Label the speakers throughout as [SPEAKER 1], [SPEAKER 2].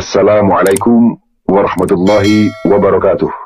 [SPEAKER 1] अस्सलामु अलैकुम वरहमतुल्लाहि वबरकातुह।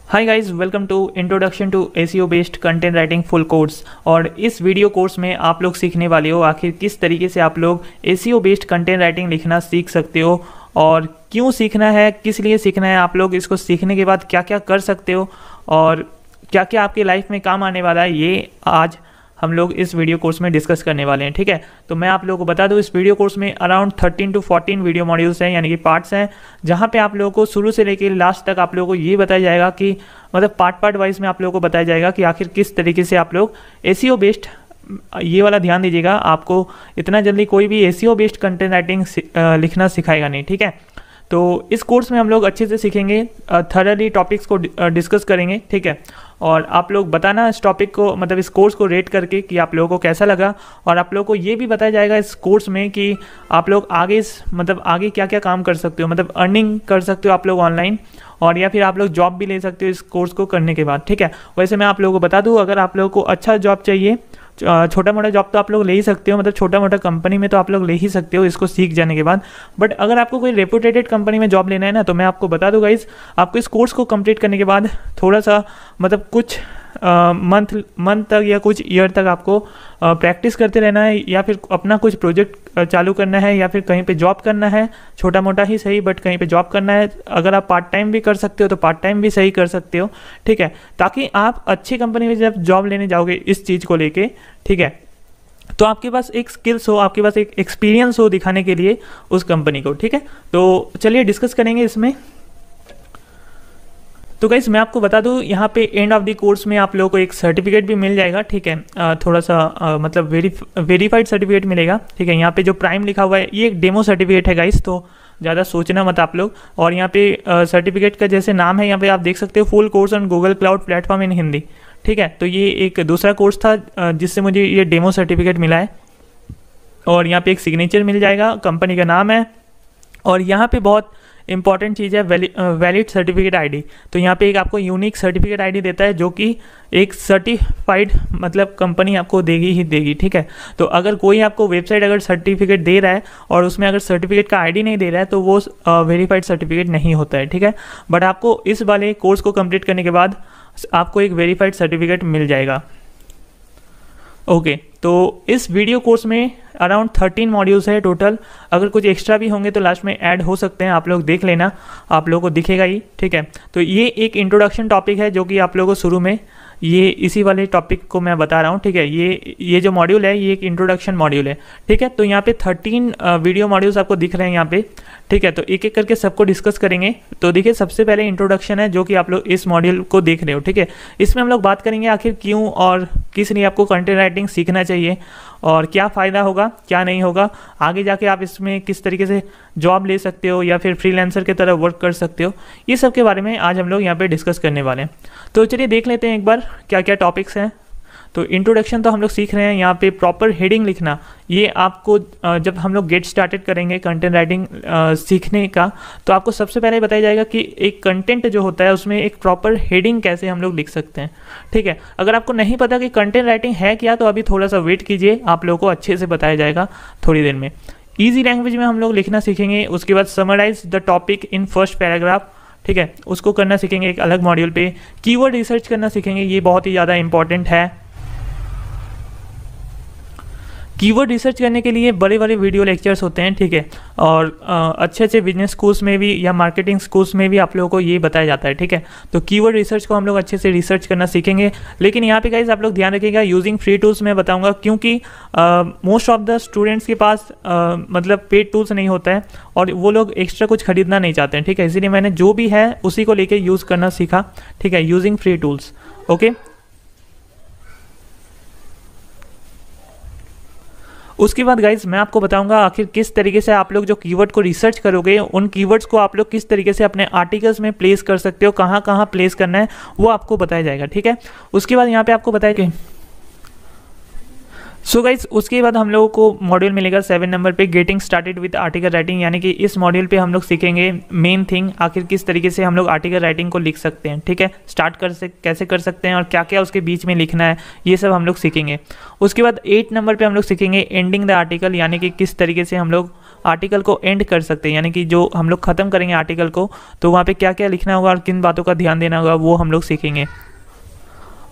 [SPEAKER 2] Hi guys, welcome to introduction to SEO based content writing full course. और इस वीडियो कोर्स में आप लोग सीखने वाले हो आखिर किस तरीके से आप लोग एसईओ बेस्ड कंटेंट राइटिंग लिखना सीख सकते हो और क्यों सीखना है, किस लिए सीखना है, आप लोग इसको सीखने के बाद क्या क्या कर सकते हो और क्या क्या आपकी लाइफ में काम आने वाला है, ये आज हम लोग इस वीडियो कोर्स में डिस्कस करने वाले हैं। ठीक है, तो मैं आप लोगों को बता दूं, इस वीडियो कोर्स में अराउंड 13 to 14 वीडियो मॉड्यूल्स हैं, यानी कि पार्ट्स हैं, जहां पे आप लोगों को शुरू से लेकर लास्ट तक आप लोगों को ये बताया जाएगा कि मतलब पार्ट वाइज में आप लोगों को बताया जाएगा कि आखिर किस तरीके से आप लोग एसईओ बेस्ड, ये वाला ध्यान दीजिएगा, आपको इतना जल्दी कोई भी एसईओ बेस्ड कंटेंट राइटिंग लिखना सिखाएगा नहीं। ठीक है, तो इस कोर्स में हम लोग अच्छे से सीखेंगे, थरली टॉपिक्स को डिस्कस करेंगे। ठीक है, और आप लोग बताना इस टॉपिक को, मतलब इस कोर्स को रेट करके कि आप लोगों को कैसा लगा। और आप लोगों को ये भी बताया जाएगा इस कोर्स में कि आप लोग आगे मतलब आगे क्या क्या काम कर सकते हो, मतलब अर्निंग कर सकते हो आप लोग ऑनलाइन, और या फिर आप लोग जॉब भी ले सकते हो इस कोर्स को करने के बाद। ठीक है, वैसे मैं आप लोगों को बता दूं, अगर आप लोगों को अच्छा जॉब चाहिए, छोटा मोटा जॉब तो आप लोग ले ही सकते हो, मतलब छोटा मोटा कंपनी में तो आप लोग ले ही सकते हो इसको सीख जाने के बाद। बट अगर आपको कोई रेपुटेटेड कंपनी में जॉब लेना है ना, तो मैं आपको बता दूं गाइस, आपको इस कोर्स को कंप्लीट करने के बाद थोड़ा सा मतलब कुछ मंथ तक या कुछ ईयर तक आपको प्रैक्टिस करते रहना है, या फिर अपना कुछ प्रोजेक्ट चालू करना है, या फिर कहीं पे जॉब करना है, छोटा मोटा ही सही बट कहीं पे जॉब करना है। अगर आप पार्ट टाइम भी कर सकते हो तो पार्ट टाइम भी सही कर सकते हो। ठीक है, ताकि आप अच्छी कंपनी में जब जॉब लेने जाओगे इस चीज़ को लेके, ठीक है, तो आपके पास एक स्किल्स हो, आपके पास एक एक्सपीरियंस हो दिखाने के लिए उस कंपनी को। ठीक है, तो चलिए डिस्कस करेंगे इसमें। तो गाइस मैं आपको बता दूं, यहाँ पे एंड ऑफ द कोर्स में आप लोगों को एक सर्टिफिकेट भी मिल जाएगा। ठीक है, थोड़ा सा मतलब वेरीफाइड सर्टिफिकेट मिलेगा। ठीक है, यहाँ पे जो प्राइम लिखा हुआ है ये एक डेमो सर्टिफिकेट है गाइस, तो ज़्यादा सोचना मत आप लोग। और यहाँ पे सर्टिफिकेट का जैसे नाम है, यहाँ पे आप देख सकते हो, full course on Google cloud platform इन हिंदी। ठीक है, तो ये एक दूसरा कोर्स था जिससे मुझे ये डेमो सर्टिफिकेट मिला है। और यहाँ पे एक सिग्नेचर मिल जाएगा, कंपनी का नाम है। और यहाँ पे बहुत इंपॉर्टेंट चीज़ है वैलिड सर्टिफिकेट आईडी। तो यहाँ पे एक आपको यूनिक सर्टिफिकेट आईडी देता है, जो कि एक सर्टिफाइड मतलब कंपनी आपको देगी ही देगी। ठीक है, तो अगर कोई आपको वेबसाइट अगर सर्टिफिकेट दे रहा है और उसमें अगर सर्टिफिकेट का आईडी नहीं दे रहा है तो वो वेरीफाइड सर्टिफिकेट नहीं होता है। ठीक है, बट आपको इस वाले कोर्स को कंप्लीट करने के बाद आपको एक वेरीफाइड सर्टिफिकेट मिल जाएगा। ओके, तो इस वीडियो कोर्स में अराउंड 13 मॉड्यूल्स है टोटल। अगर कुछ एक्स्ट्रा भी होंगे तो लास्ट में ऐड हो सकते हैं, आप लोग देख लेना, आप लोगों को दिखेगा ही। ठीक है, तो ये एक इंट्रोडक्शन टॉपिक है जो कि आप लोगों को शुरू में ये इसी वाले टॉपिक को मैं बता रहा हूँ। ठीक है, ये जो मॉड्यूल है ये एक इंट्रोडक्शन मॉड्यूल है। ठीक है, तो यहाँ पे 13 वीडियो मॉड्यूल्स आपको दिख रहे हैं यहाँ पे। ठीक है, तो एक एक करके सबको डिस्कस करेंगे। तो देखिए, सबसे पहले इंट्रोडक्शन है जो कि आप लोग इस मॉड्यूल को देख रहे हो। ठीक है, इसमें हम लोग बात करेंगे आखिर क्यों और किस लिए आपको कंटेंट राइटिंग सीखना चाहिए और क्या फ़ायदा होगा क्या नहीं होगा, आगे जाके आप इसमें किस तरीके से जॉब ले सकते हो या फिर फ्रीलांसर की तरह वर्क कर सकते हो, ये सब के बारे में आज हम लोग यहाँ पे डिस्कस करने वाले हैं। तो चलिए देख लेते हैं एक बार क्या क्या टॉपिक्स हैं। तो इंट्रोडक्शन तो हम लोग सीख रहे हैं, यहाँ पे प्रॉपर हेडिंग लिखना, ये आपको जब हम लोग गेट स्टार्टेड करेंगे कंटेंट राइटिंग सीखने का, तो आपको सबसे पहले बताया जाएगा कि एक कंटेंट जो होता है उसमें एक प्रॉपर हेडिंग कैसे हम लोग लिख सकते हैं। ठीक है, अगर आपको नहीं पता कि कंटेंट राइटिंग है क्या, तो अभी थोड़ा सा वेट कीजिए, आप लोगों को अच्छे से बताया जाएगा थोड़ी देर में। ईजी लैंग्वेज में हम लोग लिखना सीखेंगे। उसके बाद summarise the topic in first paragraph, ठीक है, उसको करना सीखेंगे एक अलग मॉड्यूल पे। कीवर्ड रिसर्च करना सीखेंगे, ये बहुत ही ज़्यादा इंपॉर्टेंट है। कीवर्ड रिसर्च करने के लिए बड़े बड़े वीडियो लेक्चर्स होते हैं। ठीक है, और अच्छे अच्छे बिजनेस स्कूल्स में भी या मार्केटिंग स्कूल्स में भी आप लोगों को ये बताया जाता है। ठीक है, तो कीवर्ड रिसर्च को हम लोग अच्छे से रिसर्च करना सीखेंगे। लेकिन यहाँ पे गाइस आप लोग ध्यान रखिएगा, यूजिंग फ्री टूल्स मैं बताऊँगा, क्योंकि मोस्ट ऑफ द स्टूडेंट्स के पास मतलब पेड टूल्स नहीं होता है और वो लोग एक्स्ट्रा कुछ खरीदना नहीं चाहते हैं। ठीक है, इसीलिए मैंने जो भी है उसी को लेके यूज़ करना सीखा। ठीक है, यूजिंग फ्री टूल्स। ओके, उसके बाद गाइज मैं आपको बताऊंगा आखिर किस तरीके से आप लोग जो कीवर्ड को रिसर्च करोगे, उन कीवर्ड्स को आप लोग किस तरीके से अपने आर्टिकल्स में प्लेस कर सकते हो, कहाँ कहाँ प्लेस करना है वो आपको बताया जाएगा। ठीक है, उसके बाद यहाँ पे आपको बताया कि सो गाइज उसके बाद हम लोगों को मॉड्यूल मिलेगा 7 नंबर पे getting started with article writing, यानी कि इस मॉड्यूल पे हम लोग सीखेंगे मेन थिंग, आखिर किस तरीके से हम लोग आर्टिकल राइटिंग को लिख सकते हैं, ठीक है, स्टार्ट कैसे कर सकते हैं और क्या क्या उसके बीच में लिखना है, ये सब हम लोग सीखेंगे। उसके बाद 8 नंबर पे हम लोग सीखेंगे एंडिंग द आर्टिकल, यानी कि किस तरीके से हम लोग आर्टिकल को एंड कर सकते हैं, यानी कि जो हम लोग ख़त्म करेंगे आर्टिकल को तो वहाँ पे क्या क्या लिखना होगा और किन बातों का ध्यान देना होगा वो हम लोग सीखेंगे।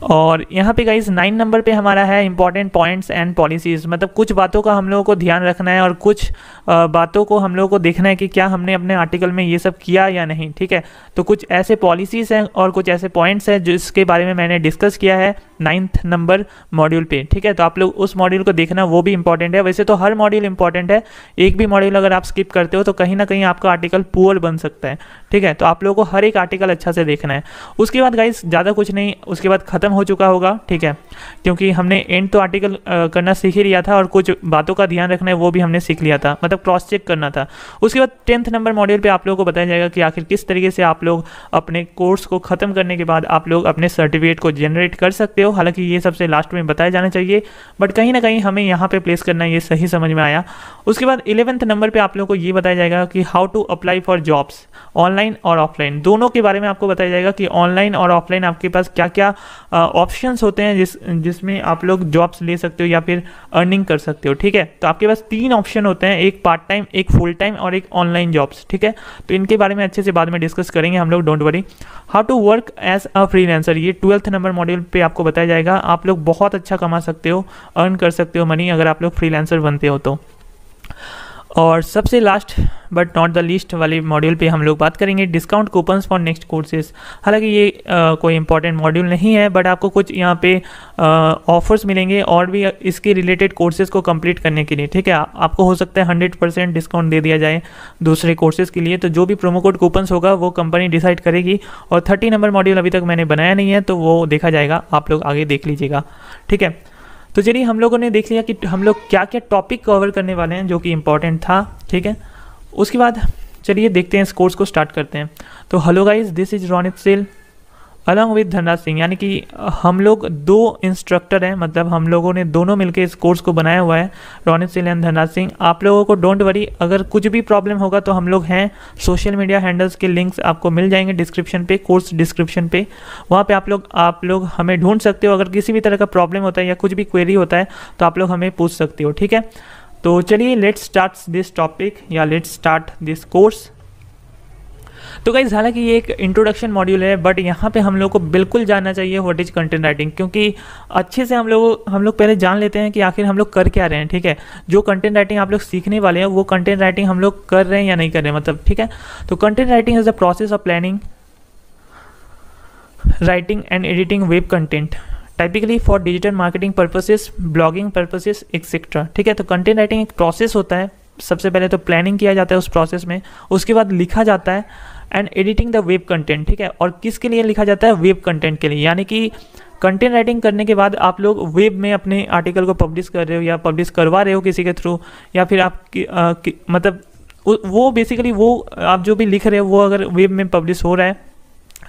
[SPEAKER 2] और यहाँ पे गाइस 9 नंबर पे हमारा है इंपॉर्टेंट पॉइंट्स एंड पॉलिसीज़, मतलब कुछ बातों का हम लोगों को ध्यान रखना है और कुछ बातों को हम लोगों को देखना है कि क्या हमने अपने आर्टिकल में ये सब किया या नहीं, ठीक है। तो कुछ ऐसे पॉलिसीज़ हैं और कुछ ऐसे पॉइंट्स हैं जिसके बारे में मैंने डिस्कस किया है 9th नंबर मॉड्यूल पे, ठीक है। तो आप लोग उस मॉड्यूल को देखना, वो भी इंपॉर्टेंट है। वैसे तो हर मॉड्यूल इंपॉर्टेंट है, एक भी मॉड्यूल अगर आप स्किप करते हो तो कहीं ना कहीं आपका आर्टिकल पुअर बन सकता है, ठीक है। तो आप लोगों को हर एक आर्टिकल अच्छा से देखना है। उसके बाद गाइस ज़्यादा कुछ नहीं, उसके बाद ख़त्म हो चुका होगा, ठीक है, क्योंकि हमने एंड तो आर्टिकल करना सीख ही लिया था और कुछ बातों का ध्यान रखना है वो भी हमने सीख लिया था, मतलब क्रॉस चेक करना था। उसके बाद 10th नंबर मॉड्यूल पे आप लोगों को बताया जाएगा कि आखिर किस तरीके से आप लोग अपने कोर्स को ख़त्म करने के बाद आप लोग अपने सर्टिफिकेट को जनरेट कर सकते हो। हालांकि ये सबसे लास्ट में बताया जाना चाहिए, बट कहीं ना कहीं हमें यहाँ पे प्लेस करना ये सही समझ में आया। उसके बाद 11th नंबर पे आप लोगों को ये बताया जाएगा कि how to apply for jobs, online और ऑफलाइन दोनों के बारे में आपको बताया जाएगा कि ऑनलाइन और ऑफलाइन आपके पास क्या क्या ऑप्शंस होते हैं जिसमें आप लोग जॉब्स ले सकते हो या फिर अर्निंग कर सकते हो, ठीक है। तो आपके पास 3 ऑप्शन होते हैं, एक पार्ट टाइम, एक फुल टाइम और एक ऑनलाइन जॉब्स, ठीक है। तो इनके बारे में अच्छे से बाद में डिस्कस करेंगे हम लोग, don't worry. How to work as a freelancer, ये 12th नंबर मॉड्यूल पे आपको बताया जाएगा। आप लोग बहुत अच्छा कमा सकते हो, अर्न कर सकते हो मनी अगर आप लोग फ्रीलांसर बनते हो तो। और सबसे last but not the least वाले मॉड्यूल पे हम लोग बात करेंगे discount coupons for next courses. हालांकि ये कोई इंपॉर्टेंट मॉड्यूल नहीं है, बट आपको कुछ यहाँ पे ऑफर्स मिलेंगे और भी इसके रिलेटेड कोर्सेज को कंप्लीट करने के लिए, ठीक है। आपको हो सकता है 100% डिस्काउंट दे दिया जाए दूसरे कोर्सेज के लिए, तो जो भी प्रोमो कोड कूपन्स होगा वो कंपनी डिसाइड करेगी। और 30 नंबर मॉड्यूल अभी तक मैंने बनाया नहीं है तो वो देखा जाएगा, आप लोग आगे देख लीजिएगा, ठीक है। तो चलिए हम लोगों ने देख लिया कि हम लोग क्या क्या टॉपिक कवर करने वाले हैं जो कि इम्पॉर्टेंट था, ठीक है। उसके बाद चलिए देखते हैं, इस कोर्स को स्टार्ट करते हैं। तो hello guys, this is Ronit सिल अलॉन्ग विद धनराज सिंह, यानी कि हम लोग 2 इंस्ट्रक्टर हैं, मतलब हम लोगों ने दोनों मिलकर इस कोर्स को बनाया हुआ है, रोनित सिल एंड धनराज सिंह। आप लोगों को डोंट वरी, अगर कुछ भी प्रॉब्लम होगा तो हम लोग हैं, सोशल मीडिया हैंडल्स के लिंक्स आपको मिल जाएंगे डिस्क्रिप्शन पे, कोर्स डिस्क्रिप्शन पे, वहाँ पे आप लोग हमें ढूंढ सकते हो। अगर किसी भी तरह का प्रॉब्लम होता है या कुछ भी क्वेरी होता है तो आप लोग हमें पूछ सकते हो, ठीक है। तो चलिए लेट्स स्टार्ट दिस टॉपिक या लेट्स स्टार्ट दिस कोर्स। तो गाइस हालांकि ये एक इंट्रोडक्शन मॉड्यूल है, बट यहाँ पे हम लोग को बिल्कुल जानना चाहिए व्हाट इज कंटेंट राइटिंग, क्योंकि अच्छे से हम लोग पहले जान लेते हैं कि आखिर हम लोग कर क्या रहे हैं, ठीक है। जो कंटेंट राइटिंग आप लोग सीखने वाले हैं वो कंटेंट राइटिंग हम लोग कर रहे हैं या नहीं कर रहे हैं, मतलब, ठीक है। तो content writing is the process of planning, writing and editing web content typically for digital marketing purposes, blogging purposes etcetera, ठीक है। तो कंटेंट राइटिंग एक प्रोसेस होता है, सबसे पहले तो प्लानिंग किया जाता है उस प्रोसेस में, उसके बाद लिखा जाता है and editing the web content, ठीक है। और किसके लिए लिखा जाता है? वेब कंटेंट के लिए, यानी कि कंटेंट राइटिंग करने के बाद आप लोग वेब में अपने आर्टिकल को पब्लिश कर रहे हो या पब्लिश करवा रहे हो किसी के थ्रू, या फिर आप मतलब वो बेसिकली वो आप जो भी लिख रहे हो वो अगर वेब में पब्लिश हो रहा है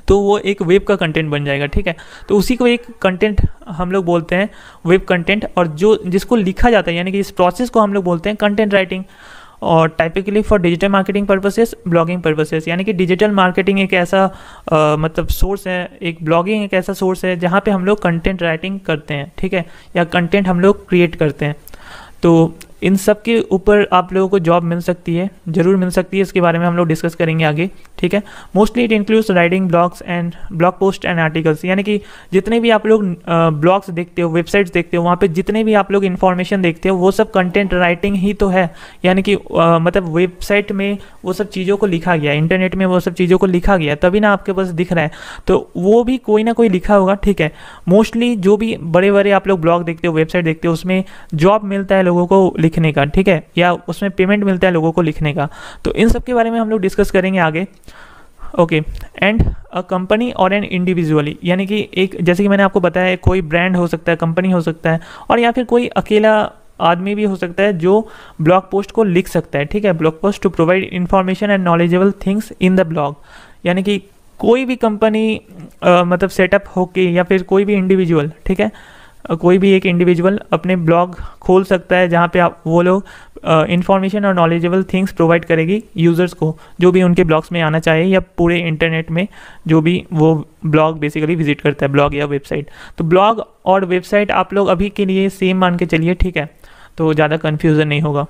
[SPEAKER 2] तो वो एक वेब का कंटेंट बन जाएगा, ठीक है। तो उसी को एक कंटेंट हम लोग बोलते हैं वेब कंटेंट, और जिसको लिखा जाता है यानी कि इस प्रोसेस को हम लोग बोलते हैं कंटेंट राइटिंग। और typically for digital marketing purposes, blogging purposes, यानी कि डिजिटल मार्केटिंग एक ऐसा मतलब सोर्स है, एक ब्लॉगिंग एक ऐसा सोर्स है जहाँ पे हम लोग कंटेंट राइटिंग करते हैं, ठीक है, या कंटेंट हम लोग क्रिएट करते हैं। तो इन सब के ऊपर आप लोगों को जॉब मिल सकती है, ज़रूर मिल सकती है, इसके बारे में हम लोग डिस्कस करेंगे आगे, ठीक है। Mostly it includes writing blogs and blog post and articles, यानी कि जितने भी आप लोग ब्लॉग्स देखते हो, वेबसाइट्स देखते हो, वहाँ पे जितने भी आप लोग इन्फॉर्मेशन देखते हो वो सब कंटेंट राइटिंग ही तो है। यानी कि मतलब वेबसाइट में वो सब चीज़ों को लिखा गया, इंटरनेट में वो सब चीज़ों को लिखा गया, तभी ना आपके पास दिख रहा है, तो वो भी कोई ना कोई लिखा होगा, ठीक है। मोस्टली जो भी बड़े बड़े आप लोग ब्लॉग देखते हो, वेबसाइट देखते हो, उसमें जॉब मिलता है लोगों को लिखने का, ठीक है, या उसमें पेमेंट मिलता है लोगों को लिखने का। तो इन सब के बारे में हम लोग डिस्कस करेंगे आगे, ओके। एंड अ कंपनी और एन इंडिविजुअली, यानी कि एक, जैसे कि मैंने आपको बताया, कोई ब्रांड हो सकता है, कंपनी हो सकता है, और या फिर कोई अकेला आदमी भी हो सकता है जो ब्लॉग पोस्ट को लिख सकता है, ठीक है। Blog post to provide information and knowledgeable things in the blog, यानी कि कोई भी कंपनी मतलब सेटअप होके या फिर कोई भी इंडिविजुअल, ठीक है, कोई भी एक इंडिविजुअल अपने ब्लॉग खोल सकता है जहाँ पे आप वो लोग इंफॉर्मेशन और नॉलेजेबल थिंग्स प्रोवाइड करेगी यूज़र्स को, जो भी उनके ब्लॉग्स में आना चाहिए या पूरे इंटरनेट में जो भी वो ब्लॉग बेसिकली विजिट करता है, ब्लॉग या वेबसाइट। तो ब्लॉग और वेबसाइट आप लोग अभी के लिए सेम मान के चलिए, ठीक है, तो ज़्यादा कन्फ्यूज़न नहीं होगा।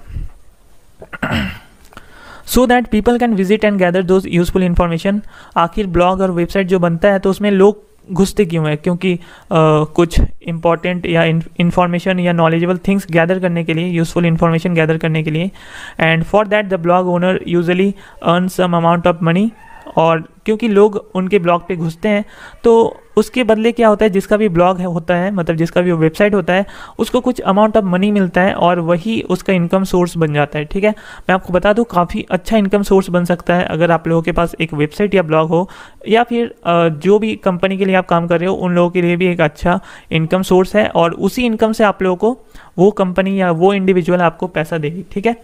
[SPEAKER 2] So that people can visit and gather those useful information. आखिर ब्लॉग और वेबसाइट जो बनता है तो उसमें लोग घुसते क्यों है? क्योंकि कुछ इंपॉर्टेंट या इन्फॉर्मेशन या नॉलेजेबल थिंग्स गैदर करने के लिए, यूजफुल इन्फॉर्मेशन गैदर करने के लिए। And for that the blog owner usually earn some amount of money. और क्योंकि लोग उनके ब्लॉग पे घुसते हैं तो उसके बदले क्या होता है, जिसका भी ब्लॉग होता है, मतलब जिसका भी वेबसाइट होता है, उसको कुछ अमाउंट ऑफ मनी मिलता है और वही उसका इनकम सोर्स बन जाता है। ठीक है, मैं आपको बता दूं काफ़ी अच्छा इनकम सोर्स बन सकता है अगर आप लोगों के पास एक वेबसाइट या ब्लॉग हो, या फिर जो भी कंपनी के लिए आप काम कर रहे हो उन लोगों के लिए भी एक अच्छा इनकम सोर्स है, और उसी इनकम से आप लोगों को वो कंपनी या वो इंडिविजुअल आपको पैसा देगी। ठीक है,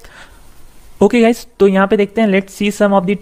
[SPEAKER 2] ओके गाइस, तो यहाँ पे देखते हैं, let's see some of the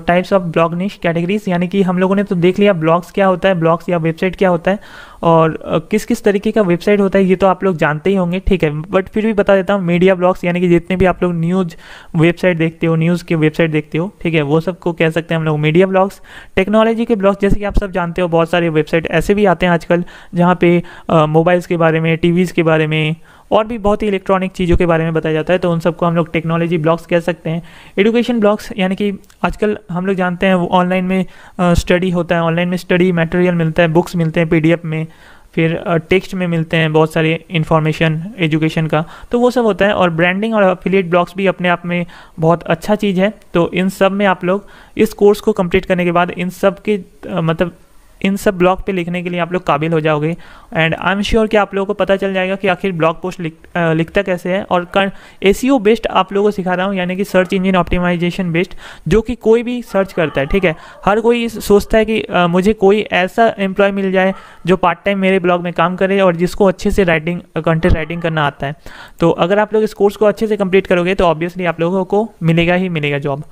[SPEAKER 2] types of blog niche categories. यानी कि हम लोगों ने तो देख लिया ब्लॉग्स क्या होता है, ब्लॉग्स या वेबसाइट क्या होता है, और किस किस तरीके का वेबसाइट होता है ये तो आप लोग जानते ही होंगे। ठीक है, बट फिर भी बता देता हूँ, मीडिया ब्लॉग्स यानी कि जितने भी आप लोग न्यूज़ वेबसाइट देखते हो, न्यूज़ के वेबसाइट देखते हो, ठीक है, वो सब को कह सकते हैं हम लोग मीडिया ब्लॉग्स। टेक्नोलॉजी के ब्लॉग्स, जैसे कि आप सब जानते हो बहुत सारे वेबसाइट ऐसे भी आते हैं आजकल जहाँ पे मोबाइल्स के बारे में, टीवीज़ के बारे में और भी बहुत ही इलेक्ट्रॉनिक चीज़ों के बारे में बताया जाता है, तो उन सबको हम लोग टेक्नोलॉजी ब्लॉग्स कह सकते हैं। एजुकेशन ब्लॉग्स यानी कि आजकल हम लोग जानते हैं ऑनलाइन में स्टडी होता है, ऑनलाइन में स्टडी मटेरियल मिलता है, बुक्स मिलते हैं PDF में, फिर टेक्स्ट में मिलते हैं बहुत सारे इन्फॉर्मेशन एजुकेशन का, तो वो सब होता है। और ब्रांडिंग और एफिलिएट ब्लॉग्स भी अपने आप में बहुत अच्छा चीज़ है। तो इन सब में आप लोग इस कोर्स को कंप्लीट करने के बाद इन सब के मतलब इन सब ब्लॉग पे लिखने के लिए आप लोग काबिल हो जाओगे। एंड आई एम श्योर कि आप लोगों को पता चल जाएगा कि आखिर ब्लॉग पोस्ट लिखता कैसे है। और SEO बेस्ड आप लोगों को सिखा रहा हूँ, यानी कि सर्च इंजन ऑप्टिमाइजेशन बेस्ड, जो कि कोई भी सर्च करता है। ठीक है, हर कोई सोचता है कि मुझे कोई ऐसा एम्प्लॉय मिल जाए जो पार्ट टाइम मेरे ब्लॉग में काम करे और जिसको अच्छे से कंटेंट राइटिंग करना आता है। तो अगर आप लोग इस कोर्स को अच्छे से कंप्लीट करोगे तो ऑब्वियसली आप लोगों को मिलेगा ही मिलेगा job.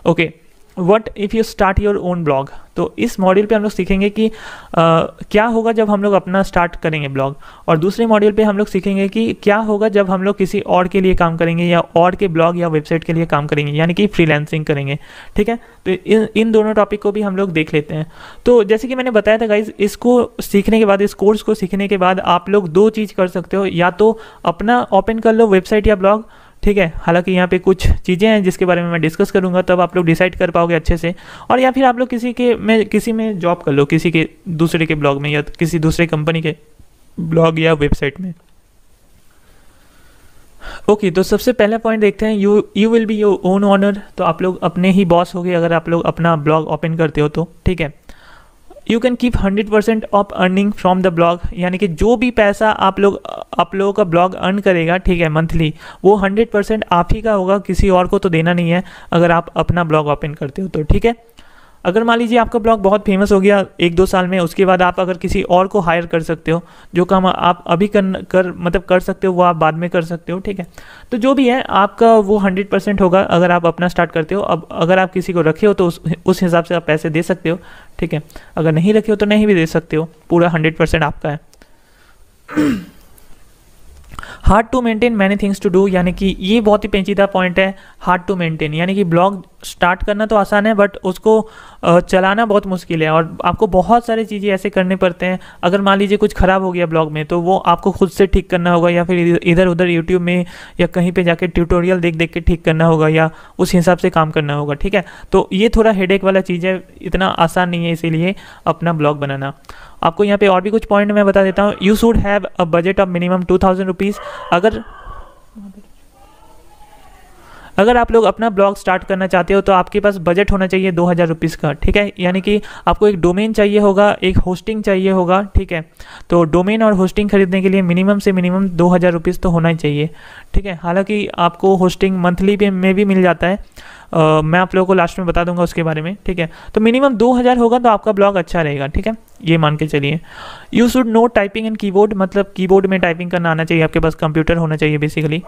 [SPEAKER 2] Okay, what if you start your own blog. तो इस मॉड्यूल पे हम लोग सीखेंगे कि क्या होगा जब हम लोग अपना स्टार्ट करेंगे ब्लॉग, और दूसरे मॉड्यूल पे हम लोग सीखेंगे कि क्या होगा जब हम लोग किसी और के लिए काम करेंगे या और के ब्लॉग या वेबसाइट के लिए काम करेंगे, यानी कि फ्रीलांसिंग करेंगे। ठीक है, तो इन दोनों टॉपिक को भी हम लोग देख लेते हैं। तो जैसे कि मैंने बताया था गाइज, इसको सीखने के बाद, इस कोर्स को सीखने के बाद आप लोग दो चीज़ कर सकते हो, या तो अपना ओपन कर लो वेबसाइट या ब्लॉग। ठीक है, हालांकि यहाँ पे कुछ चीज़ें हैं जिसके बारे में मैं डिस्कस करूँगा, तब आप लोग डिसाइड कर पाओगे अच्छे से। और या फिर आप लोग किसी में जॉब कर लो, किसी के दूसरे के ब्लॉग में या किसी दूसरे कंपनी के ब्लॉग या वेबसाइट में। ओके, तो सबसे पहला पॉइंट देखते हैं, you will be your own owner. तो आप लोग अपने ही बॉस होगे अगर आप लोग अपना ब्लॉग ओपन करते हो तो। ठीक है, you can keep 100% of earning from the blog, यानी कि जो भी पैसा आप लोगों का ब्लॉग अर्न करेगा, ठीक है, मंथली, वो 100% आप ही का होगा, किसी और को तो देना नहीं है अगर आप अपना ब्लॉग ओपन करते हो तो। ठीक है, अगर मान लीजिए आपका ब्लॉग बहुत फेमस हो गया 1-2 साल में, उसके बाद आप अगर किसी और को हायर कर सकते हो, जो काम आप अभी कर सकते हो वो आप बाद में कर सकते हो। ठीक है, तो जो भी है आपका वो 100% होगा अगर आप अपना स्टार्ट करते हो। अब अगर आप किसी को रखे हो तो उस हिसाब से आप पैसे दे सकते हो। ठीक है, अगर नहीं रखे हो तो नहीं भी दे सकते हो, पूरा 100% आपका है। Hard to maintain many things to do, यानी कि ये बहुत ही पेचीदा पॉइंट है, हार्ड टू मेंटेन, यानी कि ब्लॉग स्टार्ट करना तो आसान है बट उसको चलाना बहुत मुश्किल है, और आपको बहुत सारी चीज़ें ऐसे करने पड़ते हैं। अगर मान लीजिए कुछ ख़राब हो गया ब्लॉग में तो वो आपको खुद से ठीक करना होगा, या फिर इधर उधर यूट्यूब में या कहीं पे जाके ट्यूटोरियल देख देख के ठीक करना होगा, या उस हिसाब से काम करना होगा। ठीक है, तो ये थोड़ा हेडेक वाला चीज़ है, इतना आसान नहीं है इसीलिए अपना ब्लॉग बनाना। आपको यहाँ पे और भी कुछ पॉइंट मैं बता देता हूँ। You should have a budget of minimum 2000 rupees. अगर आप लोग अपना ब्लॉग स्टार्ट करना चाहते हो तो आपके पास बजट होना चाहिए 2000 रुपीज़ का। ठीक है, यानी कि आपको एक डोमेन चाहिए होगा, एक होस्टिंग चाहिए होगा। ठीक है, तो डोमेन और होस्टिंग खरीदने के लिए मिनिमम से मिनिमम 2000 रुपीज़ तो होना ही चाहिए। ठीक है, हालांकि आपको होस्टिंग मंथली में भी मिल जाता है, मैं आप लोगों को लास्ट में बता दूंगा उसके बारे में। ठीक है, तो मिनिमम 2000 होगा तो आपका ब्लॉग अच्छा रहेगा। ठीक है, ये मान के चलिए। You should know typing and keyboard, मतलब कीबोर्ड में टाइपिंग करना आना चाहिए, आपके पास कंप्यूटर होना चाहिए बेसिकली।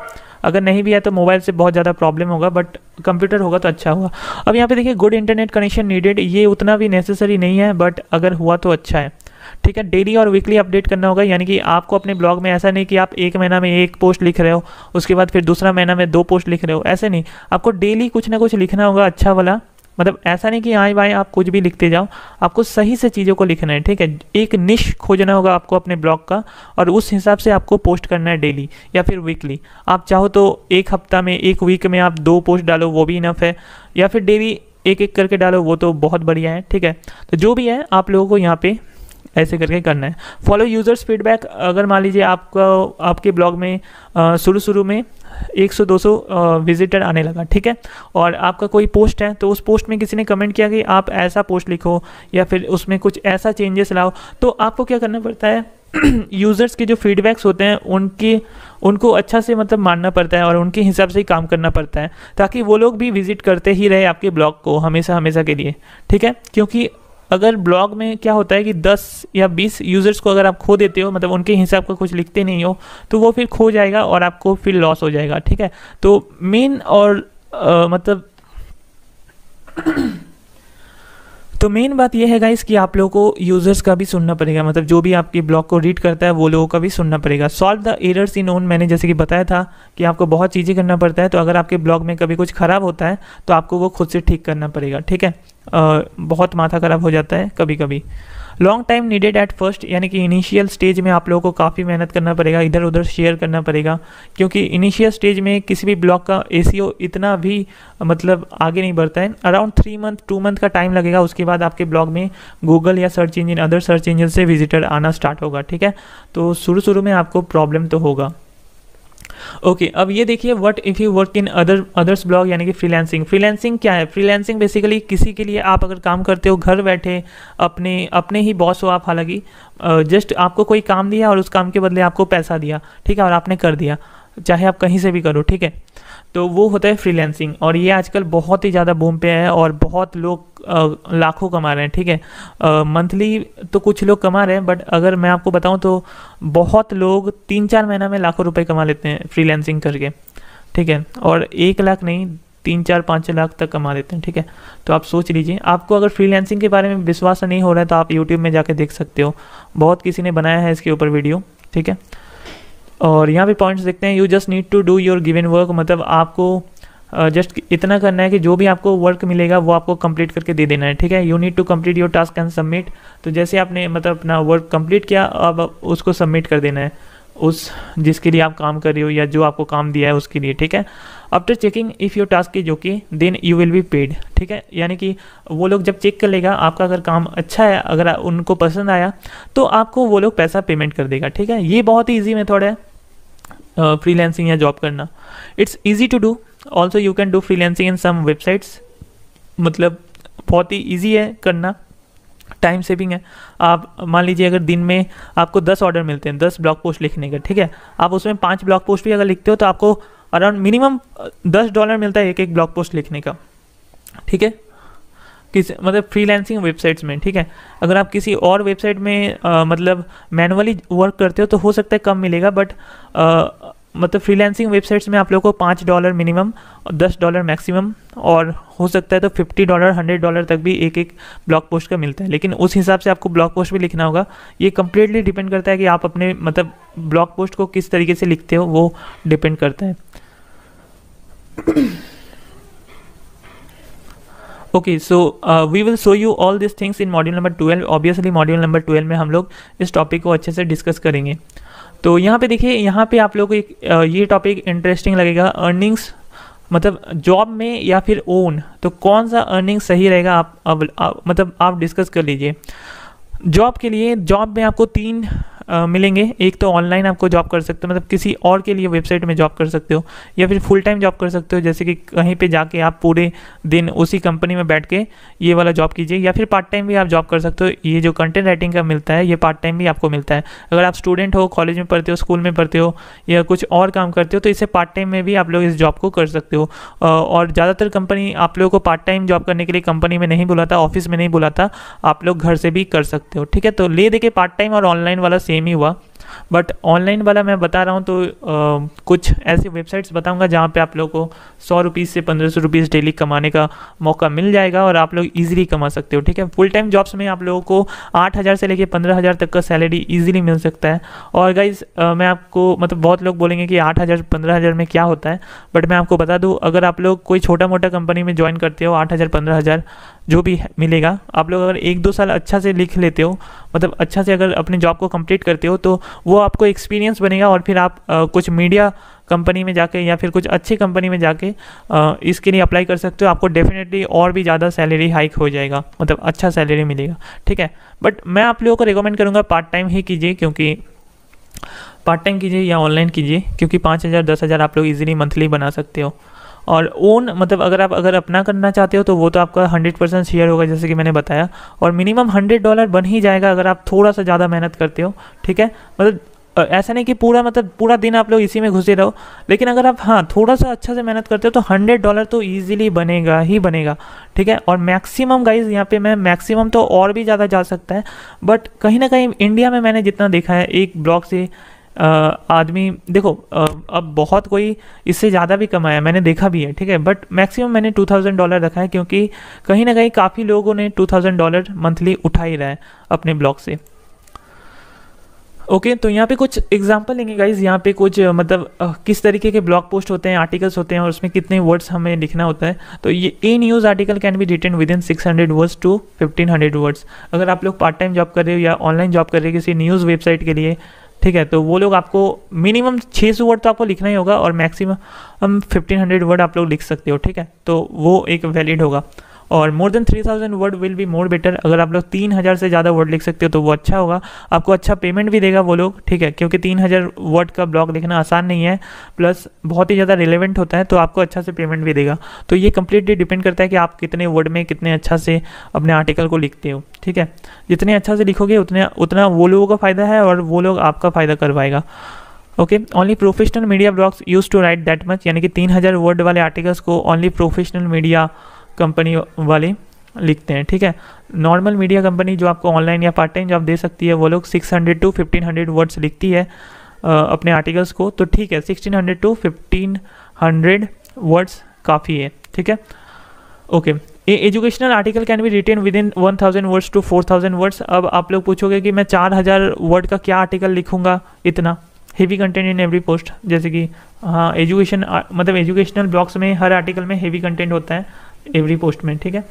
[SPEAKER 2] अगर नहीं भी है तो मोबाइल से बहुत ज़्यादा प्रॉब्लम होगा, बट कंप्यूटर होगा तो अच्छा होगा। अब यहाँ पे देखिए, गुड इंटरनेट कनेक्शन नीडेड, ये उतना भी नेसेसरी नहीं है बट अगर हुआ तो अच्छा है। ठीक है। डेली और वीकली अपडेट करना होगा, यानी कि आपको अपने ब्लॉग में ऐसा नहीं कि आप एक महीना में एक पोस्ट लिख रहे हो, उसके बाद फिर दूसरा महीना में 2 पोस्ट लिख रहे हो, ऐसे नहीं। आपको डेली कुछ ना कुछ लिखना होगा अच्छा वाला, मतलब ऐसा नहीं कि आए बाएँ आप कुछ भी लिखते जाओ, आपको सही से चीज़ों को लिखना है, ठीक है। एक निश खोजना होगा आपको अपने ब्लॉग का, और उस हिसाब से आपको पोस्ट करना है डेली या फिर वीकली। आप चाहो तो एक हफ्ता में, एक वीक में आप 2 पोस्ट डालो, वो भी इनफ है, या फिर डेली एक एक करके डालो, वो तो बहुत बढ़िया है, ठीक है। तो जो भी है आप लोगों को यहाँ पे ऐसे करके करना है। फॉलो यूजर्स फीडबैक, अगर मान लीजिए आपके ब्लॉग में शुरू में 100-200 विजिटर आने लगा, ठीक है, और आपका कोई पोस्ट है, तो उस पोस्ट में किसी ने कमेंट किया कि आप ऐसा पोस्ट लिखो या फिर उसमें कुछ ऐसा चेंजेस लाओ, तो आपको क्या करना पड़ता है यूज़र्स के जो फीडबैक्स होते हैं उनको अच्छा से मतलब मानना पड़ता है और उनके हिसाब से ही काम करना पड़ता है, ताकि वो लोग भी विजिट करते ही रहे आपके ब्लॉग को हमेशा के लिए, ठीक है। क्योंकि अगर ब्लॉग में क्या होता है कि 10 या 20 यूज़र्स को अगर आप खो देते हो, मतलब उनके हिसाब का कुछ लिखते नहीं हो, तो वो फिर खो जाएगा और आपको फिर लॉस हो जाएगा, ठीक है। तो मेन और मेन बात यह है गाइस कि आप लोगों को यूज़र्स का भी सुनना पड़ेगा, मतलब जो भी आपके ब्लॉग को रीड करता है वो लोगों का भी सुनना पड़ेगा। Solve the errors in own, मैंने जैसे कि बताया था कि आपको बहुत चीज़ें करना पड़ता है, तो अगर आपके ब्लॉग में कभी कुछ ख़राब होता है तो आपको वो खुद से ठीक करना पड़ेगा, ठीक है। बहुत माथा ख़राब हो जाता है कभी कभी। Long time needed at first, यानी कि इनिशियल स्टेज में आप लोगों को काफ़ी मेहनत करना पड़ेगा, इधर उधर शेयर करना पड़ेगा, क्योंकि इनिशियल स्टेज में किसी भी ब्लॉग का एसीओ इतना भी मतलब आगे नहीं बढ़ता है। अराउंड 2 मंथ का टाइम लगेगा, उसके बाद आपके ब्लॉग में गूगल या search engine, other search engine से विजिटर आना स्टार्ट होगा, ठीक है। तो शुरू में आपको प्रॉब्लम तो होगा। ओके, अब ये देखिए, what if you work in others blog, यानी कि फ्रीलांसिंग क्या है। फ्रीलांसिंग बेसिकली किसी के लिए आप अगर काम करते हो घर बैठे, अपने ही बॉस हो आप, हालांकि जस्ट आपको कोई काम दिया और उस काम के बदले आपको पैसा दिया, ठीक है, और आपने कर दिया, चाहे आप कहीं से भी करो, ठीक है। तो वो होता है फ्रीलांसिंग, और ये आजकल बहुत ही ज़्यादा बूम पे है और बहुत लोग लाखों कमा रहे हैं, ठीक है। मंथली तो कुछ लोग कमा रहे हैं, बट अगर मैं आपको बताऊं तो बहुत लोग 3-4 महीना में लाखों रुपए कमा लेते हैं फ्रीलांसिंग करके, ठीक है। और 1 लाख नहीं, 3-4-5 लाख तक कमा लेते हैं, ठीक है। तो आप सोच लीजिए, आपको अगर फ्रीलांसिंग के बारे में विश्वास नहीं हो रहा है तो आप यूट्यूब में जाके देख सकते हो, बहुत किसी ने बनाया है इसके ऊपर वीडियो, ठीक है। और यहाँ पे पॉइंट्स देखते हैं, you just need to do your given work, मतलब आपको जस्ट इतना करना है कि जो भी आपको वर्क मिलेगा वो आपको कंप्लीट करके दे देना है, ठीक है। You need to complete your task and submit, तो जैसे आपने मतलब अपना वर्क कंप्लीट किया, अब उसको सबमिट कर देना है उस जिसके लिए आप काम कर रहे हो या जो आपको काम दिया है उसके लिए, ठीक है। After checking if your task is okay then you will be paid, ठीक है। यानी कि वो लोग जब चेक कर लेगा आपका, अगर काम अच्छा है, अगर उनको पसंद आया तो आपको वो लोग पैसा पेमेंट कर देगा, ठीक है। ये बहुत ही ईजी मेथड है फ्रीलांसिंग या जॉब करना। It's easy to do, also you can do freelancing in some websites, मतलब बहुत ही ईजी है करना, टाइम सेविंग है। आप मान लीजिए अगर दिन में आपको 10 ऑर्डर मिलते हैं 10 ब्लॉग पोस्ट लिखने का, ठीक है, आप उसमें 5 ब्लॉग पोस्ट भी अगर लिखते हो तो आपको अराउंड मिनिमम $10 मिलता है एक ब्लॉग पोस्ट लिखने का, ठीक है, मतलब फ्रीलांसिंग वेबसाइट्स में, ठीक है। अगर आप किसी और वेबसाइट में मतलब मैनुअली वर्क करते हो तो हो सकता है कम मिलेगा, बट मतलब फ्रीलांसिंग वेबसाइट्स में आप लोगों को $5 मिनिमम और $10 मैक्सिमम, और हो सकता है तो $50 $100 तक भी एक ब्लॉग पोस्ट का मिलता है। लेकिन उस हिसाब से आपको ब्लॉग पोस्ट भी लिखना होगा, ये कम्प्लीटली डिपेंड करता है कि आप अपने मतलब ब्लॉग पोस्ट को किस तरीके से लिखते हो, वो डिपेंड करता है। Okay, so we will show you all this things in module number 12। Obviously module number 12 में हम लोग इस टॉपिक को अच्छे से डिस्कस करेंगे। तो यहाँ पे देखिए, यहाँ पे आप लोगों को ये टॉपिक इंटरेस्टिंग लगेगा, अर्निंग्स, मतलब जॉब में या फिर ओन, तो कौन सा अर्निंग सही रहेगा, आप मतलब आप डिस्कस कर लीजिए। जॉब के लिए, जॉब में आपको 3 मिलेंगे। एक तो ऑनलाइन आपको जॉब कर सकते हो, मतलब किसी और के लिए वेबसाइट में जॉब कर सकते हो, या फिर फुल टाइम जॉब कर सकते हो, जैसे कि कहीं पे जाके आप पूरे दिन उसी कंपनी में बैठ के ये वाला जॉब कीजिए, या फिर पार्ट टाइम भी आप जॉब कर सकते हो। ये जो कंटेंट राइटिंग का मिलता है ये पार्ट टाइम भी आपको मिलता है। अगर आप स्टूडेंट हो, कॉलेज में पढ़ते हो, स्कूल में पढ़ते हो, या कुछ और काम करते हो, तो इसे पार्ट टाइम में भी आप लोग इस जॉब को कर सकते हो। और ज़्यादातर कंपनी आप लोगों को पार्ट टाइम जॉब करने के लिए कंपनी में नहीं बुलाता, ऑफिस में नहीं बुलाता, आप लोग घर से भी कर सकते हो, ठीक है। तो ले दे के पार्ट टाइम और ऑनलाइन वाला सेम ही हुआ। बट ऑनलाइन वाला मैं बता रहा हूँ तो कुछ ऐसे वेबसाइट्स बताऊँगा जहाँ पे आप लोगों को 100 रुपीज़ से 1500 रुपीज़ डेली कमाने का मौका मिल जाएगा और आप लोग ईजिली कमा सकते हो। ठीक है, फुल टाइम जॉब्स में आप लोगों को 8,000 से लेके 15,000 तक का सैलरी ईजिली मिल सकता है। और गाइज मैं आपको मतलब बहुत लोग बोलेंगे कि 8,000 15,000 में क्या होता है, बट मैं आपको बता दूँ, अगर आप लोग कोई छोटा मोटा कंपनी में ज्वाइन करते हो 8,000 15,000 जो भी मिलेगा, आप लोग अगर 1-2 साल अच्छा से लिख लेते हो, मतलब अच्छा से अगर अपने जॉब को कंप्लीट करते हो, तो वो आपको एक्सपीरियंस बनेगा और फिर आप कुछ मीडिया कंपनी में जाके या फिर कुछ अच्छी कंपनी में जाके इसके लिए अप्लाई कर सकते हो। आपको डेफिनेटली और भी ज़्यादा सैलरी हाइक हो जाएगा, मतलब अच्छा सैलरी मिलेगा। ठीक है, बट मैं आप लोगों को रिकमेंड करूँगा पार्ट टाइम ही कीजिए, क्योंकि पार्ट टाइम कीजिए या ऑनलाइन कीजिए, क्योंकि 5,000 10,000 आप लोग ईजिली मंथली बना सकते हो। और ओन मतलब अगर अपना करना चाहते हो तो वो तो आपका 100% शेयर होगा, जैसे कि मैंने बताया, और मिनिमम $100 बन ही जाएगा अगर आप थोड़ा सा ज़्यादा मेहनत करते हो। ठीक है, मतलब ऐसा नहीं कि पूरा दिन आप लोग इसी में घुसे रहो, लेकिन अगर आप थोड़ा सा अच्छा से मेहनत करते हो तो $100 तो ईजिली बनेगा ही बनेगा। ठीक है, और मैक्सिमम गाइज यहाँ पे मैं मैक्सिमम तो और भी ज़्यादा जा सकता है, बट कहीं ना कहीं इंडिया में मैंने जितना देखा है एक ब्लॉग से आदमी देखो अब बहुत कोई इससे ज़्यादा भी कमाया मैंने देखा भी है। ठीक है, बट मैक्सिमम मैंने $2,000 रखा है, क्योंकि कहीं ना कहीं काफ़ी लोगों ने $2,000 मंथली उठा ही रहा है अपने ब्लॉग से। ओके, तो यहाँ पे कुछ एग्जांपल लेंगे गाइज, यहाँ पे कुछ मतलब किस तरीके के ब्लॉग पोस्ट होते हैं, आर्टिकल्स होते हैं और उसमें कितने वर्ड्स हमें लिखना होता है। तो ये a news article can be written within 600 words to 1500 words. अगर आप लोग पार्ट टाइम जॉब कर रहे हो या ऑनलाइन जॉब कर रहे हो किसी न्यूज़ वेबसाइट के लिए, ठीक है, तो वो लोग आपको मिनिमम 600 वर्ड तो आपको लिखना ही होगा और मैक्सिमम 1500 वर्ड आप लोग लिख सकते हो। ठीक है, तो वो एक वैलिड होगा। और more than 3,000 word will be more better. अगर आप लोग 3,000 से ज़्यादा वर्ड लिख सकते हो तो वो अच्छा होगा, आपको अच्छा पेमेंट भी देगा वो लोग। ठीक है, क्योंकि 3,000 वर्ड का ब्लॉग लिखना आसान नहीं है, प्लस बहुत ही ज़्यादा रिलेवेंट होता है, तो आपको अच्छा से पेमेंट भी देगा। तो ये कम्प्लीटली डिपेंड करता है कि आप कितने वर्ड में कितने अच्छा से अपने आर्टिकल को लिखते हो। ठीक है, जितने अच्छा से लिखोगे उतना वो लोगों का फ़ायदा है और वो लोग आपका फ़ायदा करवाएगा। Okay, only professional media blogs use to write that much, यानी कि 3,000 वर्ड वाले आर्टिकल्स को ओनली प्रोफेशनल मीडिया कंपनी वाले लिखते हैं। ठीक है, नॉर्मल मीडिया कंपनी जो आपको ऑनलाइन या पार्ट टाइम जॉब दे सकती है वो लोग 600 टू 1500 वर्ड्स लिखती है अपने आर्टिकल्स को। तो ठीक है, 1600 टू 1500 वर्ड्स काफ़ी है। ठीक है, okay, a educational article can be written within 1,000 words to 4,000 words. अब आप लोग पूछोगे कि मैं 4,000 वर्ड का क्या आर्टिकल लिखूंगा, इतना heavy content in every post. जैसे कि एजुकेशन मतलब एजुकेशनल ब्लॉग्स में हर आर्टिकल में हेवी कंटेंट होता है एवरी पोस्ट में। ठीक है,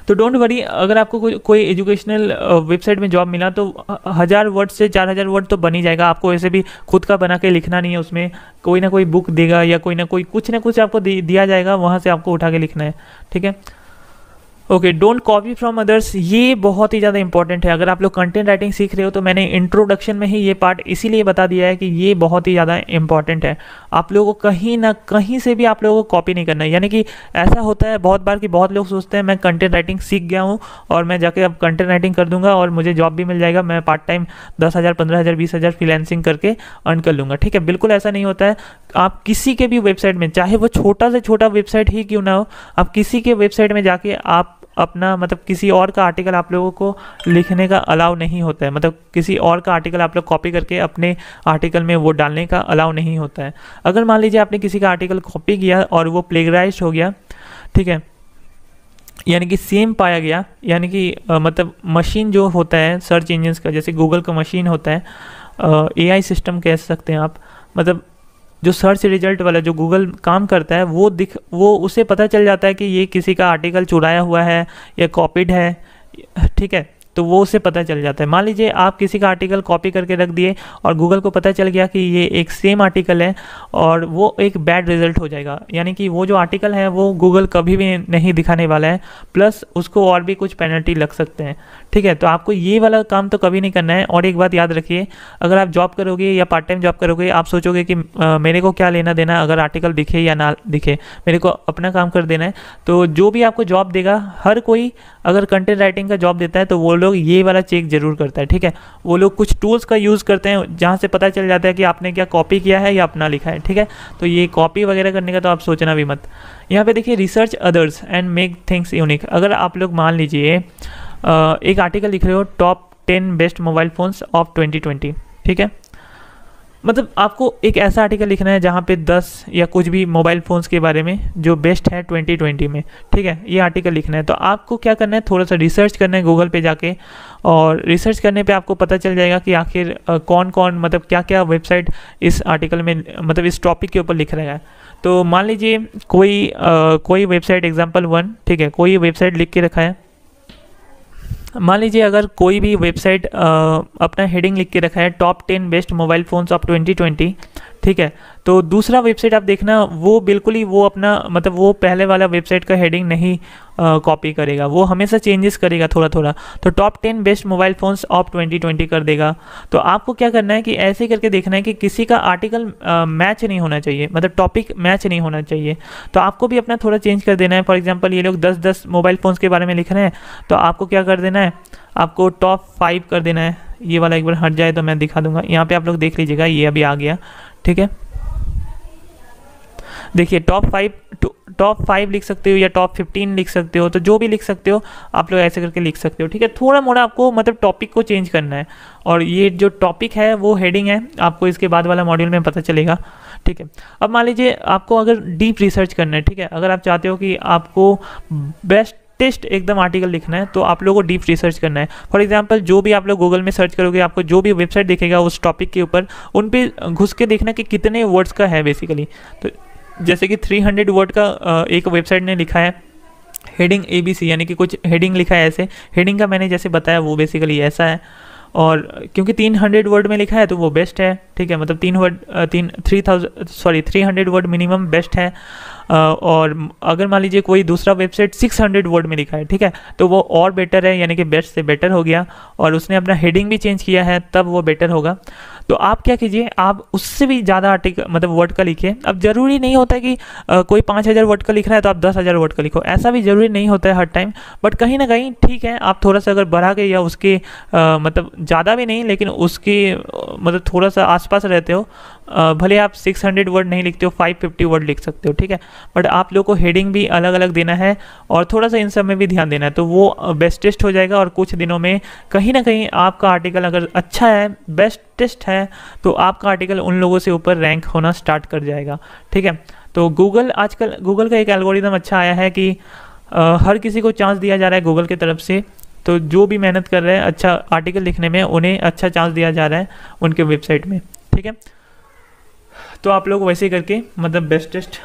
[SPEAKER 2] तो डोंट वरी, अगर आपको कोई एजुकेशनल वेबसाइट में जॉब मिला तो 1,000 वर्ड से 4,000 वर्ड तो बन ही जाएगा। आपको ऐसे भी खुद का बना के लिखना नहीं है, उसमें कोई ना कोई बुक देगा या कोई ना कोई कुछ ना कुछ आपको दिया जाएगा, वहाँ से आपको उठा के लिखना है। ठीक है, okay, don't copy from others, ये बहुत ही ज़्यादा इंपॉर्टेंट है। अगर आप लोग कंटेंट राइटिंग सीख रहे हो तो मैंने इंट्रोडक्शन में ही ये पार्ट इसीलिए बता दिया है कि ये बहुत ही ज़्यादा इंपॉर्टेंट है। आप लोगों को कहीं ना कहीं से भी आप लोगों को कॉपी नहीं करना है। यानी कि ऐसा होता है बहुत बार कि बहुत लोग सोचते हैं मैं कंटेंट राइटिंग सीख गया हूँ और मैं जाके अब कंटेंट राइटिंग कर दूंगा और मुझे जॉब भी मिल जाएगा, मैं पार्ट टाइम 10,000 15,000 20,000 फ्रीलांसिंग करके अर्न कर लूँगा। ठीक है, बिल्कुल ऐसा नहीं होता है। आप किसी के भी वेबसाइट में, चाहे वो छोटा से छोटा वेबसाइट ही क्यों ना हो, आप किसी के वेबसाइट में जाके आप अपना मतलब किसी और का आर्टिकल आप लोगों को लिखने का अलाउ नहीं होता है। मतलब किसी और का आर्टिकल आप लोग कॉपी करके अपने आर्टिकल में वो डालने का अलाउ नहीं होता है। अगर मान लीजिए आपने किसी का आर्टिकल कॉपी किया और वो प्लेगराइज्ड हो गया, ठीक है, यानी कि सेम पाया गया, यानी कि मतलब मशीन जो होता है सर्च इंजन्स का, जैसे गूगल का मशीन होता है, AI सिस्टम कह सकते हैं आप, मतलब जो सर्च रिजल्ट वाला जो गूगल काम करता है वो उसे पता चल जाता है कि ये किसी का आर्टिकल चुराया हुआ है या कॉपीड है। ठीक है, तो वो उसे पता चल जाता है। मान लीजिए आप किसी का आर्टिकल कॉपी करके रख दिए और गूगल को पता चल गया कि ये एक सेम आर्टिकल है और वो एक बैड रिजल्ट हो जाएगा। यानी कि वो जो आर्टिकल है वो गूगल कभी भी नहीं दिखाने वाला है, प्लस उसको और भी कुछ पेनल्टी लग सकते हैं। ठीक है, तो आपको ये वाला काम तो कभी नहीं करना है। और एक बात याद रखिए, अगर आप जॉब करोगे या पार्ट टाइम जॉब करोगे, आप सोचोगे कि मेरे को क्या लेना देना अगर आर्टिकल दिखे या ना दिखे, मेरे को अपना काम कर देना है। तो जो भी आपको जॉब देगा, हर कोई अगर कंटेंट राइटिंग का जॉब देता है तो वो लोग ये वाला चेक जरूर करता है। ठीक है, वो लोग कुछ टूल्स का यूज़ करते हैं जहाँ से पता चल जाता है कि आपने क्या कॉपी किया है या अपना लिखा है। ठीक है, तो ये कॉपी वगैरह करने का तो आप सोचना भी मत। यहाँ पे देखिए, research others and make things unique. अगर आप लोग मान लीजिए एक आर्टिकल लिख रहे हो top 10 best mobile phones of 2020, ठीक है। मतलब आपको एक ऐसा आर्टिकल लिखना है जहाँ पे 10 या कुछ भी मोबाइल फ़ोन्स के बारे में जो बेस्ट है 2020 में, ठीक है, ये आर्टिकल लिखना है। तो आपको क्या करना है, थोड़ा सा रिसर्च करना है गूगल पे जाके, और रिसर्च करने पे आपको पता चल जाएगा कि आखिर कौन कौन मतलब क्या क्या वेबसाइट इस आर्टिकल में मतलब इस टॉपिक के ऊपर लिख रहा है। तो मान लीजिए कोई वेबसाइट एग्जाम्पल 1, ठीक है, कोई वेबसाइट लिख के रखा है। मान लीजिए अगर कोई भी वेबसाइट अपना हेडिंग लिख के रखा है top 10 best mobile phones of 2020, ठीक है, तो दूसरा वेबसाइट आप देखना वो बिल्कुल ही वो अपना मतलब वो पहले वाला वेबसाइट का हेडिंग नहीं कॉपी करेगा, वो हमेशा चेंजेस करेगा थोड़ा थोड़ा। तो top 10 best mobile phones of 2020 कर देगा। तो आपको क्या करना है कि ऐसे करके देखना है कि किसी का आर्टिकल मैच नहीं होना चाहिए, मतलब टॉपिक मैच नहीं होना चाहिए। तो आपको भी अपना थोड़ा चेंज कर देना है। फॉर एग्जाम्पल ये लोग 10 मोबाइल फ़ोन्स के बारे में लिख रहे हैं, तो आपको क्या कर देना है, आपको टॉप 5 कर देना है। ये वाला एक बार हट जाए तो मैं दिखा दूंगा, यहाँ पे आप लोग देख लीजिएगा, ये अभी आ गया, ठीक है। देखिए टॉप 5 लिख सकते हो या टॉप 15 लिख सकते हो, तो जो भी लिख सकते हो आप लोग ऐसे करके लिख सकते हो, ठीक है। थोड़ा मोड़ा आपको मतलब टॉपिक को चेंज करना है, और ये जो टॉपिक है वो हेडिंग है, आपको इसके बाद वाला मॉड्यूल में पता चलेगा, ठीक है। अब मान लीजिए आपको अगर डीप रिसर्च करना है, ठीक है, अगर आप चाहते हो कि आपको बेस्टेस्ट एकदम आर्टिकल लिखना है, तो आप लोगों को डीप रिसर्च करना है। फॉर एग्जांपल जो भी आप लोग गूगल में सर्च करोगे, आपको जो भी वेबसाइट दिखेगा उस टॉपिक के ऊपर, उन पे घुस के देखना कि कितने वर्ड्स का है बेसिकली। तो जैसे कि 300 वर्ड का एक वेबसाइट ने लिखा है हेडिंग ABC, यानी कि कुछ हेडिंग लिखा है ऐसे, हेडिंग का मैंने जैसे बताया वो बेसिकली ऐसा है, और क्योंकि 300 वर्ड में लिखा है तो वो बेस्ट है, ठीक है, मतलब 300 वर्ड मिनिमम बेस्ट है। और अगर मान लीजिए कोई दूसरा वेबसाइट 600 वर्ड में लिखा है, ठीक है, तो वो और बेटर है, यानी कि बेस्ट से बेटर हो गया, और उसने अपना हेडिंग भी चेंज किया है, तब वो बेटर होगा। तो आप क्या कीजिए, आप उससे भी ज़्यादा आर्टिकल मतलब वर्ड का लिखिए। अब जरूरी नहीं होता है कि कोई 5000 वर्ड का लिख रहा है तो आप 10,000 वर्ड का लिखो, ऐसा भी जरूरी नहीं होता है हर टाइम, बट कहीं ना कहीं ठीक है, आप थोड़ा सा अगर बढ़ा के या उसके मतलब ज़्यादा भी नहीं, लेकिन उसके मतलब थोड़ा सा आसपास रहते हो, भले आप 600 वर्ड नहीं लिखते हो, 550 वर्ड लिख सकते हो, ठीक है, बट आप लोग को हेडिंग भी अलग अलग देना है, और थोड़ा सा इन सब में भी ध्यान देना है, तो वो बेस्टेस्ट हो जाएगा। और कुछ दिनों में कहीं ना कहीं आपका आर्टिकल अगर अच्छा है, बेस्टेस्ट है, तो आपका आर्टिकल उन लोगों से ऊपर रैंक होना स्टार्ट कर जाएगा, ठीक है। तो आजकल गूगल का एक एल्गोरिदम अच्छा आया है कि हर किसी को चांस दिया जा रहा है गूगल की तरफ से, तो जो भी मेहनत कर रहे हैं अच्छा आर्टिकल लिखने में, उन्हें अच्छा चांस दिया जा रहा है उनके वेबसाइट में, ठीक है। तो आप लोग वैसे करके मतलब बेस्टेस्ट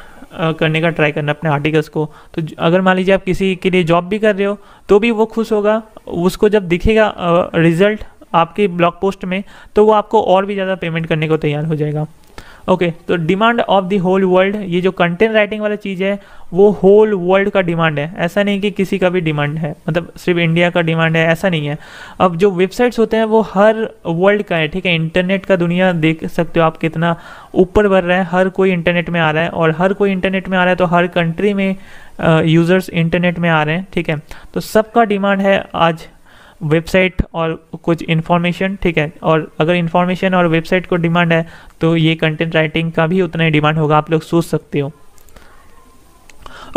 [SPEAKER 2] करने का ट्राई करना अपने आर्टिकल्स को। तो अगर मान लीजिए आप किसी के लिए जॉब भी कर रहे हो तो भी वो खुश होगा, उसको जब दिखेगा रिजल्ट आपके ब्लॉग पोस्ट में, तो वो आपको और भी ज़्यादा पेमेंट करने को तैयार हो जाएगा। ओके, तो demand of the whole world, ये जो कंटेंट राइटिंग वाला चीज़ है वो होल वर्ल्ड का डिमांड है, ऐसा नहीं कि किसी का भी डिमांड है, मतलब सिर्फ इंडिया का डिमांड है, ऐसा नहीं है। अब जो वेबसाइट्स होते हैं वो हर वर्ल्ड का है, ठीक है। इंटरनेट का दुनिया देख सकते हो आप कितना ऊपर बढ़ रहा है, हर कोई इंटरनेट में आ रहा है, और हर कोई इंटरनेट में आ रहा है तो हर कंट्री में यूज़र्स इंटरनेट में आ रहे हैं, ठीक है। तो सबका डिमांड है आज वेबसाइट और कुछ इन्फॉर्मेशन, ठीक है। और अगर इन्फॉर्मेशन और वेबसाइट को डिमांड है तो ये कंटेंट राइटिंग का भी उतना ही डिमांड होगा, आप लोग सोच सकते हो।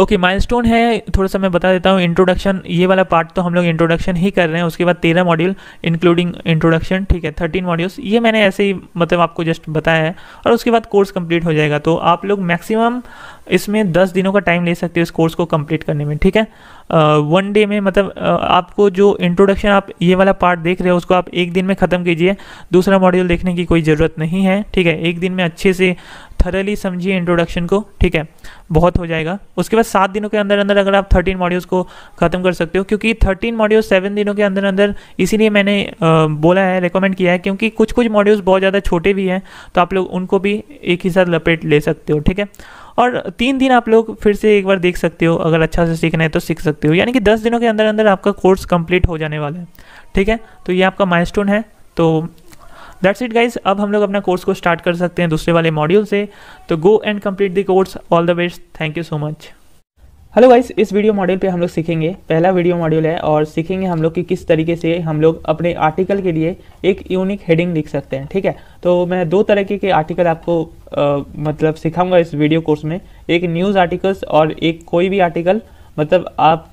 [SPEAKER 2] ओके, माइलस्टोन है, थोड़ा सा मैं बता देता हूँ। इंट्रोडक्शन, ये वाला पार्ट तो हम लोग इंट्रोडक्शन ही कर रहे हैं, उसके बाद 13 मॉड्यूल इंक्लूडिंग इंट्रोडक्शन, ठीक है, 13 मॉड्यूल्स, ये मैंने ऐसे ही मतलब आपको जस्ट बताया है, और उसके बाद कोर्स कंप्लीट हो जाएगा। तो आप लोग मैक्सिमम इसमें 10 दिनों का टाइम ले सकते हो इस कोर्स को कंप्लीट करने में, ठीक है। 1 डे में मतलब आपको जो इंट्रोडक्शन आप ये वाला पार्ट देख रहे हो उसको आप 1 दिन में ख़त्म कीजिए, दूसरा मॉड्यूल देखने की कोई ज़रूरत नहीं है, ठीक है। 1 दिन में अच्छे से थरली समझिए इंट्रोडक्शन को, ठीक है, बहुत हो जाएगा। उसके बाद 7 दिनों के अंदर अंदर अगर आप 13 मॉड्यूल्स को ख़त्म कर सकते हो, क्योंकि 13 मॉड्यूल्स 7 दिनों के अंदर अंदर, इसीलिए मैंने बोला है, रिकमेंड किया है, क्योंकि कुछ मॉड्यूल्स बहुत ज़्यादा छोटे भी हैं, तो आप लोग उनको भी एक ही साथ लपेट ले सकते हो, ठीक है। और 3 दिन आप लोग फिर से एक बार देख सकते हो, अगर अच्छा से सीखना है तो सीख सकते हो, यानी कि 10 दिनों के अंदर अंदर आपका कोर्स कंप्लीट हो जाने वाला है, ठीक है। तो ये आपका माइलस्टोन है। तो दैट्स इट गाइज, अब हम लोग अपना कोर्स को स्टार्ट कर सकते हैं दूसरे वाले मॉड्यूल से। तो go and complete the course, all the best, thank you so much. Hello guys, इस वीडियो मॉड्यूल पे हम लोग सीखेंगे, पहला वीडियो मॉड्यूल है, और सीखेंगे हम लोग कि किस तरीके से हम लोग अपने आर्टिकल के लिए एक यूनिक हेडिंग लिख सकते हैं, ठीक है। तो मैं 2 तरीके के आर्टिकल आपको मतलब सिखाऊंगा इस वीडियो कोर्स में, एक न्यूज़ आर्टिकल्स और एक कोई भी आर्टिकल, मतलब आप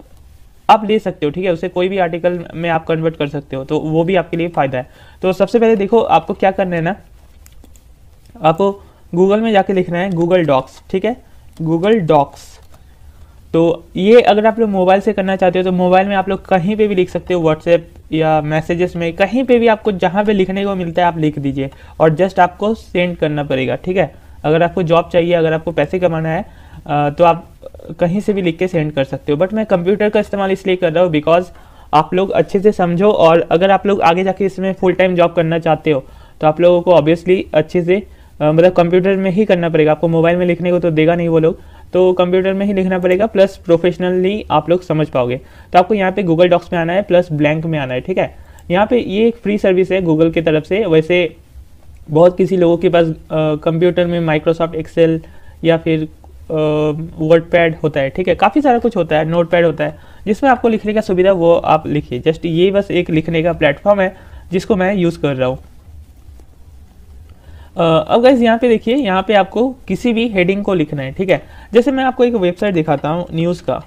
[SPEAKER 2] आप ले सकते हो, ठीक है, उसे कोई भी आर्टिकल में आप कन्वर्ट कर सकते हो, तो वो भी आपके लिए फ़ायदा है। तो सबसे पहले देखो आपको क्या करना है ना, आपको गूगल में जाके लिखना है गूगल डॉक्स, ठीक है, गूगल डॉक्स। तो ये अगर आप लोग मोबाइल से करना चाहते हो तो मोबाइल में आप लोग कहीं पे भी लिख सकते हो, व्हाट्सएप या मैसेजेस में, कहीं पे भी आपको जहाँ पे लिखने को मिलता है आप लिख दीजिए और जस्ट आपको सेंड करना पड़ेगा, ठीक है। अगर आपको जॉब चाहिए, अगर आपको पैसे कमाना है तो आप कहीं से भी लिख के सेंड कर सकते हो। बट मैं कंप्यूटर का इस्तेमाल इसलिए कर रहा हूँ बिकॉज आप लोग अच्छे से समझो, और अगर आप लोग आगे जाके इसमें फुल टाइम जॉब करना चाहते हो तो आप लोगों को ऑब्वियसली अच्छे से मतलब कंप्यूटर में ही करना पड़ेगा। आपको मोबाइल में लिखने को तो देगा नहीं वो लोग, तो कंप्यूटर में ही लिखना पड़ेगा, प्लस प्रोफेशनली आप लोग समझ पाओगे। तो आपको यहाँ पे गूगल डॉक्स में आना है, प्लस ब्लैंक में आना है, ठीक है। यहाँ पे ये एक फ्री सर्विस है गूगल की तरफ से। वैसे बहुत किसी लोगों के पास कंप्यूटर में माइक्रोसॉफ्ट एक्सेल या फिर वर्डपैड होता है, ठीक है, काफ़ी सारा कुछ होता है, नोटपैड होता है, जिसमें आपको लिखने का सुविधा वो आप लिखिए। जस्ट ये बस एक लिखने का प्लेटफॉर्म है जिसको मैं यूज़ कर रहा हूँ। अब गाइस यहाँ पे देखिए, यहाँ पे आपको किसी भी हेडिंग को लिखना है, ठीक है। जैसे मैं आपको एक वेबसाइट दिखाता हूँ न्यूज़ का,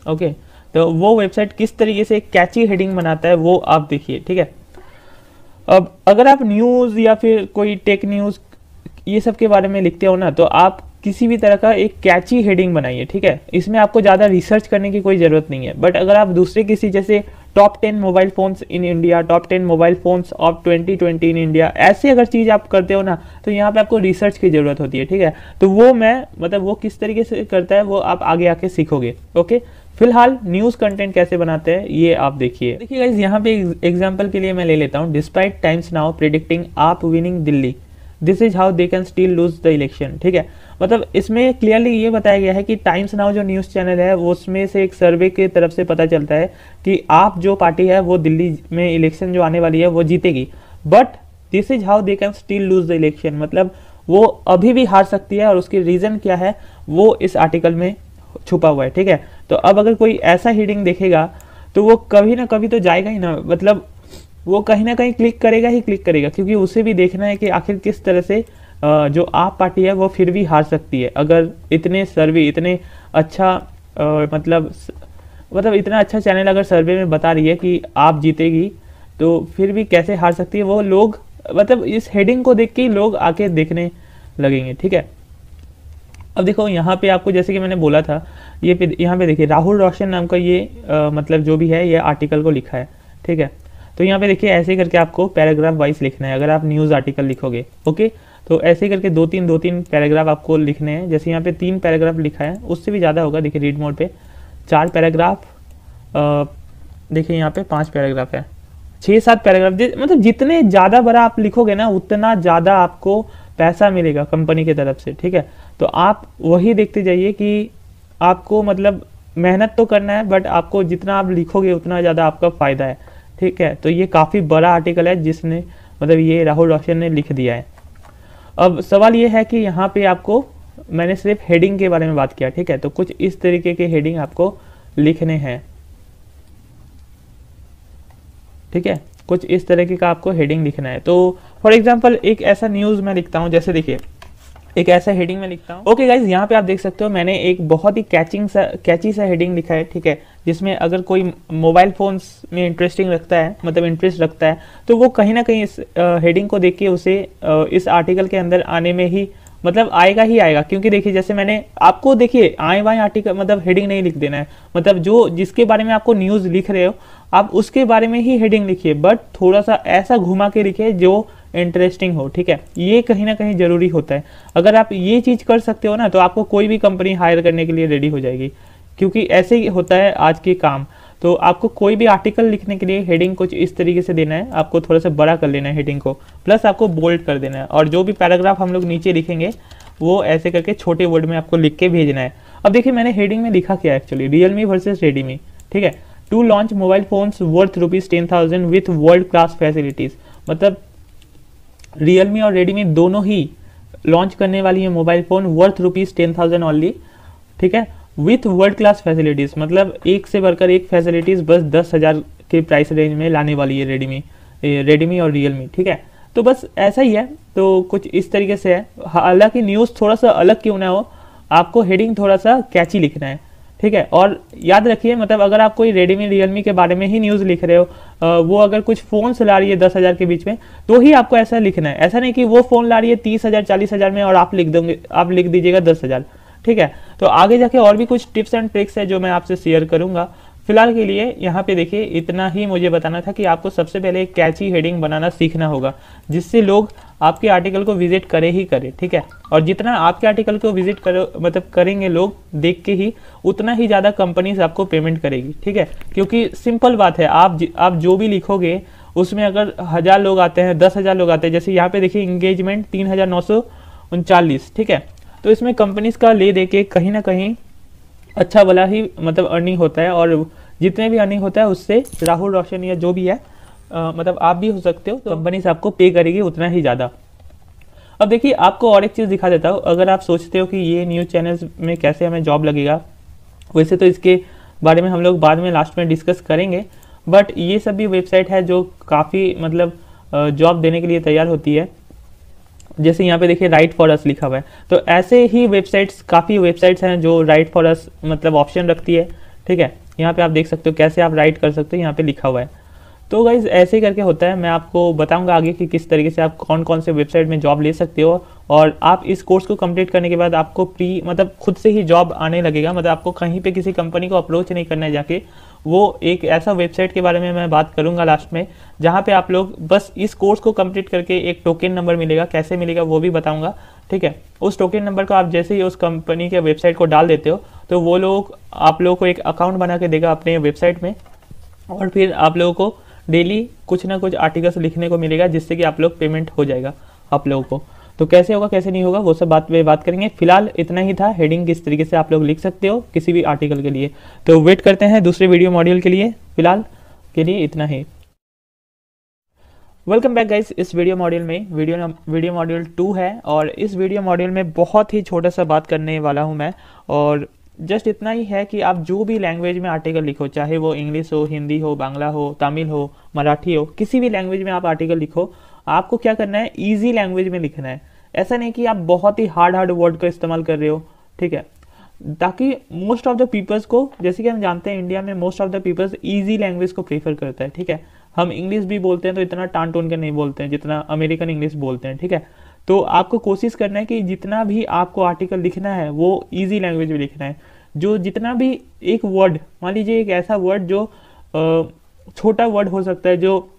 [SPEAKER 2] ओके, तो वो वेबसाइट किस तरीके से कैची हेडिंग बनाता है वो आप देखिए, ठीक है। अब अगर आप न्यूज़ या फिर कोई टेक न्यूज़ ये सब के बारे में लिखते हो ना, तो आप किसी भी तरह का एक कैची हेडिंग बनाइए, ठीक है। इसमें आपको ज़्यादा रिसर्च करने की कोई ज़रूरत नहीं है। बट अगर आप दूसरे किसी जैसे top 10 mobile phones in India, top 10 mobile phones of 2020 in India, ऐसे अगर चीज़ आप करते हो ना, तो यहाँ पे आपको रिसर्च की ज़रूरत होती है, ठीक है। तो वो मैं मतलब वो किस तरीके से करता है वो आप आगे आके सीखोगे, ओके। फिलहाल न्यूज़ कंटेंट कैसे बनाते हैं ये आप देखिए गाइस, यहाँ पे एग्जाम्पल के लिए मैं ले लेता हूँ, डिस्पाइट टाइम्स नाउ प्रेडिक्टिंग आप winning Delhi, this is how they can still lose the election, ठीक है। मतलब इसमें क्लियरली ये बताया गया है कि टाइम्स नाउ जो न्यूज़ चैनल है वो उसमें से एक सर्वे की तरफ से पता चलता है कि आप जो पार्टी है वो दिल्ली में इलेक्शन जो आने वाली है वो जीतेगी, but this is how they can still lose the election, मतलब वो अभी भी हार सकती है और उसकी रीज़न क्या है वो इस आर्टिकल में छुपा हुआ है, ठीक है। तो अब अगर कोई ऐसा हेडिंग देखेगा तो वो कभी ना कभी तो जाएगा ही ना, मतलब वो कहीं ना कहीं क्लिक करेगा ही क्लिक करेगा, क्योंकि उसे भी देखना है कि आखिर किस तरह से जो आप पार्टी है वो फिर भी हार सकती है। अगर इतने सर्वे, इतने अच्छा मतलब इतना अच्छा चैनल अगर सर्वे में बता रही है कि आप जीतेगी, तो फिर भी कैसे हार सकती है, वो लोग मतलब इस हेडिंग को देख के ही लोग आके देखने लगेंगे, ठीक है। अब देखो यहाँ पे आपको जैसे कि मैंने बोला था, ये यहाँ पे देखिए राहुल रोशन नाम का ये मतलब जो भी है ये आर्टिकल को लिखा है, ठीक है। तो यहाँ पे देखिए ऐसे करके आपको पैराग्राफ वाइज लिखना है अगर आप न्यूज़ आर्टिकल लिखोगे, ओके। तो ऐसे करके दो तीन पैराग्राफ आपको लिखने हैं। जैसे यहाँ पे 3 पैराग्राफ लिखा है, उससे भी ज़्यादा होगा, देखिए रीड मोड पे 4 पैराग्राफ, देखिए यहाँ पे 5 पैराग्राफ है, 6-7 पैराग्राफ, मतलब जितने ज़्यादा बड़ा आप लिखोगे ना उतना ज़्यादा आपको पैसा मिलेगा कंपनी की तरफ से, ठीक है। तो आप वही देखते जाइए कि आपको मतलब मेहनत तो करना है, बट आपको जितना आप लिखोगे उतना ज़्यादा आपका फ़ायदा है, ठीक है। तो ये काफ़ी बड़ा आर्टिकल है जिसने मतलब ये राहुल रोशन ने लिख दिया है। अब सवाल ये है कि यहाँ पे आपको मैंने सिर्फ हेडिंग के बारे में बात किया, ठीक है। तो कुछ इस तरीके के हेडिंग आपको लिखने हैं, ठीक है, कुछ इस तरीके का आपको हेडिंग लिखना है। तो फॉर एग्जांपल एक ऐसा न्यूज़ मैं लिखता हूँ, जैसे देखिए एक ऐसा हेडिंग में लिखता हूँ, ओके गाइज, यहाँ पे आप देख सकते हो मैंने एक बहुत ही कैची सा हेडिंग लिखा है, ठीक है, जिसमें अगर कोई मोबाइल फोन्स में इंटरेस्टिंग रखता है, मतलब इंटरेस्ट रखता है, तो वो कहीं ना कहीं इस हेडिंग को देख के उसे इस आर्टिकल के अंदर आने में ही मतलब आएगा ही आएगा। क्योंकि देखिए जैसे मैंने आपको देखिए आए वाए आर्टिकल मतलब हेडिंग नहीं लिख देना है, मतलब जो जिसके बारे में आपको न्यूज़ लिख रहे हो आप उसके बारे में ही हेडिंग लिखिए, बट थोड़ा सा ऐसा घुमा के लिखिए जो इंटरेस्टिंग हो, ठीक है। ये कहीं ना कहीं जरूरी होता है। अगर आप ये चीज़ कर सकते हो ना तो आपको कोई भी कंपनी हायर करने के लिए रेडी हो जाएगी, क्योंकि ऐसे ही होता है आज के काम। तो आपको कोई भी आर्टिकल लिखने के लिए हेडिंग कुछ इस तरीके से देना है, आपको थोड़ा सा बड़ा कर लेना है हेडिंग को, प्लस आपको बोल्ड कर देना है, और जो भी पैराग्राफ हम लोग नीचे लिखेंगे वो ऐसे करके छोटे वर्ड में आपको लिख के भेजना है। अब देखिए मैंने हेडिंग में लिखा क्या है एक्चुअली, रियलमी वर्सेस रेडमी, ठीक है, to launch mobile phones worth ₹10,000 with world class facilities. मतलब रियलमी और रेडमी दोनों ही लॉन्च करने वाली है मोबाइल फोन वर्थ ₹10,000 ओनली, ठीक है, विथ वर्ल्ड क्लास फैसिलिटीज, मतलब एक से बढ़कर एक फैसिलिटीज बस 10,000 के प्राइस रेंज में लाने वाली है रेडमी और रियलमी, ठीक है। तो बस ऐसा ही है, तो कुछ इस तरीके से है। हालांकि न्यूज़ थोड़ा सा अलग क्यों ना हो, आपको हेडिंग थोड़ा सा कैची लिखना है, ठीक है। और याद रखिए मतलब अगर आप कोई रेडमी रियलमी के बारे में ही न्यूज़ लिख रहे हो, वो अगर कुछ फ़ोन से ला रही है 10,000 के बीच में, तो ही आपको ऐसा लिखना है। ऐसा नहीं कि वो फ़ोन ला रही है 30,000 40,000 में और आप लिख दोगे, आप लिख दीजिएगा 10,000। ठीक है। तो आगे जाके और भी कुछ टिप्स एंड ट्रिक्स है जो मैं आपसे शेयर करूंगा। फिलहाल के लिए यहाँ पे देखिए इतना ही मुझे बताना था कि आपको सबसे पहले एक कैची हेडिंग बनाना सीखना होगा, जिससे लोग आपके आर्टिकल को विजिट करे ही करे। ठीक है। और जितना आपके आर्टिकल को विजिट करो मतलब करेंगे लोग देख के ही, उतना ही ज़्यादा कंपनीज आपको पेमेंट करेगी। ठीक है। क्योंकि सिंपल बात है, आप जो भी लिखोगे उसमें अगर 1000 लोग आते हैं, 10,000 लोग आते हैं, जैसे यहाँ पे देखिए इंगेजमेंट 3,939। ठीक है। तो इसमें कंपनीज का ले दे के कहीं ना कहीं अच्छा वाला ही मतलब अर्निंग होता है, और जितने भी अर्निंग होता है उससे राहुल रोशन या जो भी है मतलब आप भी हो सकते हो, तो कंपनी से आपको पे करेगी उतना ही ज़्यादा। अब देखिए आपको और एक चीज़ दिखा देता हूँ। अगर आप सोचते हो कि ये न्यूज़ चैनल्स में कैसे हमें जॉब लगेगा, वैसे तो इसके बारे में हम लोग बाद में लास्ट में डिस्कस करेंगे, बट ये सब भी वेबसाइट है जो काफ़ी मतलब जॉब देने के लिए तैयार होती है। जैसे यहाँ पे देखिए राइट फॉर अस लिखा हुआ है, तो ऐसे ही वेबसाइट्स काफ़ी वेबसाइट्स हैं जो राइट फॉर अस मतलब ऑप्शन रखती है। ठीक है। यहाँ पे आप देख सकते हो कैसे आप राइट कर सकते हो, यहाँ पे लिखा हुआ है। तो गाइज ऐसे ही करके होता है। मैं आपको बताऊंगा आगे कि किस तरीके से आप कौन कौन से वेबसाइट में जॉब ले सकते हो, और आप इस कोर्स को कंप्लीट करने के बाद आपको प्री मतलब खुद से ही जॉब आने लगेगा। मतलब आपको कहीं पे किसी कंपनी को अप्रोच नहीं करना है जाके। वो एक ऐसा वेबसाइट के बारे में मैं बात करूंगा लास्ट में, जहाँ पे आप लोग बस इस कोर्स को कंप्लीट करके एक टोकन नंबर मिलेगा, कैसे मिलेगा वो भी बताऊंगा। ठीक है। उस टोकन नंबर को आप जैसे ही उस कंपनी के वेबसाइट को डाल देते हो, तो वो लोग आप लोगों को एक अकाउंट बना के देगा अपने वेबसाइट में, और फिर आप लोगों को डेली कुछ ना कुछ आर्टिकल्स लिखने को मिलेगा, जिससे कि आप लोग पेमेंट हो जाएगा आप लोगों को। तो कैसे होगा कैसे नहीं होगा वो सब बात पे बात करेंगे। फिलहाल इतना ही था, हेडिंग किस तरीके से आप लोग लिख सकते हो किसी भी आर्टिकल के लिए। तो वेट करते हैं दूसरे वीडियो मॉड्यूल के लिए। फिलहाल के लिए इतना ही। Welcome back guys. इस वीडियो मॉड्यूल में वीडियो मॉड्यूल 2 है, और इस वीडियो मॉड्यूल में बहुत ही छोटा सा बात करने वाला हूँ मैं। और जस्ट इतना ही है कि आप जो भी लैंग्वेज में आर्टिकल लिखो, चाहे वो इंग्लिश हो, हिंदी हो, बांग्ला हो, तमिल हो, मराठी हो, किसी भी लैंग्वेज में आप आर्टिकल लिखो, आपको क्या करना है, ईजी लैंग्वेज में लिखना है। ऐसा नहीं कि आप बहुत ही हार्ड वर्ड का इस्तेमाल कर रहे हो। ठीक है। ताकि मोस्ट ऑफ द पीपल्स को, जैसे कि हम जानते हैं इंडिया में most of the peoples easy language को प्रेफर करता है। ठीक है। हम इंग्लिश भी बोलते हैं तो इतना टान टोन के नहीं बोलते हैं जितना अमेरिकन इंग्लिश बोलते हैं। ठीक है। तो आपको कोशिश करना है कि जितना भी आपको आर्टिकल लिखना है वो ईजी लैंग्वेज में लिखना है। जो जितना भी एक वर्ड, मान लीजिए एक ऐसा वर्ड जो छोटा वर्ड हो सकता है, जो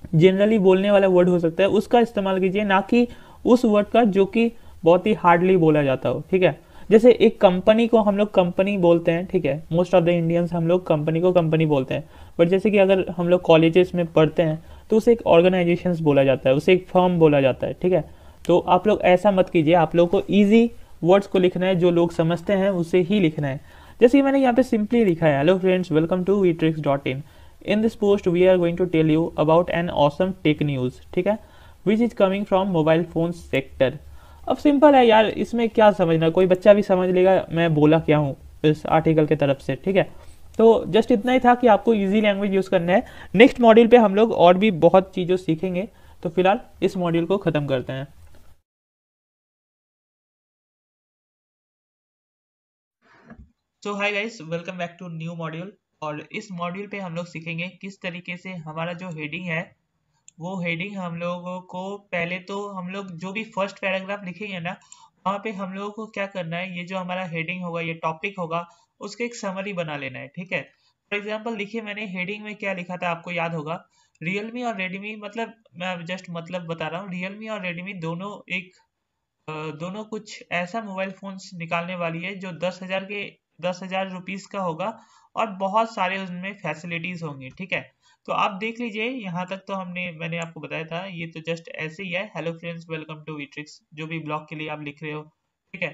[SPEAKER 2] जनरली बोलने वाला वर्ड हो सकता है, उसका इस्तेमाल कीजिए, ना कि उस वर्ड का जो कि बहुत ही हार्डली बोला जाता हो। ठीक है। जैसे एक कंपनी को हम लोग कंपनी बोलते हैं। ठीक है। मोस्ट ऑफ द इंडियंस हम लोग कंपनी को कंपनी बोलते हैं, बट जैसे कि अगर हम लोग कॉलेजेस में पढ़ते हैं तो उसे एक ऑर्गेनाइजेशंस बोला जाता है, उसे एक फर्म बोला जाता है। ठीक है। तो आप लोग ऐसा मत कीजिए, आप लोग को ईजी वर्ड्स को लिखना है, जो लोग समझते हैं उसे ही लिखना है। जैसे कि मैंने यहाँ पे सिंपली लिखा है, hello friends, welcome to wetrix.in। In this post we are going to tell you about an awesome tech news. ठीक है। Which is coming from mobile phone sector. अब सिंपल है यार, इसमें क्या समझना, कोई बच्चा भी समझ लेगा मैं बोला क्या हूँ इस आर्टिकल के तरफ से। ठीक है। तो जस्ट इतना ही था कि आपको इजी लैंग्वेज यूज़ करना है। नेक्स्ट मॉड्यूल पे हम लोग और भी बहुत चीज़ें सीखेंगे। तो फिलहाल इस मॉड्यूल को ख़त्म करते हैं। तो hi guys, welcome back to new module. और इस मॉड्यूल पे हम लोग सीखेंगे किस तरीके से हमारा जो हेडिंग है, वो हेडिंग हम लोगों को पहले तो हम लोग जो भी फर्स्ट पैराग्राफ लिखेंगे ना, वहाँ पे हम लोगों को क्या करना है, ये जो हमारा हेडिंग होगा, ये टॉपिक होगा, उसके एक समरी बना लेना है। ठीक है। फॉर एग्जाम्पल देखिए, मैंने हेडिंग में क्या लिखा था आपको याद होगा, रियलमी और रेडमी, मतलब मैं जस्ट मतलब बता रहा हूँ, रियलमी और रेडमी दोनों दोनों कुछ ऐसा मोबाइल फोन्स निकालने वाली है जो 10,000 रुपीज का होगा, और बहुत सारे उसमें फैसिलिटीज होंगी। ठीक है। तो आप देख लीजिए, यहाँ तक तो मैंने आपको बताया था, ये तो जस्ट ऐसे ही है, हेलो फ्रेंड्स, वेलकम टू वीट्रिक्स, जो भी ब्लॉग के लिए आप लिख रहे हो। ठीक है।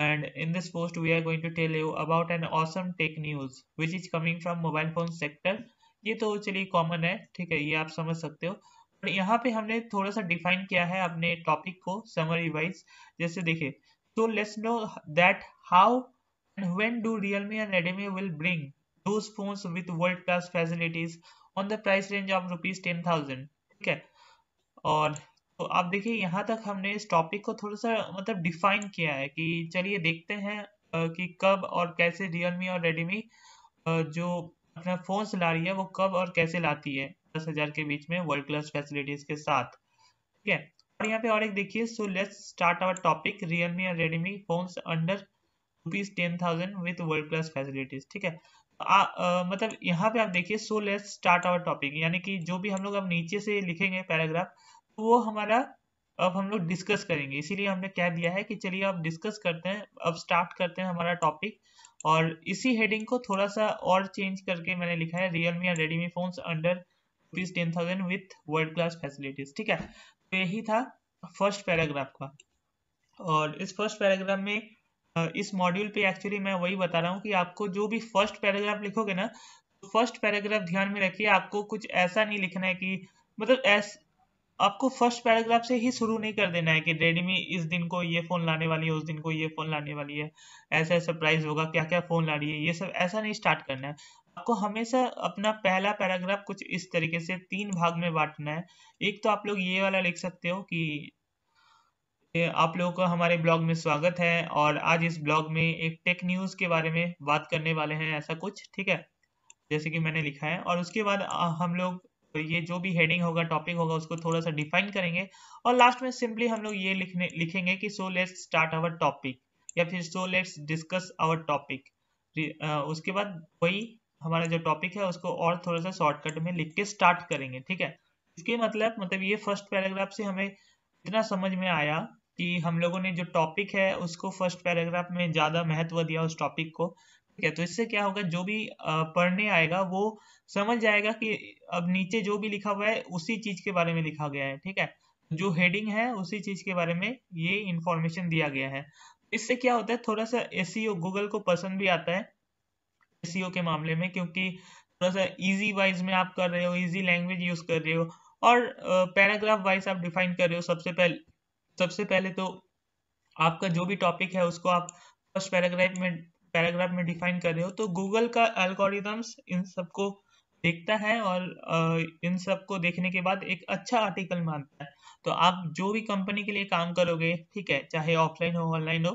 [SPEAKER 2] And in this post we are going to tell you about an awesome tech news which is coming from mobile phone sector. ये तो चलिए कॉमन है। ठीक है। ये आप समझ सकते हो। और यहाँ पे हमने थोड़ा सा डिफाइन किया है अपने टॉपिक को समरी वाइज। जैसे देखिए, तो let's know that how and when do Realme and Redmi will bring those phones with world class facilities on the price range of rupees 10,000। ठीक है। और तो आप देखिए, यहाँ तक हमने इस टॉपिक को थोड़ा सा मतलब डिफाइन किया है कि चलिए देखते हैं कि कब और कैसे रियलमी और रेडमी जो अपना फोन्स ला रही है वो कब और कैसे लाती है 10,000 के बीच में वर्ल्ड क्लास फैसिलिटीज के साथ, ठीक है। और यहाँ पे और एक देखिए, so let's start our topic, Realme और Redmi phones under ₹10,000 with world class facilities, ठीक है। मतलब यहाँ पे आप देखिए, so let's start our topic, यानी कि जो भी हम लोग अब नीचे से लिखेंगे पैराग्राफ, तो वो हमारा अब हम लोग डिस्कस करेंगे, इसीलिए हमने क्या दिया है कि चलिए अब डिस्कस करते हैं, अब स्टार्ट करते हैं हमारा टॉपिक। और इसी हेडिंग को थोड़ा सा और चेंज करके मैंने लिखा है, रियलमी और Redmi phones under ₹10,000 with world class facilities, ठीक है। तो यही था फर्स्ट पैराग्राफ का। और इस फर्स्ट पैराग्राफ में इस मॉड्यूल पे एक्चुअली मैं वही बता रहा हूँ कि आपको जो भी फर्स्ट पैराग्राफ लिखोगे ना, तो फर्स्ट पैराग्राफ ध्यान में रखिए, आपको कुछ ऐसा नहीं लिखना है कि मतलब आपको फर्स्ट पैराग्राफ से ही शुरू नहीं कर देना है कि रेडमी इस दिन को ये फोन लाने वाली है, उस दिन को ये फोन लाने वाली है, ऐसा ऐसा प्राइस होगा, क्या क्या फोन ला रही है, ये सब ऐसा नहीं स्टार्ट करना है। आपको हमेशा अपना पहला पैराग्राफ कुछ इस तरीके से 3 भाग में बांटना है। एक तो आप लोग ये वाला लिख सकते हो कि आप लोगों का हमारे ब्लॉग में स्वागत है और आज इस ब्लॉग में एक टेक न्यूज़ के बारे में बात करने वाले हैं, ऐसा कुछ, ठीक है, जैसे कि मैंने लिखा है। और उसके बाद हम लोग ये जो भी हेडिंग होगा, टॉपिक होगा, उसको थोड़ा सा डिफाइन करेंगे और लास्ट में सिंपली हम लोग ये लिखेंगे कि so let's start our topic या फिर so let's discuss our topic. उसके बाद वही हमारा जो टॉपिक है उसको और थोड़ा सा शॉर्टकट में लिख के स्टार्ट करेंगे, ठीक है। इसके मतलब ये फर्स्ट पैराग्राफ से हमें इतना समझ में आया कि हम लोगों ने जो टॉपिक है उसको फर्स्ट पैराग्राफ में ज़्यादा महत्व दिया उस टॉपिक को, ठीक है। तो इससे क्या होगा, जो भी पढ़ने आएगा वो समझ जाएगा कि अब नीचे जो भी लिखा हुआ है उसी चीज के बारे में लिखा गया है, ठीक है। जो हेडिंग है उसी चीज के बारे में ये इंफॉर्मेशन दिया गया है। इससे क्या होता है, थोड़ा सा एसईओ गूगल को पसंद भी आता है एसईओ के मामले में, क्योंकि थोड़ा सा इजी वाइज में आप कर रहे हो, इजी लैंग्वेज यूज कर रहे हो और पैराग्राफ वाइज आप डिफाइन कर रहे हो। सबसे पहले तो आपका जो भी टॉपिक है उसको आप फर्स्ट पैराग्राफ में डिफाइन कर रहे हो, तो गूगल का एल्गोरिदम्स इन सबको देखता है और इन सबको देखने के बाद एक अच्छा आर्टिकल मानता है। तो आप जो भी कंपनी के लिए काम करोगे, ठीक है, चाहे ऑफलाइन हो ऑनलाइन हो,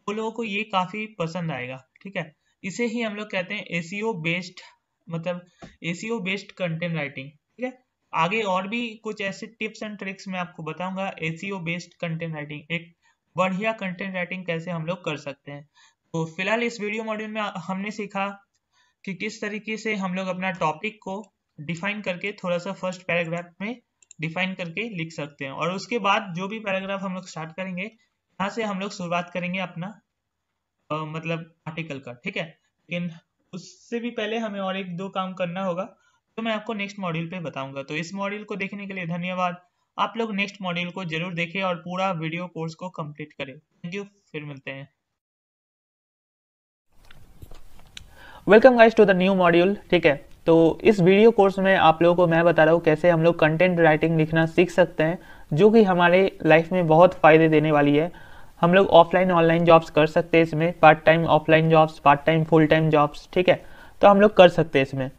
[SPEAKER 2] वो लोगों को ये काफी पसंद आएगा, ठीक है। इसे ही हम लोग कहते हैं एसईओ बेस्ड, मतलब एसईओ बेस्ड कंटेंट राइटिंग, ठीक है। आगे और भी कुछ ऐसे टिप्स एंड ट्रिक्स मैं आपको बताऊंगा एसईओ बेस्ड कंटेंट राइटिंग, एक बढ़िया कंटेंट राइटिंग कैसे हम लोग कर सकते हैं। तो फिलहाल इस वीडियो मॉड्यूल में हमने सीखा कि किस तरीके से हम लोग अपना टॉपिक को डिफाइन करके थोड़ा सा फर्स्ट पैराग्राफ में डिफाइन करके लिख सकते हैं और उसके बाद जो भी पैराग्राफ हम लोग स्टार्ट करेंगे, यहाँ से हम लोग शुरुआत करेंगे अपना मतलब आर्टिकल का, ठीक है। लेकिन उससे भी पहले हमें और एक दो काम करना होगा, तो मैं आपको नेक्स्ट मॉड्यूल पे बताऊंगा। तो इस मॉड्यूल को देखने के लिए धन्यवाद। आप लोग नेक्स्ट मॉड्यूल को जरूर देखें और पूरा वीडियो कोर्स को कंप्लीट करें। थैंक यू, फिर मिलते हैं।
[SPEAKER 3] Welcome guys to the new module, ठीक है। तो इस वीडियो कोर्स में आप लोगों को मैं बता रहा हूँ कैसे हम लोग कंटेंट राइटिंग लिखना सीख सकते हैं, जो कि हमारे लाइफ में बहुत फ़ायदे देने वाली है। हम लोग ऑफलाइन ऑनलाइन जॉब्स कर सकते हैं इसमें, part time offline jobs, part time full time jobs, ठीक है। तो हम लोग कर सकते हैं इसमें।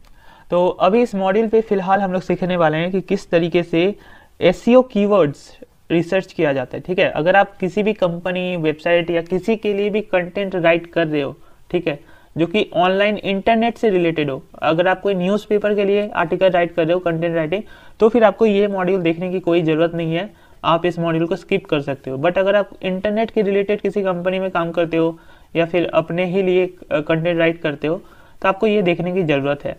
[SPEAKER 3] तो अभी इस मॉड्यूल पे फिलहाल हम लोग सीखने वाले हैं कि किस तरीके से एसईओ कीवर्ड्स रिसर्च किया जाता है, ठीक है। अगर आप किसी भी कंपनी, वेबसाइट या किसी के लिए भी कंटेंट राइट कर रहे हो, ठीक है, जो कि ऑनलाइन इंटरनेट से रिलेटेड हो, अगर आप कोई न्यूज़पेपर के लिए आर्टिकल राइट कर रहे हो, कंटेंट राइटिंग, तो फिर आपको ये मॉड्यूल देखने की कोई ज़रूरत नहीं है, आप इस मॉड्यूल को स्किप कर सकते हो। बट अगर आप इंटरनेट के रिलेटेड किसी कंपनी में काम करते हो या फिर अपने ही लिए कंटेंट राइट करते हो, तो आपको ये देखने की ज़रूरत है।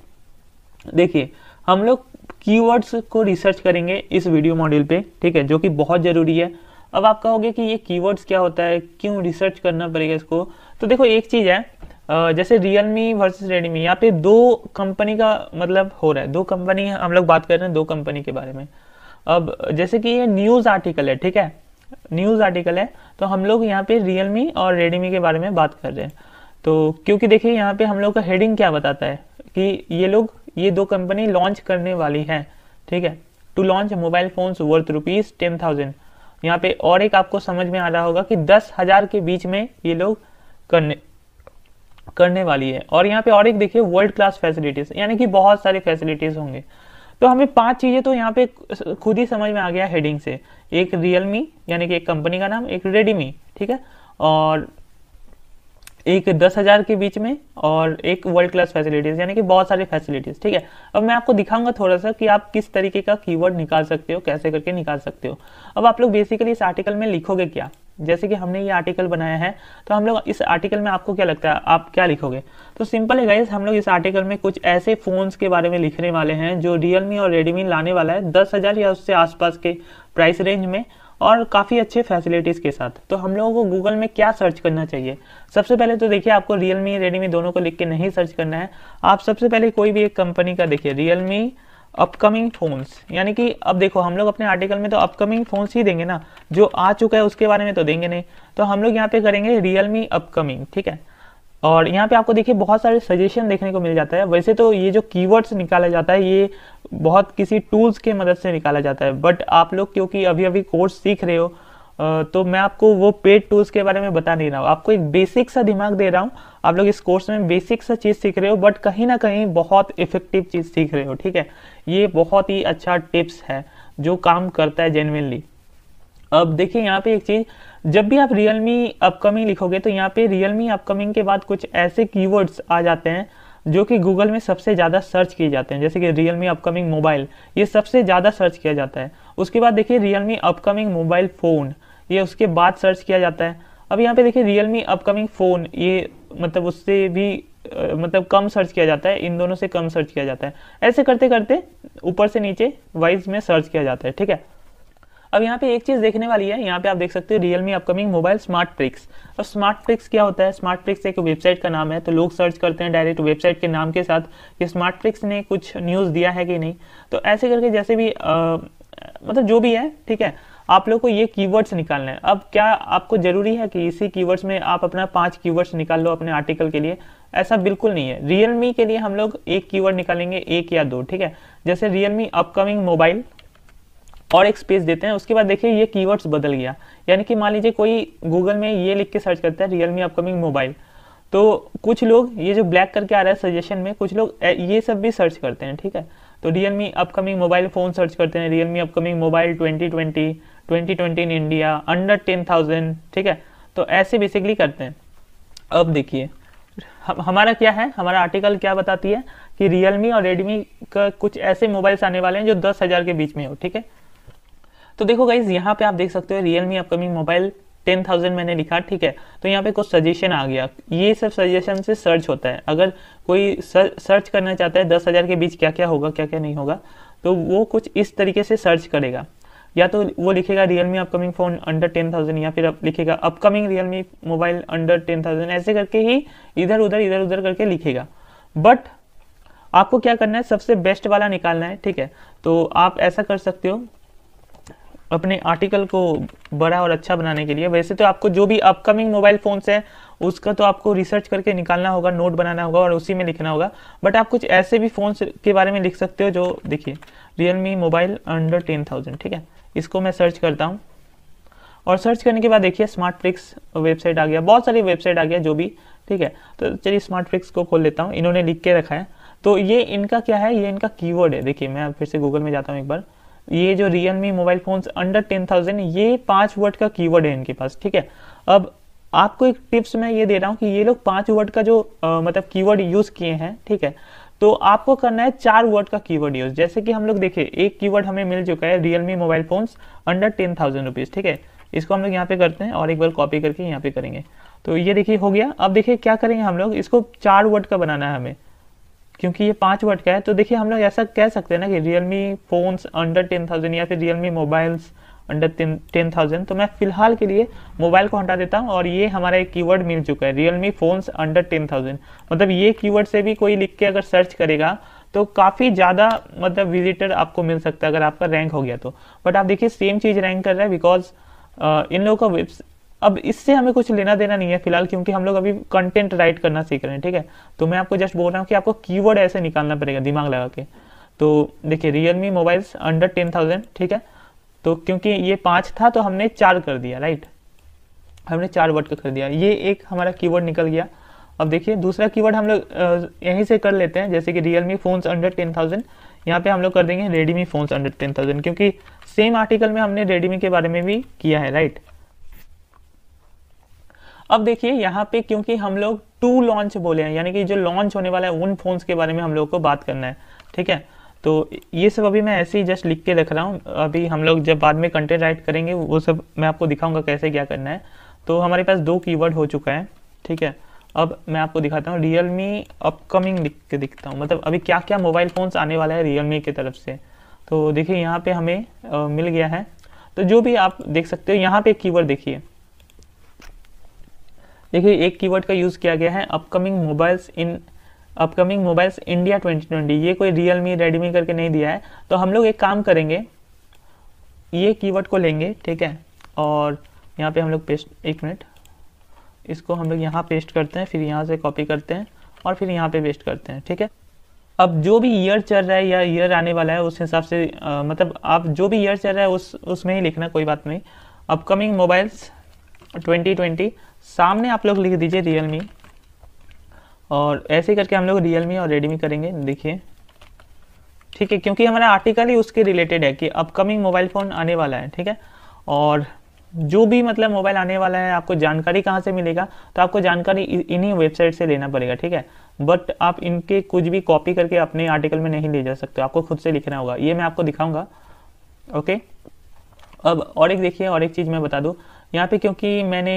[SPEAKER 3] देखिए, हम लोग कीवर्ड्स को रिसर्च करेंगे इस वीडियो मॉड्यूल पे, ठीक है, जो कि बहुत ज़रूरी है। अब आप कहोगे कि ये कीवर्ड्स क्या होता है, क्यों रिसर्च करना पड़ेगा इसको। तो देखो, एक चीज़ है, जैसे रियलमी वर्सेस रेडमी, यहाँ पे दो कंपनी का मतलब हो रहा है, दो कंपनी हम लोग बात कर रहे हैं, दो कंपनी के बारे में। अब जैसे कि ये न्यूज़ आर्टिकल है, ठीक है, न्यूज़ आर्टिकल है, तो हम लोग यहाँ पे रियलमी और रेडमी के बारे में बात कर रहे हैं। तो क्योंकि देखिए यहाँ पे हम लोग का हेडिंग क्या बताता है कि ये दो कंपनी लॉन्च करने वाली है, ठीक है, to launch mobile phones worth ₹10,000। यहाँ पे और एक आपको समझ में आ रहा होगा कि 10,000 के बीच में ये लोग करने वाली है। और यहाँ पे और एक देखिए, वर्ल्ड क्लास फैसिलिटीज, यानी कि बहुत सारी फैसिलिटीज होंगे। तो हमें 5 चीजें तो यहाँ पे खुद ही समझ में आ गया हेडिंग से, एक रियलमी यानी कि एक कंपनी का नाम, एक रेडमी, ठीक है, और एक 10,000 के बीच में और एक वर्ल्ड क्लास फैसिलिटीज़, यानी कि बहुत सारी फैसिलिटीज़। ठीक है, अब मैं आपको दिखाऊंगा थोड़ा सा कि आप किस तरीके का कीवर्ड निकाल सकते हो, कैसे करके निकाल सकते हो। अब आप लोग बेसिकली इस आर्टिकल में लिखोगे क्या, जैसे कि हमने ये आर्टिकल बनाया है, तो हम लोग इस आर्टिकल में आपको क्या लगता है आप क्या लिखोगे? तो सिंपल है गाइस, हम लोग इस आर्टिकल में कुछ ऐसे फ़ोन्स के बारे में लिखने वाले हैं जो रियलमी और रेडमी लाने वाला है 10,000 या उससे आसपास के प्राइस रेंज में और काफ़ी अच्छे फैसिलिटीज़ के साथ। तो हम लोगों को गूगल में क्या सर्च करना चाहिए? सबसे पहले तो देखिए, आपको रियलमी रेडमी दोनों को लिख के नहीं सर्च करना है। आप सबसे पहले कोई भी एक कंपनी का देखिए, रियलमी अपकमिंग फोन्स, यानी कि अब देखो हम लोग अपने आर्टिकल में तो अपकमिंग फोन्स ही देंगे ना, जो आ चुका है उसके बारे में तो देंगे नहीं। तो हम लोग यहाँ पे करेंगे रियलमी अपकमिंग। ठीक है, और यहाँ पे आपको देखिए बहुत सारे सजेशन देखने को मिल जाता है। वैसे तो ये जो कीवर्ड्स निकाला जाता है ये बहुत किसी टूल्स के मदद से निकाला जाता है, बट आप लोग क्योंकि अभी अभी कोर्स सीख रहे हो तो मैं आपको वो पेड टूल्स के बारे में बता नहीं रहा हूँ, आपको एक बेसिक सा दिमाग दे रहा हूँ। आप लोग इस कोर्स में बेसिक सा चीज़ सीख रहे हो, बट कहीं ना कहीं बहुत इफेक्टिव चीज़ सीख रहे हो। ठीक है, ये बहुत ही अच्छा टिप्स है जो काम करता है जेन्युइनली। अब देखिए यहाँ पे एक चीज़, जब भी आप रियलमी अपकमिंग लिखोगे तो यहाँ पे रियलमी अपकमिंग के बाद कुछ ऐसे कीवर्ड्स आ जाते हैं जो कि गूगल में सबसे ज़्यादा सर्च किए जाते हैं, जैसे कि रियलमी अपकमिंग मोबाइल, ये सबसे ज़्यादा सर्च किया जाता है। उसके बाद देखिए रियलमी अपकमिंग मोबाइल फ़ोन, ये उसके बाद सर्च किया जाता है। अब यहाँ पे देखिए रियलमी अपकमिंग फ़ोन, ये मतलब उससे भी मतलब कम सर्च किया जाता है, इन दोनों से कम सर्च किया जाता है। ऐसे करते करते ऊपर से नीचे वाइज में सर्च किया जाता है। ठीक है, अब यहाँ पे एक चीज़ देखने वाली है, यहाँ पे आप देख सकते हो Realme upcoming mobile smart tricks. अब स्मार्ट ट्रिक्स क्या होता है? स्मार्ट ट्रिक्स एक वेबसाइट का नाम है, तो लोग सर्च करते हैं डायरेक्ट वेबसाइट के नाम के साथ कि स्मार्ट ट्रिक्स ने कुछ न्यूज़ दिया है कि नहीं। तो ऐसे करके जैसे भी मतलब जो भी है, ठीक है, आप लोग को ये कीवर्ड्स निकालना है। अब क्या आपको जरूरी है कि इसी कीवर्ड्स में आप अपना 5 कीवर्ड्स निकाल लो अपने आर्टिकल के लिए? ऐसा बिल्कुल नहीं है। रियलमी के लिए हम लोग एक कीवर्ड निकालेंगे, एक या दो। ठीक है, जैसे रियलमी अपकमिंग मोबाइल और एक स्पेस देते हैं, उसके बाद देखिए ये कीवर्ड्स बदल गया। यानी कि मान लीजिए कोई गूगल में ये लिख के सर्च करता है रियलमी अपकमिंग मोबाइल, तो कुछ लोग ये जो ब्लैक करके आ रहा है सजेशन में, कुछ लोग ये सब भी सर्च करते हैं। ठीक है, तो Realme upcoming mobile phone search करते हैं, Realme upcoming mobile 2020 in India, under 10,000। ठीक है, तो ऐसे बेसिकली करते हैं। अब देखिए हमारा क्या है, हमारा आर्टिकल क्या बताती है कि रियलमी और रेडमी का कुछ ऐसे मोबाइल्स आने वाले हैं जो 10,000 के बीच में हो। ठीक है, तो देखो गाइज यहाँ पे आप देख सकते हो रियलमी अपकमिंग मोबाइल 10,000 मैंने लिखा। ठीक है, तो यहाँ पे कुछ सजेशन आ गया, ये सब सजेशन से सर्च होता है। अगर कोई सर्च करना चाहता है 10,000 के बीच क्या क्या होगा क्या क्या नहीं होगा, तो वो कुछ इस तरीके से सर्च करेगा। या तो वो लिखेगा रियलमी अपकमिंग फ़ोन अंडर 10,000, या फिर लिखेगा अपकमिंग रियलमी मोबाइल अंडर 10,000, ऐसे करके ही इधर उधर करके लिखेगा। बट आपको क्या करना है, सबसे बेस्ट वाला निकालना है। ठीक है, तो आप ऐसा कर सकते हो अपने आर्टिकल को बड़ा और अच्छा बनाने के लिए। वैसे तो आपको जो भी अपकमिंग मोबाइल फ़ोन्स है उसका तो आपको रिसर्च करके निकालना होगा, नोट बनाना होगा और उसी में लिखना होगा। बट आप कुछ ऐसे भी फ़ोन्स के बारे में लिख सकते हो जो देखिए रियलमी मोबाइल अंडर 10,000। ठीक है, इसको मैं सर्च करता हूँ और सर्च करने के बाद देखिए स्मार्ट ट्रिक्स वेबसाइट आ गया, बहुत सारी वेबसाइट आ गया जो भी। ठीक है, तो चलिए स्मार्ट ट्रिक्स को खोल लेता हूँ, इन्होंने लिख के रखा है। तो ये इनका क्या है, ये इनका कीवर्ड है। देखिए मैं फिर से गूगल में जाता हूँ एक बार, ये जो रियलमी मोबाइल फोन्स अंडर 10,000, ये 5 वर्ड का कीवर्ड है इनके पास। ठीक है, अब आपको एक टिप्स मैं ये दे रहा हूँ कि ये लोग 5 वर्ड का जो मतलब कीवर्ड यूज़ किए हैं, ठीक है, तो आपको करना है 4 वर्ड का कीवर्ड यूज़। जैसे कि हम लोग देखिए एक कीवर्ड हमें मिल चुका है Realme mobile phones under 10,000 rupees. ठीक है, इसको हम लोग यहाँ पे करते हैं और एक बार कॉपी करके यहाँ पे करेंगे, तो ये देखिए हो गया। अब देखिए क्या करेंगे हम लोग, इसको 4 वर्ड का बनाना है हमें, क्योंकि ये 5 वर्ड का है। तो देखिए हम लोग ऐसा कह सकते हैं ना कि रियलमी फोन्स अंडर 10,000 या फिर रियलमी मोबाइल्स अंडर 10,000। तो मैं फिलहाल के लिए मोबाइल को हटा देता हूँ और ये हमारा एक कीवर्ड मिल चुका है रियलमी फोन्स अंडर 10,000। मतलब ये कीवर्ड से भी कोई लिख के अगर सर्च करेगा तो काफ़ी ज़्यादा मतलब विजिटर आपको मिल सकता है अगर आपका रैंक हो गया तो। बट आप देखिए सेम चीज़ रैंक कर रहा है, बिकॉज इन लोगों का अब इससे हमें कुछ लेना देना नहीं है फिलहाल, क्योंकि हम लोग अभी कंटेंट राइट करना सीख रहे हैं। ठीक है, तो मैं आपको जस्ट बोल रहा हूँ कि आपको कीवर्ड ऐसे निकालना पड़ेगा दिमाग लगा के। तो देखिए रियलमी मोबाइल्स अंडर 10,000, ठीक है, तो क्योंकि ये 5 था तो हमने 4 कर दिया, राइट, हमने 4 वर्ड का कर दिया, ये एक हमारा कीवर्ड निकल गया। अब देखिए दूसरा कीवर्ड हम लोग यहीं से कर लेते हैं, जैसे कि रियलमी फोन्स अंडर 10,000, यहाँ पे हम लोग कर देंगे रेडमी फोन्स अंडर 10,000, क्योंकि सेम आर्टिकल में हमने रेडमी के बारे में भी किया है, राइट। अब देखिए यहाँ पे क्योंकि हम लोग टू लॉन्च बोले हैं, यानी कि जो लॉन्च होने वाला है उन फोन्स के बारे में हम लोग को बात करना है, ठीक है। तो ये सब अभी मैं ऐसे ही जस्ट लिख के रख रहा हूँ, अभी हम लोग जब बाद में कंटेंट राइट करेंगे वो सब मैं आपको दिखाऊंगा कैसे क्या करना है। तो हमारे पास 2 कीवर्ड हो चुका है, ठीक है। अब मैं आपको दिखाता हूँ रियलमी अपकमिंग लिख के दिखता हूँ, मतलब अभी क्या क्या मोबाइल फ़ोन्स आने वाला है रियलमी की तरफ से। तो देखिए यहाँ पे हमें मिल गया है। तो जो भी आप देख सकते हो यहाँ पे एक कीवर्ड देखिए एक कीवर्ड का यूज़ किया गया है अपकमिंग मोबाइल्स इंडिया 2020। ये कोई रियलमी रेडमी करके नहीं दिया है। तो हम लोग एक काम करेंगे, ये कीवर्ड को लेंगे, ठीक है, और यहाँ पे हम लोग पेस्ट, एक मिनट, इसको हम लोग यहाँ पेस्ट करते हैं, फिर यहाँ से कॉपी करते हैं और फिर यहाँ पे पेस्ट करते हैं, ठीक है। अब जो भी ईयर चल रहा है या ईयर आने वाला है उस हिसाब से मतलब आप जो भी ईयर चल रहा है उसमें ही लिखना, कोई बात नहीं। अपकमिंग मोबाइल्स 2020, सामने आप लोग लिख दीजिए रियलमी, और ऐसे करके हम लोग रियलमी और रेडमी करेंगे, देखिए, ठीक है, क्योंकि हमारा आर्टिकल ही उसके रिलेटेड है कि अपकमिंग मोबाइल फ़ोन आने वाला है, ठीक है। और जो भी मतलब मोबाइल आने वाला है आपको जानकारी कहाँ से मिलेगा, तो आपको जानकारी इन्हीं वेबसाइट से लेना पड़ेगा, ठीक है। बट आप इनके कुछ भी कॉपी करके अपने आर्टिकल में नहीं ले जा सकते, आपको खुद से लिखना होगा, ये मैं आपको दिखाऊंगा, ओके। अब और एक देखिए, और एक चीज़ मैं बता दूं, यहाँ पे क्योंकि मैंने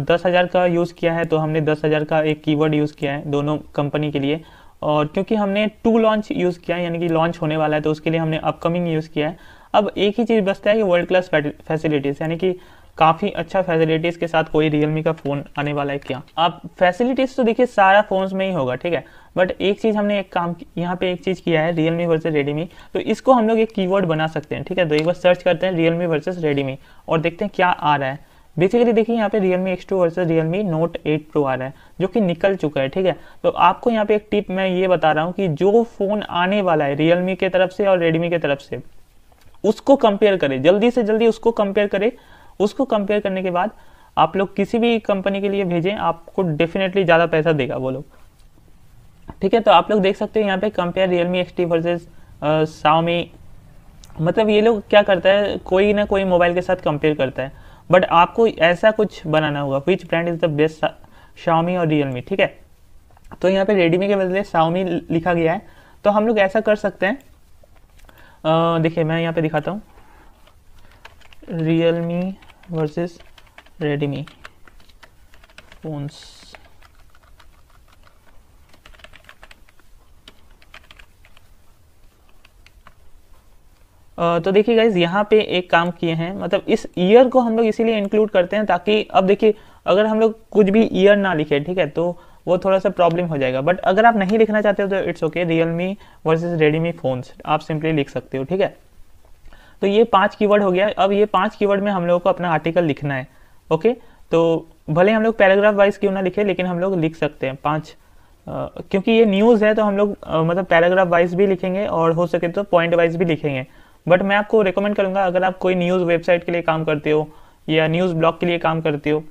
[SPEAKER 3] 10,000 का यूज़ किया है तो हमने 10,000 का एक कीवर्ड यूज़ किया है दोनों कंपनी के लिए, और क्योंकि हमने टू लॉन्च यूज़ किया है, यानी कि लॉन्च होने वाला है, तो उसके लिए हमने अपकमिंग यूज़ किया है। अब एक ही चीज़ बचता है कि वर्ल्ड क्लास फैसिलिटीज़, यानी कि काफ़ी अच्छा फैसिलिटीज़ के साथ कोई रियलमी का फ़ोन आने वाला है क्या। आप फैसिलिटीज़ तो देखिए सारा फोन्स में ही होगा, ठीक है, बट एक चीज़ हमने एक काम यहाँ पे एक चीज़ किया है रियलमी वर्सेस रेडमी, तो इसको हम लोग एक कीवर्ड बना सकते हैं, ठीक है। तो एक बार सर्च करते हैं रियलमी वर्सेस रेडमी और देखते हैं क्या आ रहा है। बेसिकली देखिए यहाँ पे Realme X2 versus Realme Note 8 Pro आ रहा है, जो कि निकल चुका है, ठीक है। तो आपको यहाँ पे एक टिप मैं ये बता रहा हूँ कि जो फ़ोन आने वाला है रियलमी के तरफ से और रेडमी के तरफ से, उसको कंपेयर करें, जल्दी से जल्दी उसको कंपेयर करें। उसको कंपेयर करने के बाद आप लोग किसी भी कंपनी के लिए भेजें, आपको डेफिनेटली ज़्यादा पैसा देगा वो लोग, ठीक है। तो आप लोग देख सकते हैं यहाँ पे compare Realme XT versus Xiaomi, मतलब ये लोग क्या करता है, कोई ना कोई मोबाइल के साथ कंपेयर करता है, बट आपको ऐसा कुछ बनाना होगा, which brand is the best, Xiaomi और रियलमी, ठीक है। तो यहाँ पे रेडमी के बदले Xiaomi लिखा गया है, तो हम लोग ऐसा कर सकते हैं, देखिए मैं यहाँ पे दिखाता हूँ, रियलमी वर्सेस रेडमी फोन्स। तो देखिए गाइज यहाँ पे एक काम किए हैं, मतलब इस ईयर को हम लोग इसीलिए इंक्लूड करते हैं ताकि अब देखिए अगर हम लोग कुछ भी ईयर ना लिखे, ठीक है, तो वो थोड़ा सा प्रॉब्लम हो जाएगा। बट अगर आप नहीं लिखना चाहते हो तो it's okay, Realme versus Redmi phones आप सिंपली लिख सकते हो, ठीक है। तो ये 5 कीवर्ड हो गया। अब ये 5 कीवर्ड में हम लोगों को अपना आर्टिकल लिखना है, ओके। तो भले हम लोग पैराग्राफ वाइज क्यों ना लिखे, लेकिन हम लोग लिख सकते हैं 5, क्योंकि ये न्यूज़ है तो हम लोग मतलब पैराग्राफ वाइज भी लिखेंगे और हो सके तो पॉइंट वाइज भी लिखेंगे। बट मैं आपको रिकमेंड करूंगा, अगर आप कोई न्यूज़ वेबसाइट के लिए काम करते हो या न्यूज़ ब्लॉग के लिए काम करते हो,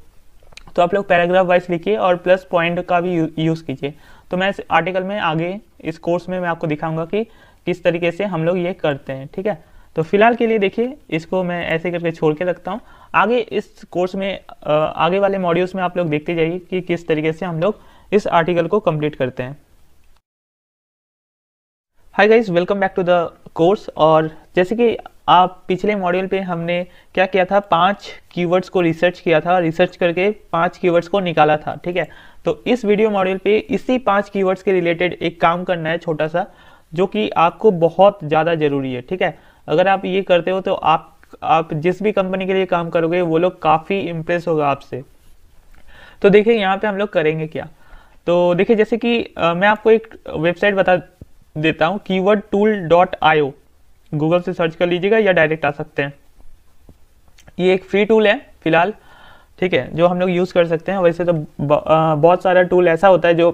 [SPEAKER 3] तो आप लोग पैराग्राफ वाइज लिखिए और प्लस पॉइंट का भी यूज़ कीजिए। तो मैं इस आर्टिकल में आगे इस कोर्स में मैं आपको दिखाऊंगा कि किस तरीके से हम लोग ये करते हैं, ठीक है। तो फिलहाल के लिए देखिए इसको मैं ऐसे करके छोड़ के रखता हूँ। आगे इस कोर्स में आगे वाले मॉड्यूल्स में आप लोग देखते जाइए कि किस तरीके से हम लोग इस आर्टिकल को कंप्लीट करते हैं। Hi guys, welcome back to the course. और जैसे कि आप पिछले मॉड्यूल पे हमने क्या किया था, 5 कीवर्ड्स को रिसर्च किया था, रिसर्च करके 5 कीवर्ड्स को निकाला था, ठीक है। तो इस वीडियो मॉड्यूल पे इसी 5 कीवर्ड्स के रिलेटेड एक काम करना है छोटा सा, जो कि आपको बहुत ज़्यादा ज़रूरी है, ठीक है। अगर आप ये करते हो तो आप जिस भी कंपनी के लिए काम करोगे वो लोग काफ़ी इम्प्रेस होगा आपसे। तो देखिए यहाँ पे हम लोग करेंगे क्या। तो देखिए जैसे कि मैं आपको एक वेबसाइट बता देता हूँ, keywordtool.io, गूगल से सर्च कर लीजिएगा या डायरेक्ट आ सकते हैं। ये एक फ्री टूल है फिलहाल, ठीक है, जो हम लोग यूज़ कर सकते हैं। वैसे तो बहुत सारा टूल ऐसा होता है जो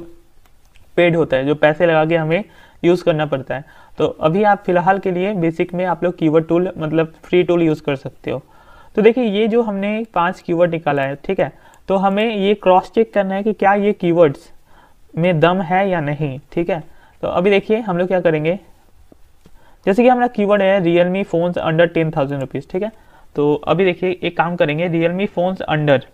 [SPEAKER 3] पेड होता है, जो पैसे लगा के हमें यूज़ करना पड़ता है। तो अभी आप फिलहाल के लिए बेसिक में आप लोग कीवर्ड टूल मतलब फ्री टूल यूज़ कर सकते हो। तो देखिए ये जो हमने 5 कीवर्ड निकाला है, ठीक है, तो हमें ये क्रॉस चेक करना है कि क्या ये कीवर्ड्स में दम है या नहीं, ठीक है। तो अभी देखिए हम लोग क्या करेंगे, जैसे कि हमारा कीवर्ड है रियलमी फोन्स अंडर 10,000 रुपीज़, ठीक है। तो अभी देखिए एक काम करेंगे, रियलमी फोन्स अंडर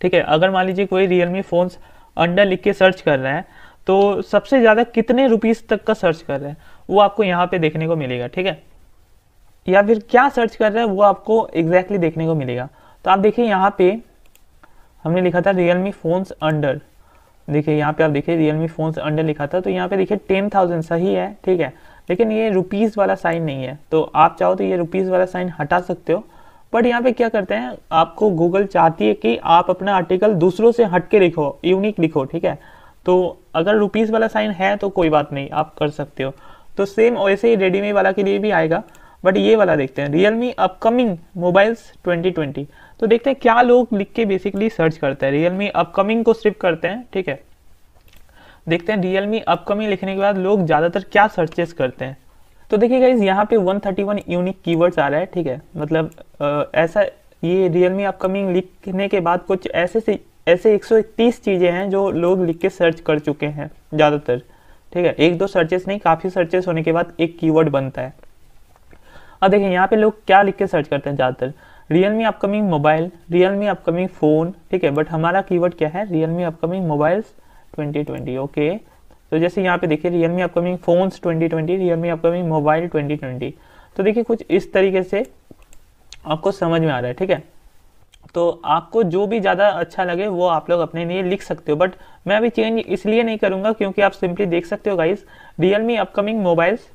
[SPEAKER 3] ठीक है। अगर मान लीजिए कोई रियलमी फ़ोन्स अंडर लिख के सर्च कर रहा है तो सबसे ज़्यादा कितने रुपीज़ तक का सर्च कर रहा है वो आपको यहाँ पे देखने को मिलेगा, ठीक है। या फिर क्या सर्च कर रहा है वो आपको एग्जैक्टली देखने को मिलेगा। तो आप देखिए यहाँ पे हमने लिखा था रियलमी फ़ोन्स अंडर, देखिए यहाँ पे आप देखिए रियलमी फ़ोन्स अंडर लिखा था, तो यहाँ पे देखिए 10,000 सही है, ठीक है, लेकिन ये रुपीज़ वाला साइन नहीं है। तो आप चाहो तो ये रुपीज़ वाला साइन हटा सकते हो, बट यहाँ पे क्या करते हैं, आपको गूगल चाहती है कि आप अपना आर्टिकल दूसरों से हट के लिखो, यूनिक लिखो, ठीक है। तो अगर रुपीज़ वाला साइन है तो कोई बात नहीं, आप कर सकते हो। तो सेम वैसे ही रेडमी वाला के लिए भी आएगा, बट ये वाला देखते हैं, रियलमी अपकमिंग मोबाइल्स 2020। तो देखते हैं क्या लोग लिख के बेसिकली सर्च करते हैं। रियलमी अपकमिंग को सिर्फ करते हैं, ठीक है। देखते हैं रियलमी अपकमिंग लिखने के बाद लोग ज़्यादातर क्या सर्चेस करते हैं। तो देखिए गाइस यहाँ पे 131 यूनिक कीवर्ड्स आ रहा है, ठीक है। मतलब ऐसा ये रियलमी अपकमिंग लिखने के बाद कुछ ऐसे 131 चीज़ें हैं जो लोग लिख के सर्च कर चुके हैं ज़्यादातर, ठीक है। एक दो सर्चेस नहीं, काफ़ी सर्चेस होने के बाद एक कीवर्ड बनता है। अब देखिए यहाँ पे लोग क्या लिख के सर्च करते हैं ज़्यादातर, Realme upcoming mobile, Realme upcoming phone, ठीक है। बट हमारा कीवर्ड क्या है, रियलमी अपकमिंग मोबाइल्स 2020, ओके। तो जैसे यहाँ पे देखिए Realme upcoming phones 2020, Realme upcoming mobile 2020। तो देखिए कुछ इस तरीके से आपको समझ में आ रहा है, ठीक है। तो आपको जो भी ज़्यादा अच्छा लगे वो आप लोग अपने लिए लिख सकते हो, बट मैं अभी चेंज इसलिए नहीं करूँगा क्योंकि आप सिंपली देख सकते हो गाइस, रियलमी अपकमिंग मोबाइल्स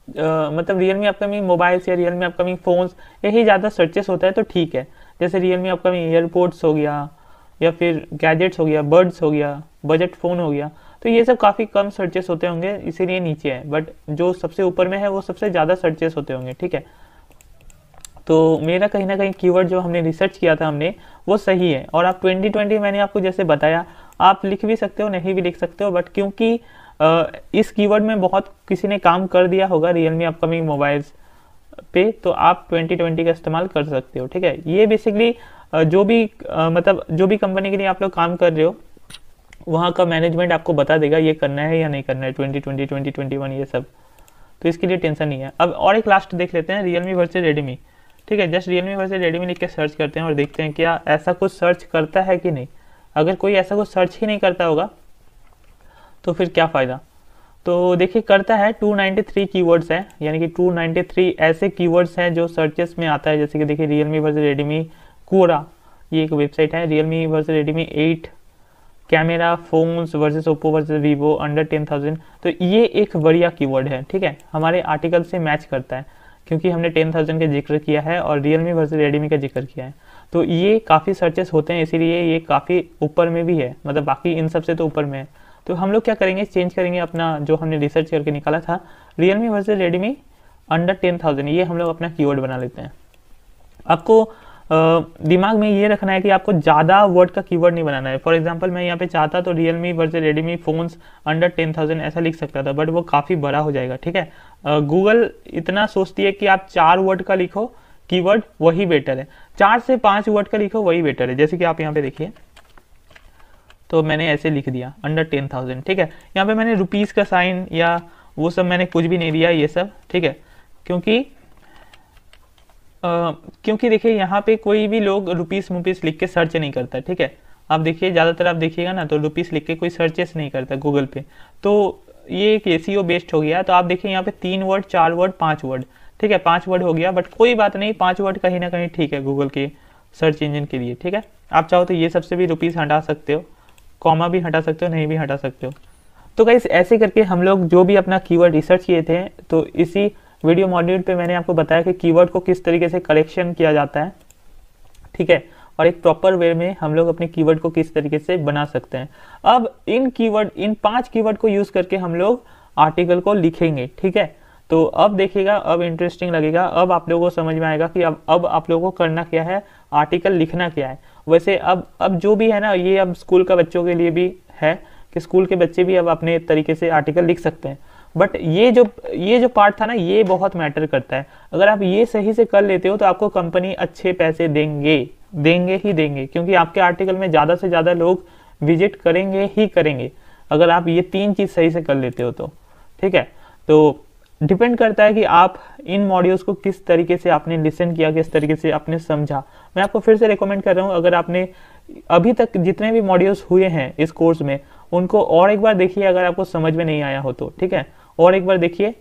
[SPEAKER 3] मतलब रियलमी अपकमिंग मोबाइल्स या रियलमी अपकमिंग फ़ोन्स यही ज़्यादा सर्चेस होता है, तो ठीक है। जैसे रियलमी अपकमिंग एयरपोर्ट्स हो गया, या फिर गैजेट्स हो गया, बर्ड्स हो गया, बजट फ़ोन हो गया, तो ये सब काफ़ी कम सर्चेस होते होंगे, इसीलिए नीचे है। बट जो सबसे ऊपर में है वो सबसे ज़्यादा सर्चेस होते होंगे, ठीक है। तो मेरा कहीं ना कहीं कीवर्ड जो हमने रिसर्च किया था हमने वो सही है। और आप 2020 मैंने आपको जैसे बताया, आप लिख भी सकते हो, नहीं भी लिख सकते हो, बट क्योंकि इस कीवर्ड में बहुत किसी ने काम कर दिया होगा रियलमी अपकमिंग मोबाइल्स पे, तो आप 2020 का इस्तेमाल कर सकते हो, ठीक है। ये बेसिकली जो भी मतलब जो भी कंपनी के लिए आप लोग काम कर रहे हो वहाँ का मैनेजमेंट आपको बता देगा ये करना है या नहीं करना है, 2020 2021 ये सब, तो इसके लिए टेंशन नहीं है। अब और एक लास्ट देख लेते हैं, रियलमी वर्सेस रेडमी, ठीक है। जस्ट रियलमी वर्सेस रेडमी लिख के सर्च करते हैं और देखते हैं क्या ऐसा कुछ सर्च करता है कि नहीं। अगर कोई ऐसा कुछ सर्च ही नहीं करता होगा तो फिर क्या फ़ायदा। तो देखिए करता है, 293 कीवर्ड्स हैं, यानी कि 293 ऐसे कीवर्ड्स हैं जो सर्चेस में आता है। जैसे कि देखिए रियलमी वर्सेस रेडमी कोरा, ये एक वेबसाइट है, Realme versus Redmi 8 camera phones versus Oppo versus Vivo under 10,000। तो ये एक बढ़िया कीवर्ड है, ठीक है, हमारे आर्टिकल से मैच करता है क्योंकि हमने 10,000 का जिक्र किया है और रियलमी वर्सेस रेडमी का जिक्र किया है। तो ये काफ़ी सर्चेस होते हैं, इसीलिए ये काफ़ी ऊपर में भी है, मतलब बाकी इन सब से तो ऊपर में है। तो हम लोग क्या करेंगे, चेंज करेंगे अपना जो हमने रिसर्च करके निकाला था रियलमी वर्सेस रेडमी अंडर 10,000, ये हम लोग अपना कीवर्ड बना लेते हैं। आपको दिमाग में ये रखना है कि आपको ज़्यादा वर्ड का कीवर्ड नहीं बनाना है। फॉर एग्जांपल मैं यहाँ पे चाहता तो Realme versus Redmi phones under 10,000 ऐसा लिख सकता था, बट वो काफ़ी बड़ा हो जाएगा, ठीक है। गूगल इतना सोचती है कि आप 4 वर्ड का लिखो कीवर्ड, वही बेटर है, 4 से 5 वर्ड का लिखो वही बेटर है। जैसे कि आप यहाँ पे देखिए, तो मैंने ऐसे लिख दिया अंडर 10,000, ठीक है। यहाँ पे मैंने रुपीज़ का साइन या वो सब मैंने कुछ भी नहीं दिया ये सब, ठीक है, क्योंकि देखिए यहाँ पे कोई भी लोग रुपीस मुपीस लिख के सर्च नहीं करता, ठीक है। आप देखिए ज़्यादातर आप देखिएगा ना तो रुपीस लिख के कोई सर्चेस नहीं करता गूगल पे, तो ये एक एसीओ बेस्ड हो गया। तो आप देखिए यहाँ पे 3 वर्ड 4 वर्ड 5 वर्ड, ठीक है, 5 वर्ड हो गया, बट कोई बात नहीं, 5 वर्ड कहीं ना कहीं ठीक है गूगल के सर्च इंजन के लिए, ठीक है। आप चाहो तो ये सबसे भी रुपीस हटा सकते हो, कॉमा भी हटा सकते हो, नहीं भी हटा सकते हो। तो गाइस ऐसे करके हम लोग जो भी अपना कीवर्ड रिसर्च किए थे, तो इसी वीडियो मॉड्यूल पे मैंने आपको बताया कि कीवर्ड को किस तरीके से कलेक्शन किया जाता है, ठीक है, और एक प्रॉपर वे में हम लोग अपने कीवर्ड को किस तरीके से बना सकते हैं। अब इन 5 कीवर्ड को यूज करके हम लोग आर्टिकल को लिखेंगे, ठीक है। तो अब देखिएगा, अब इंटरेस्टिंग लगेगा, अब आप लोगों को समझ में आएगा कि अब आप लोगों को करना क्या है, आर्टिकल लिखना क्या है। वैसे अब जो भी है ना, ये अब स्कूल का बच्चों के लिए भी है कि स्कूल के बच्चे भी अब अपने तरीके से आर्टिकल लिख सकते हैं, बट ये जो पार्ट था ना, ये बहुत मैटर करता है। अगर आप ये सही से कर लेते हो तो आपको कंपनी अच्छे पैसे देंगे ही देंगे, क्योंकि आपके आर्टिकल में ज़्यादा से ज़्यादा लोग विजिट करेंगे ही करेंगे, अगर आप ये 3 चीज़ सही से कर लेते हो तो, ठीक है। तो डिपेंड करता है कि आप इन मॉड्यूल्स को किस तरीके से आपने लिसन किया, किस तरीके से आपने समझा। मैं आपको फिर से रिकमेंड कर रहा हूँ, अगर आपने अभी तक जितने भी मॉड्यूल्स हुए हैं इस कोर्स में उनको और एक बार देखिए, अगर आपको समझ में नहीं आया हो तो, ठीक है, और एक बार देखिए,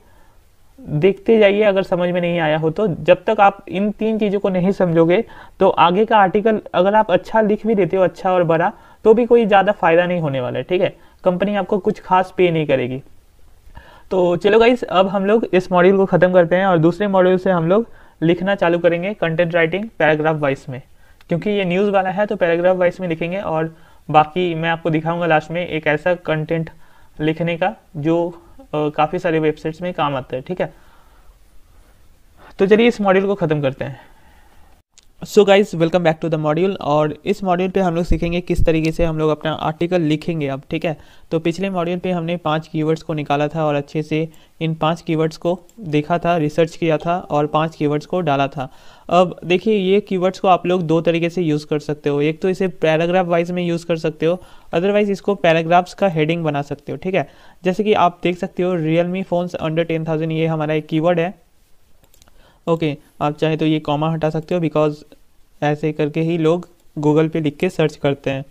[SPEAKER 3] देखते जाइए अगर समझ में नहीं आया हो तो। जब तक आप इन 3 चीज़ों को नहीं समझोगे तो आगे का आर्टिकल अगर आप अच्छा लिख भी देते हो, अच्छा और बड़ा, तो भी कोई ज़्यादा फायदा नहीं होने वाला है, ठीक है। कंपनी आपको कुछ खास पे नहीं करेगी। तो चलो गाइस, अब हम लोग इस मॉड्यूल को ख़त्म करते हैं और दूसरे मॉड्यूल से हम लोग लिखना चालू करेंगे कंटेंट राइटिंग पैराग्राफ वाइज में, क्योंकि ये न्यूज़ वाला है तो पैराग्राफ वाइज में लिखेंगे। और बाकी मैं आपको दिखाऊंगा लास्ट में एक ऐसा कंटेंट लिखने का जो काफ़ी सारे वेबसाइट्स में काम आता है, ठीक है। तो चलिए इस मॉड्यूल को ख़त्म करते हैं। So guys, welcome back to the module. और इस मॉड्यूल पे हम लोग सीखेंगे किस तरीके से हम लोग अपना आर्टिकल लिखेंगे अब, ठीक है। तो पिछले मॉड्यूल पे हमने 5 कीवर्ड्स को निकाला था और अच्छे से इन 5 कीवर्ड्स को देखा था, रिसर्च किया था और 5 कीवर्ड्स को डाला था। अब देखिए, ये कीवर्ड्स को आप लोग 2 तरीके से यूज़ कर सकते हो। एक तो इसे पैराग्राफ वाइज में यूज़ कर सकते हो, अदरवाइज इसको पैराग्राफ्स का हेडिंग बना सकते हो, ठीक है। जैसे कि आप देख सकते हो, रियलमी फ़ोन्स अंडर 10,000, ये हमारा एक कीवर्ड है। ओके, आप चाहे तो ये कॉमा हटा सकते हो, बिकॉज ऐसे करके ही लोग गूगल पे लिख के सर्च करते हैं।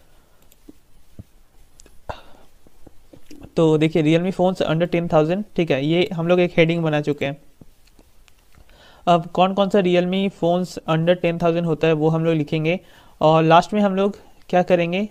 [SPEAKER 3] तो देखिए, रियलमी फ़ोन्स अंडर 10,000, ठीक है, ये हम लोग एक हेडिंग बना चुके हैं। अब कौन कौन सा रियलमी फ़ोन्स अंडर 10,000 होता है वो हम लोग लिखेंगे, और लास्ट में हम लोग क्या करेंगे,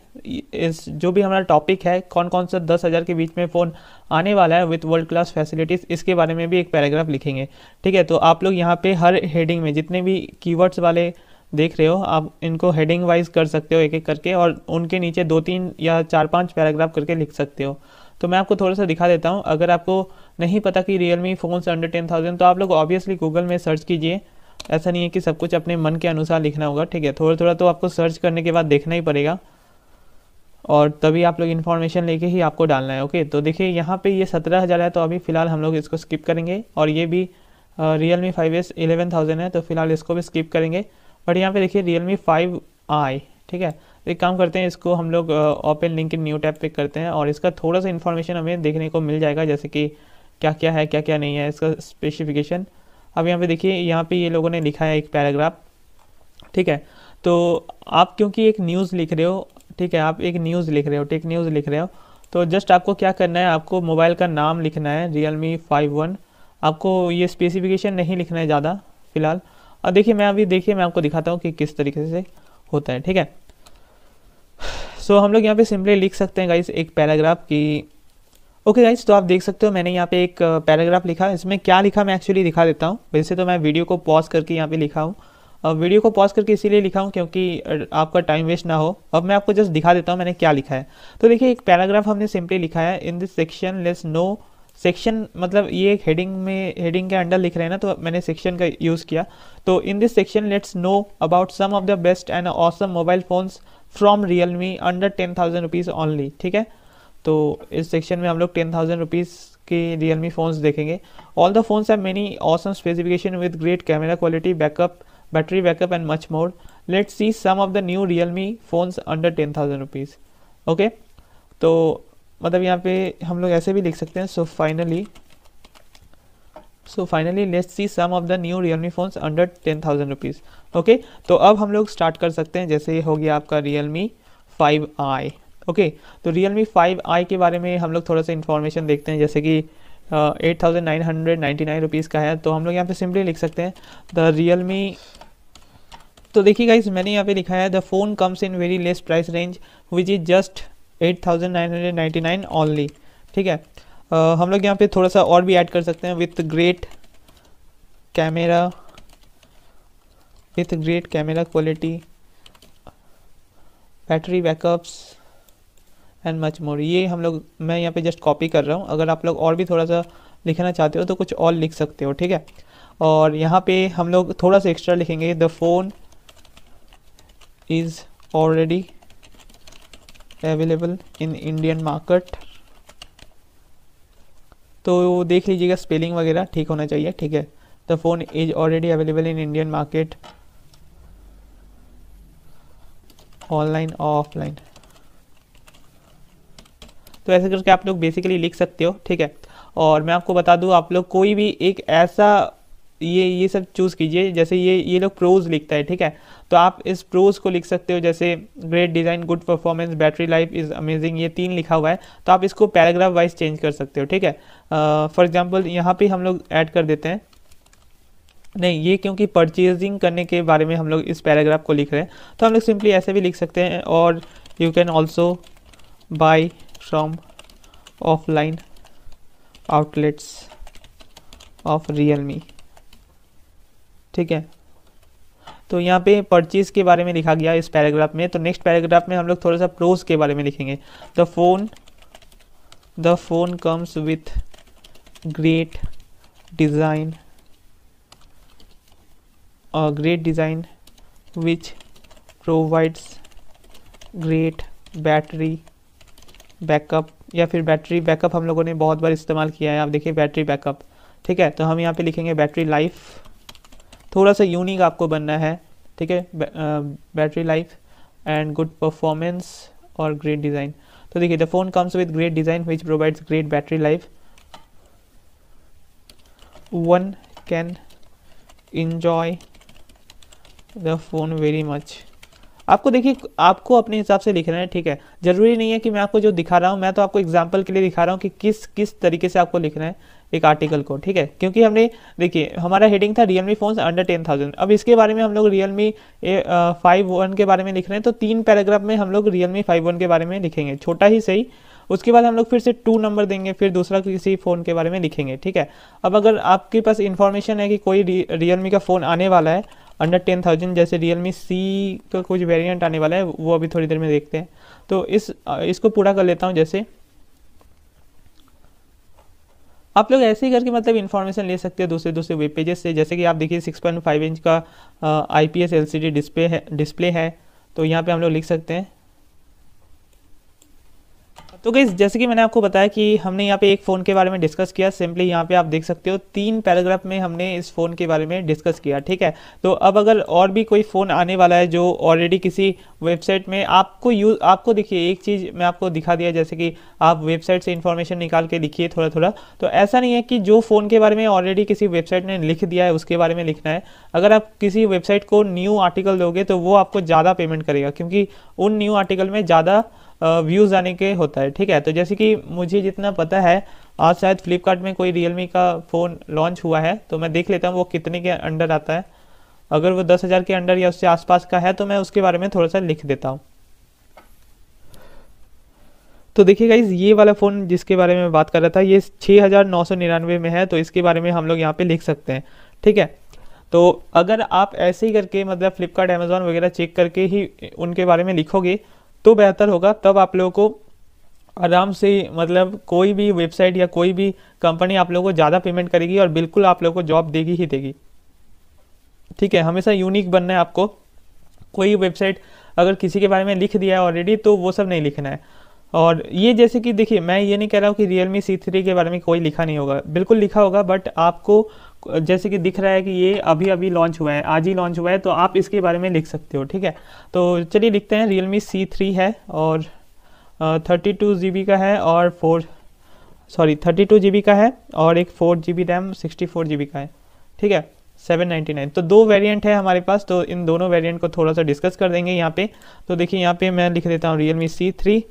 [SPEAKER 3] इस जो भी हमारा टॉपिक है, कौन कौन सा 10,000 के बीच में फ़ोन आने वाला है विथ वर्ल्ड क्लास फैसिलिटीज़, इसके बारे में भी एक पैराग्राफ लिखेंगे, ठीक है। तो आप लोग यहाँ पे हर हेडिंग में जितने भी कीवर्ड्स वाले देख रहे हो, आप इनको हेडिंग वाइज कर सकते हो एक एक करके, और उनके नीचे 2-3 या 4-5 पैराग्राफ करके लिख सकते हो। तो मैं आपको थोड़ा सा दिखा देता हूँ। अगर आपको नहीं पता कि रियलमी फ़ोन्स अंडर 10,000, तो आप लोग ऑब्वियसली गूगल में सर्च कीजिए। ऐसा नहीं है कि सब कुछ अपने मन के अनुसार लिखना होगा, ठीक है। थोड़ा थोड़ा तो आपको सर्च करने के बाद देखना ही पड़ेगा, और तभी आप लोग इन्फॉर्मेशन लेके ही आपको डालना है। ओके, तो देखिए यहाँ पे ये 17,000 है, तो अभी फ़िलहाल हम लोग इसको स्किप करेंगे। और ये भी रियलमी 5S 11,000 है, तो फिलहाल इसको भी स्किप करेंगे। बट यहाँ पे देखिए रियलमी 5i, ठीक है। तो एक काम करते हैं, इसको हम लोग open link in new tab पे करते हैं, और इसका थोड़ा सा इन्फॉर्मेशन हमें देखने को मिल जाएगा, जैसे कि क्या क्या है, क्या क्या नहीं है, इसका स्पेसिफिकेशन। अब यहाँ पे देखिए, यहाँ पे ये लोगों ने लिखा है एक पैराग्राफ, ठीक है। तो आप क्योंकि एक न्यूज़ लिख रहे हो, ठीक है, आप एक न्यूज़ लिख रहे हो, टेक न्यूज़ लिख रहे हो, तो जस्ट आपको क्या करना है, आपको मोबाइल का नाम लिखना है, रियलमी 5 आपको ये स्पेसिफिकेशन नहीं लिखना है ज़्यादा फिलहाल। और देखिए, मैं आपको दिखाता हूँ कि किस तरीके से होता है, ठीक है। सो हम लोग यहाँ पे सिंपली लिख सकते हैं गाइस एक पैराग्राफ की। ओके गाइस, तो आप देख सकते हो मैंने यहाँ पे एक पैराग्राफ लिखा। इसमें क्या लिखा मैं एक्चुअली दिखा देता हूँ। वैसे तो मैं वीडियो को पॉज करके यहाँ पे लिखा हूँ, वीडियो को पॉज करके इसीलिए लिखा हूँ क्योंकि आपका टाइम वेस्ट ना हो। अब मैं आपको जस्ट दिखा देता हूँ मैंने क्या लिखा है। तो देखिए, एक पैराग्राफ हमने सिंपली लिखा है, इन this section let's no. Section मतलब ये एक हेडिंग के अंडर लिख रहे हैं ना, तो मैंने सेक्शन का यूज़ किया। तो in this section let's know about some of the best and awesome mobile phones from Realme under 10,000 rupees only, ठीक है। तो इस सेक्शन में हम लोग 10,000 रुपीज़ के रियलमी फ़ोन्स देखेंगे। All the phones have many awesome specification with great camera quality, battery backup and much more. Let's see some of the new Realme phones under 10,000 rupees. Okay, तो मतलब यहाँ पे हम लोग ऐसे भी लिख सकते हैं, so finally let's see some of the new Realme phones under 10,000 rupees. Okay, तो अब हम लोग स्टार्ट कर सकते हैं। जैसे हो गया आपका रियलमी 5i। ओके, तो रियलमी 5i के बारे में हम लोग थोड़ा सा इन्फॉर्मेशन देखते हैं। जैसे कि 8,999 रुपीज़ का है, तो हम लोग यहाँ पे सिंपली लिख सकते हैं द रियलमी। तो देखिए गाइस, मैंने यहाँ पे लिखा है the phone comes in very less price range which is just 8,999 only, ठीक है। हम लोग यहाँ पे थोड़ा सा और भी ऐड कर सकते हैं, with great camera quality, battery backups and much मोर। ये मैं यहाँ पे जस्ट कॉपी कर रहा हूँ। अगर आप लोग और भी थोड़ा सा लिखना चाहते हो तो कुछ और लिख सकते हो, ठीक है। और यहाँ पे हम लोग थोड़ा सा एक्स्ट्रा लिखेंगे, the phone is already available in Indian market. तो देख लीजिएगा, स्पेलिंग वगैरह ठीक होना चाहिए, ठीक है। The phone is already available in Indian market, online offline. तो ऐसे करके आप लोग बेसिकली लिख सकते हो, ठीक है। और मैं आपको बता दूं, आप लोग कोई भी एक ऐसा ये सब चूज़ कीजिए। जैसे ये लोग प्रोज लिखता है, ठीक है, तो आप इस प्रोज को लिख सकते हो। जैसे great design, good performance, battery life is amazing, ये 3 लिखा हुआ है, तो आप इसको पैराग्राफ वाइज चेंज कर सकते हो, ठीक है। फॉर एग्जांपल यहाँ पे हम लोग ऐड कर देते हैं, नहीं ये क्योंकि परचेजिंग करने के बारे में हम लोग इस पैराग्राफ को लिख रहे हैं, तो हम लोग सिंपली ऐसे भी लिख सकते हैं। और you can also buy from offline outlets of Realme, ठीक है। तो यहाँ पे परचेज के बारे में लिखा गया इस पैराग्राफ में। तो नेक्स्ट पैराग्राफ में हम लोग थोड़ा सा प्रोज के बारे में लिखेंगे। The phone comes with great design which provides great battery backup, या फिर बैटरी बैकअप हम लोगों ने बहुत बार इस्तेमाल किया है, आप देखिए बैटरी बैकअप, ठीक है। तो हम यहाँ पे लिखेंगे बैटरी लाइफ, थोड़ा सा यूनिक आपको बनना है, ठीक है। Battery life and good performance और ग्रेट डिज़ाइन। तो देखिए, the phone comes with great design which provides great battery life, one can enjoy the phone very much. आपको देखिए, आपको अपने हिसाब से लिखना है, ठीक है। ज़रूरी नहीं है कि मैं आपको जो दिखा रहा हूँ, मैं तो आपको एग्जांपल के लिए दिखा रहा हूँ कि किस तरीके से आपको लिखना है एक आर्टिकल को, ठीक है। क्योंकि हमने देखिए, हमारा हेडिंग था रियलमी फ़ोन्स अंडर 10,000। अब इसके बारे में हम लोग रियलमी 5 के बारे में लिख रहे हैं, तो 3 पैराग्राफ में हम लोग रियलमी 5 के बारे में लिखेंगे, छोटा ही सही। उसके बाद हम लोग फिर से 2 नंबर देंगे, फिर दूसरा किसी फ़ोन के बारे में लिखेंगे, ठीक है। अब अगर आपके पास इन्फॉर्मेशन है कि कोई रियलमी का फ़ोन आने वाला है अंडर 10,000, जैसे रियलमी सी का कुछ वेरिएंट आने वाला है, वो अभी थोड़ी देर में देखते हैं। तो इसको पूरा कर लेता हूँ। जैसे आप लोग ऐसे ही करके मतलब इन्फॉर्मेशन ले सकते हो दूसरे वेब पेजेस से। जैसे कि आप देखिए 6.5 इंच का IPS LCD डिस्प्ले है, तो यहाँ पे हम लोग लिख सकते हैं। तो गाइस, जैसे कि मैंने आपको बताया कि हमने यहाँ पे एक फ़ोन के बारे में डिस्कस किया। सिंपली यहाँ पे आप देख सकते हो 3 पैराग्राफ में हमने इस फ़ोन के बारे में डिस्कस किया, ठीक है। तो अब अगर और भी कोई फ़ोन आने वाला है जो ऑलरेडी किसी वेबसाइट में आपको देखिए, एक चीज़ मैं आपको दिखा दिया, जैसे कि आप वेबसाइट से इन्फॉर्मेशन निकाल के लिखिए थोड़ा थोड़ा। तो ऐसा नहीं है कि जो फ़ोन के बारे में ऑलरेडी किसी वेबसाइट ने लिख दिया है उसके बारे में लिखना है। अगर आप किसी वेबसाइट को न्यू आर्टिकल दोगे तो वो आपको ज़्यादा पेमेंट करेगा, क्योंकि उन न्यू आर्टिकल में ज़्यादा व्यूज़ आने के होता है, ठीक है। तो जैसे कि मुझे जितना पता है, आज शायद फ्लिपकार्ट में कोई रियलमी का फ़ोन लॉन्च हुआ है, तो मैं देख लेता हूँ वो कितने के अंडर आता है। अगर वो 10,000 के अंडर या उससे आसपास का है तो मैं उसके बारे में थोड़ा सा लिख देता हूँ। तो देखिए गाइस, ये वाला फ़ोन जिसके बारे में बात कर रहा था, ये 6,999 में है, तो इसके बारे में हम लोग यहाँ पे लिख सकते हैं, ठीक है। तो अगर आप ऐसे ही करके मतलब फ्लिपकार्ट, अमेज़ॉन वगैरह चेक करके ही उनके बारे में लिखोगे तो बेहतर होगा। तब आप लोगों को आराम से मतलब कोई भी वेबसाइट या कोई भी कंपनी आप लोगों को ज़्यादा पेमेंट करेगी और बिल्कुल आप लोगों को जॉब देगी ही देगी, ठीक है। हमेशा यूनिक बनना है आपको। कोई वेबसाइट अगर किसी के बारे में लिख दिया है ऑलरेडी तो वो सब नहीं लिखना है। और ये जैसे कि देखिए, मैं ये नहीं कह रहा हूँ कि रियलमी C3 के बारे में कोई लिखा नहीं होगा, बिल्कुल लिखा होगा, बट आपको जैसे कि दिख रहा है कि ये अभी लॉन्च हुआ है, आज ही लॉन्च हुआ है, तो आप इसके बारे में लिख सकते हो, ठीक है। तो चलिए लिखते हैं, रियलमी C3 है और 32 GB का है और 32 GB का है और एक 4 GB रैम 64 GB का है, ठीक है। 799। तो 2 वेरिएंट है हमारे पास, तो इन दोनों वेरिएंट को थोड़ा सा डिस्कस कर देंगे यहाँ पे। तो देखिए, यहाँ पे मैं लिख देता हूँ रियलमी C3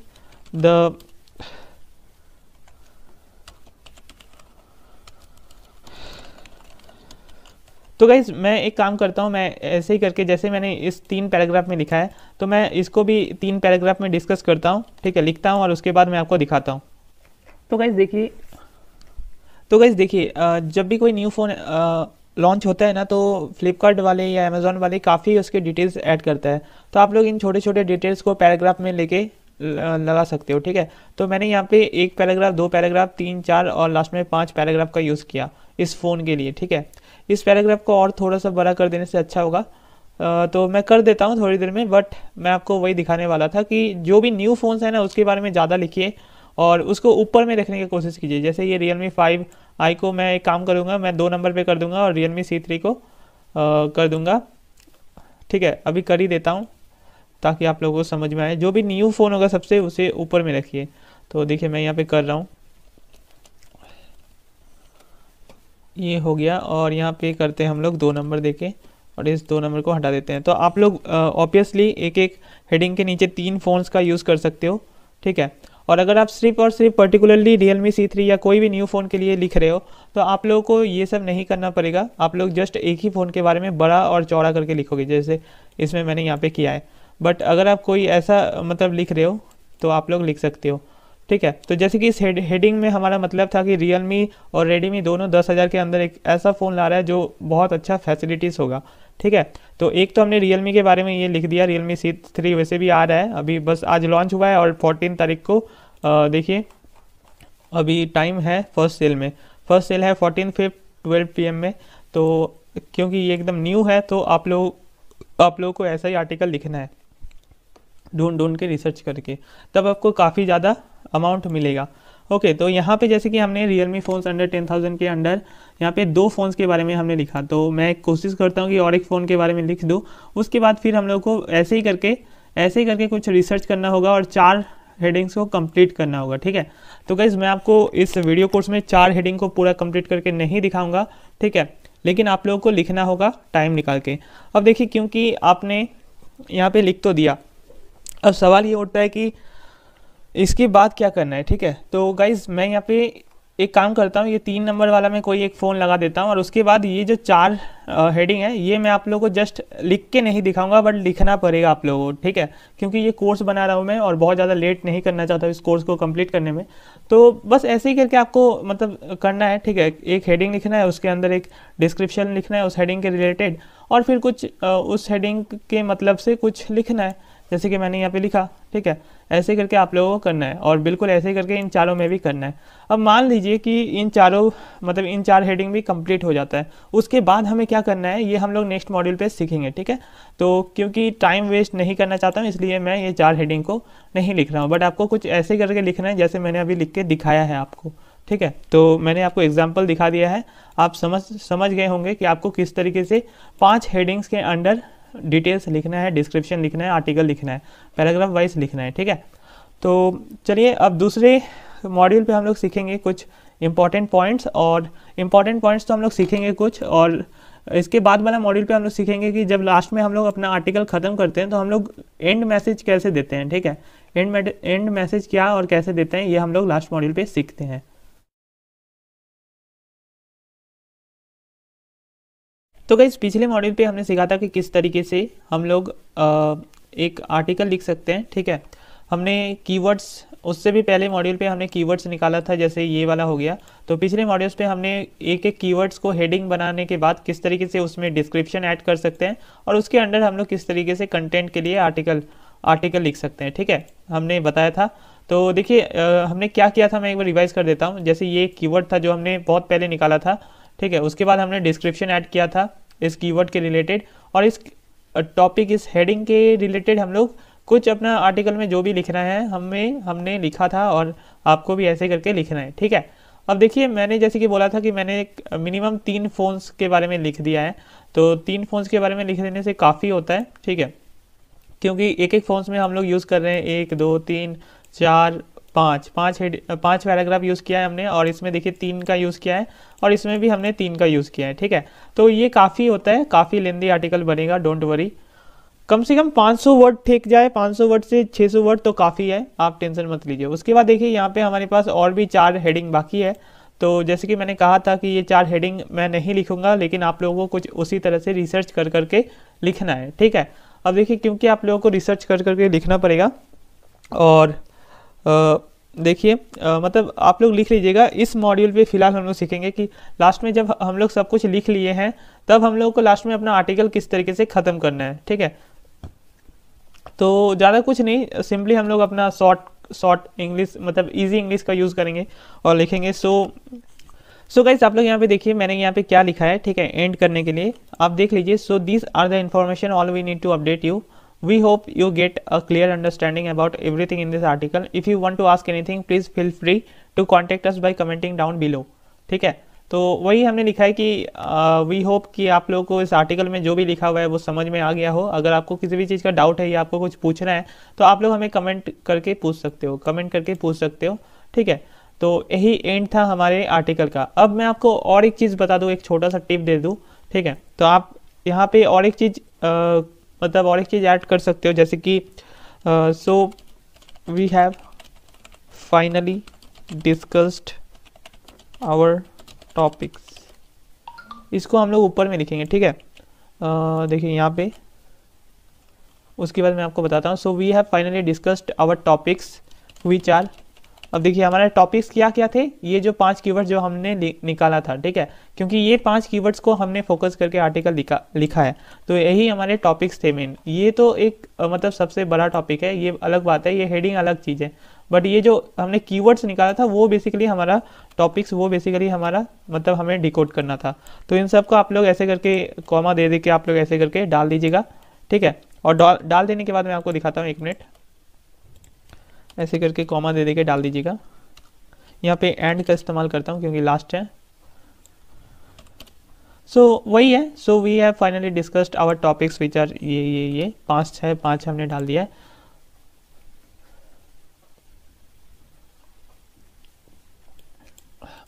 [SPEAKER 3] तो गाइज, मैं एक काम करता हूँ, मैं ऐसे ही करके जैसे मैंने इस 3 पैराग्राफ में लिखा है, तो मैं इसको भी 3 पैराग्राफ में डिस्कस करता हूँ, ठीक है, लिखता हूँ और उसके बाद मैं आपको दिखाता हूँ। तो गाइज देखिए, जब भी कोई न्यू फ़ोन लॉन्च होता है ना, तो फ्लिपकार्ट वाले या अमेज़ॉन वाले काफ़ी उसके डिटेल्स ऐड करता है। तो आप लोग इन छोटे छोटे डिटेल्स को पैराग्राफ में लेके लगा सकते हो, ठीक है। तो मैंने यहाँ पे 1 पैराग्राफ, 2 पैराग्राफ, 3, 4 और लास्ट में 5 पैराग्राफ का यूज़ किया इस फ़ोन के लिए, ठीक है। इस पैराग्राफ को और थोड़ा सा बड़ा कर देने से अच्छा होगा, तो मैं कर देता हूँ थोड़ी देर में। बट मैं आपको वही दिखाने वाला था कि जो भी न्यू फ़ोन्स है ना, उसके बारे में ज़्यादा लिखिए और उसको ऊपर में रखने की कोशिश कीजिए। जैसे ये रियलमी 5i को मैं एक काम करूँगा, मैं 2 नंबर पे कर दूँगा और रियलमी C3 को कर दूँगा, ठीक है। अभी कर ही देता हूँ ताकि आप लोगों को समझ में आए। जो भी न्यू फ़ोन होगा सबसे उसे ऊपर में रखिए। तो देखिए, मैं यहाँ पे कर रहा हूँ। ये हो गया, और यहाँ पे करते हैं हम लोग 2 नंबर देके, और इस 2 नंबर को हटा देते हैं। तो आप लोग ऑब्वियसली एक एक हेडिंग के नीचे 3 फ़ोन्स का यूज़ कर सकते हो, ठीक है। और अगर आप सिर्फ और सिर्फ पर्टिकुलरली Realme C3 या कोई भी न्यू फ़ोन के लिए लिख रहे हो तो आप लोगों को ये सब नहीं करना पड़ेगा। आप लोग जस्ट एक ही फ़ोन के बारे में बड़ा और चौड़ा करके लिखोगे, जैसे इसमें मैंने यहाँ पे किया है। बट अगर आप कोई ऐसा मतलब लिख रहे हो तो आप लोग लिख सकते हो, ठीक है। तो जैसे कि इस हेडिंग में हमारा मतलब था कि Realme और Redmi दोनों 10,000 के अंदर एक ऐसा फ़ोन ला रहा है जो बहुत अच्छा फैसिलिटीज़ होगा, ठीक है। तो एक तो हमने Realme के बारे में ये लिख दिया। Realme C3 वैसे भी आ रहा है, अभी बस आज लॉन्च हुआ है, और 14 तारीख को देखिए अभी टाइम है फर्स्ट सेल में। फर्स्ट सेल है 14 5 12 PM में। तो क्योंकि ये एकदम न्यू है तो आप लोगों को ऐसा ही आर्टिकल लिखना है, ढूंढ के रिसर्च करके, तब आपको काफ़ी ज़्यादा अमाउंट मिलेगा। ओके, तो यहाँ पे जैसे कि हमने Realme फ़ोन्स अंडर 10,000 के अंडर यहाँ पे 2 फ़ोन्स के बारे में हमने लिखा, तो मैं कोशिश करता हूँ कि और एक फ़ोन के बारे में लिख दूँ। उसके बाद फिर हम लोग को ऐसे ही करके कुछ रिसर्च करना होगा और 4 हेडिंग्स को कंप्लीट करना होगा, ठीक है। तो गाइज़ मैं आपको इस वीडियो कोर्स में 4 हेडिंग को पूरा कंप्लीट करके नहीं दिखाऊंगा, ठीक है, लेकिन आप लोगों को लिखना होगा टाइम निकाल के। अब देखिए, क्योंकि आपने यहाँ पे लिख तो दिया, अब सवाल ये उठता है कि इसके बाद क्या करना है, ठीक है। तो गाइज़ मैं यहाँ पे एक काम करता हूँ, ये 3 नंबर वाला मैं कोई एक फ़ोन लगा देता हूँ, और उसके बाद ये जो 4 हेडिंग है ये मैं आप लोगों को जस्ट लिख के नहीं दिखाऊंगा, बट लिखना पड़ेगा आप लोगों को, ठीक है। क्योंकि ये कोर्स बना रहा हूँ मैं और बहुत ज़्यादा लेट नहीं करना चाहता इस कोर्स को कंप्लीट करने में। तो बस ऐसे ही करके आपको मतलब करना है, ठीक है। एक हेडिंग लिखना है, उसके अंदर एक डिस्क्रिप्शन लिखना है उस हेडिंग के रिलेटेड, और फिर कुछ उस हेडिंग के मतलब से कुछ लिखना है, जैसे कि मैंने यहाँ पे लिखा, ठीक है। ऐसे करके आप लोगों को करना है, और बिल्कुल ऐसे ही करके इन चारों में भी करना है। अब मान लीजिए कि इन 4 हेडिंग भी कंप्लीट हो जाता है, उसके बाद हमें क्या करना है ये हम लोग नेक्स्ट मॉड्यूल पे सीखेंगे, ठीक है। तो क्योंकि टाइम वेस्ट नहीं करना चाहता हूँ इसलिए मैं ये 4 हेडिंग को नहीं लिख रहा हूँ, बट आपको कुछ ऐसे करके लिखना है जैसे मैंने अभी लिख के दिखाया है आपको, ठीक है। तो मैंने आपको एग्जाम्पल दिखा दिया है, आप समझ गए होंगे कि आपको किस तरीके से 5 हेडिंग्स के अंडर डिटेल्स लिखना है, डिस्क्रिप्शन लिखना है, आर्टिकल लिखना है, पैराग्राफ वाइज लिखना है, ठीक है। तो चलिए अब दूसरे मॉड्यूल पे हम लोग सीखेंगे कुछ इंपॉर्टेंट पॉइंट्स, और इंपॉर्टेंट पॉइंट्स तो हम लोग सीखेंगे कुछ, और इसके बाद वाला मॉड्यूल पे हम लोग सीखेंगे कि जब लास्ट में हम लोग अपना आर्टिकल ख़त्म करते हैं तो हम लोग एंड मैसेज कैसे देते हैं, ठीक है। एंड मैसेज क्या और कैसे देते हैं ये हम लोग लास्ट मॉड्यूल पे सीखते हैं। तो गाइस पिछले मॉड्यूल पे हमने सीखा था कि किस तरीके से हम लोग एक आर्टिकल लिख सकते हैं, ठीक है। हमने कीवर्ड्स, उससे भी पहले मॉड्यूल पे हमने कीवर्ड्स निकाला था, जैसे ये वाला हो गया। तो पिछले मॉड्यूल्स पे हमने एक एक कीवर्ड्स को हेडिंग बनाने के बाद किस तरीके से उसमें डिस्क्रिप्शन ऐड कर सकते हैं, और उसके अंडर हम लोग किस तरीके से कंटेंट के लिए आर्टिकल लिख सकते हैं, ठीक है, हमने बताया था। तो देखिए हमने क्या किया था, मैं एक बार रिवाइज कर देता हूँ। जैसे ये कीवर्ड था जो हमने बहुत पहले निकाला था, ठीक है। उसके बाद हमने डिस्क्रिप्शन ऐड किया था इस कीवर्ड के रिलेटेड, और इस टॉपिक, इस हेडिंग के रिलेटेड हम लोग कुछ अपना आर्टिकल में जो भी लिखना है हमने लिखा था, और आपको भी ऐसे करके लिखना है, ठीक है। अब देखिए मैंने जैसे कि बोला था कि मैंने मिनिमम 3 फ़ोन्स के बारे में लिख दिया है, तो 3 फ़ोन्स के बारे में लिख देने से काफ़ी होता है, ठीक है। क्योंकि एक एक फ़ोन्स में हम लोग यूज़ कर रहे हैं 1 2 3 4 5 पैराग्राफ यूज़ किया है हमने, और इसमें देखिए 3 का यूज़ किया है, और इसमें भी हमने 3 का यूज़ किया है, ठीक है। तो ये काफ़ी होता है, काफ़ी लेंदी आर्टिकल बनेगा, डोंट वरी। कम से कम 500 वर्ड ठीक जाए, 500 वर्ड से 600 वर्ड तो काफ़ी है, आप टेंशन मत लीजिए। उसके बाद देखिए यहाँ पे हमारे पास और भी 4 हेडिंग बाकी है। तो जैसे कि मैंने कहा था कि ये 4 हेडिंग मैं नहीं लिखूंगा, लेकिन आप लोगों को कुछ उसी तरह से रिसर्च कर करके लिखना है, ठीक है। अब देखिए क्योंकि आप लोगों को रिसर्च कर करके लिखना पड़ेगा, और देखिए मतलब आप लोग लिख लीजिएगा। इस मॉड्यूल पे फिलहाल हम लोग सीखेंगे कि लास्ट में जब हम लोग सब कुछ लिख लिए हैं तब हम लोग को लास्ट में अपना आर्टिकल किस तरीके से ख़त्म करना है, ठीक है। तो ज़्यादा कुछ नहीं, सिंपली हम लोग अपना शॉर्ट इंग्लिश, मतलब इजी इंग्लिश का यूज़ करेंगे और लिखेंगे। सो गाइस आप लोग यहाँ पे देखिए मैंने यहाँ पे क्या लिखा है, ठीक है, एंड करने के लिए आप देख लीजिए। So this are the information all we need to update you. We hope you get a clear understanding about everything in this article. If you want to ask anything, please feel free to contact us by commenting down below. ठीक है, तो वही हमने लिखा है कि we hope कि आप लोगों को इस आर्टिकल में जो भी लिखा हुआ है वो समझ में आ गया हो। अगर आपको किसी भी चीज़ का डाउट है या आपको कुछ पूछना है तो आप लोग हमें कमेंट करके पूछ सकते हो, ठीक है। तो यही एंड था हमारे आर्टिकल का। अब मैं आपको और एक चीज़ बता दूँ, एक छोटा सा टिप दे दूँ, ठीक है। तो आप यहाँ पे और एक चीज़ मतलब और एक चीज़ ऐड कर सकते हो, जैसे कि so we have finally discussed our topics, इसको हम लोग ऊपर में लिखेंगे, ठीक है। देखिए यहाँ पे, उसके बाद मैं आपको बताता हूँ। So we have finally discussed our topics which are, अब देखिए हमारे टॉपिक्स क्या क्या थे, ये जो 5 कीवर्ड जो हमने निकाला था, ठीक है, क्योंकि ये 5 कीवर्ड्स को हमने फोकस करके आर्टिकल लिखा है, तो यही हमारे टॉपिक्स थे मेन। ये तो एक मतलब सबसे बड़ा टॉपिक है, ये अलग बात है, ये हेडिंग अलग चीज़ है, बट ये जो हमने कीवर्ड्स निकाला था वो बेसिकली हमारा टॉपिक्स, वो बेसिकली हमारा मतलब हमें डिकोड करना था। तो इन सब को आप लोग ऐसे करके कॉमा दे के आप लोग ऐसे करके डाल दीजिएगा, ठीक है। और डाल देने के बाद मैं आपको दिखाता हूँ, 1 मिनट, ऐसे करके कॉमा दे के डाल दीजिएगा। यहाँ पे एंड का इस्तेमाल करता हूँ क्योंकि लास्ट है। सो वही है, so we have finally discussed our topics which are ये 5 हमने डाल दिया है।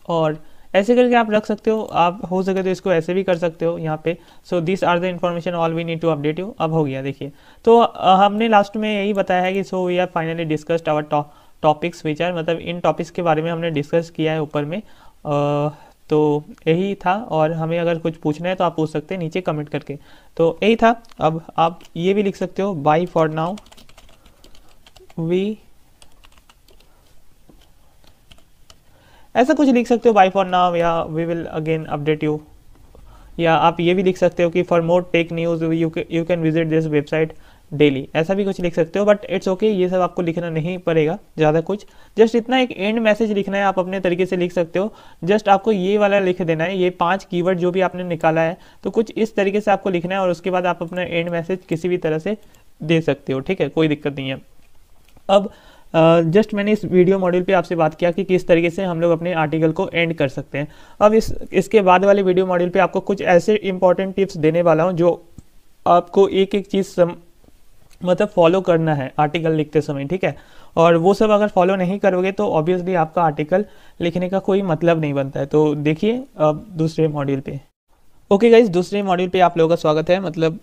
[SPEAKER 3] और ऐसे करके आप रख सकते हो, आप हो सके तो इसको ऐसे भी कर सकते हो यहाँ पे। So this are the information all we need to update you. अब हो गया, देखिए। तो हमने लास्ट में यही बताया है कि so we have finally discussed our topics which are, मतलब इन टॉपिक्स के बारे में हमने डिस्कस किया है ऊपर में। तो यही था, और हमें अगर कुछ पूछना है तो आप पूछ सकते हैं नीचे कमेंट करके। तो यही था। अब आप ये भी लिख सकते हो, बाय फॉर नाउ वी, ऐसा कुछ लिख सकते हो, बाय फॉर नाउ, या we will again update you, या आप ये भी लिख सकते हो कि for more tech news you can visit this website daily, ऐसा भी कुछ लिख सकते हो। बट इट्स ओके, ये सब आपको लिखना नहीं पड़ेगा ज़्यादा कुछ, जस्ट इतना एक एंड मैसेज लिखना है, आप अपने तरीके से लिख सकते हो। जस्ट आपको ये वाला लिख देना है, ये 5 कीवर्ड जो भी आपने निकाला है, तो कुछ इस तरीके से आपको लिखना है, और उसके बाद आप अपना एंड मैसेज किसी भी तरह से दे सकते हो, ठीक है, कोई दिक्कत नहीं है। अब जस्ट मैंने इस वीडियो मॉड्यूल पे आपसे बात किया कि किस तरीके से हम लोग अपने आर्टिकल को एंड कर सकते हैं। अब इसके बाद वाले वीडियो मॉड्यूल पे आपको कुछ ऐसे इंपॉर्टेंट टिप्स देने वाला हूँ जो आपको एक एक चीज़ मतलब फॉलो करना है आर्टिकल लिखते समय, ठीक है। और वो सब अगर फॉलो नहीं करोगे तो ऑब्वियसली आपका आर्टिकल लिखने का कोई मतलब नहीं बनता है। तो देखिए अब दूसरे मॉड्यूल पे। ओके गाइज, दूसरे मॉड्यूल पे आप लोगों का स्वागत है, मतलब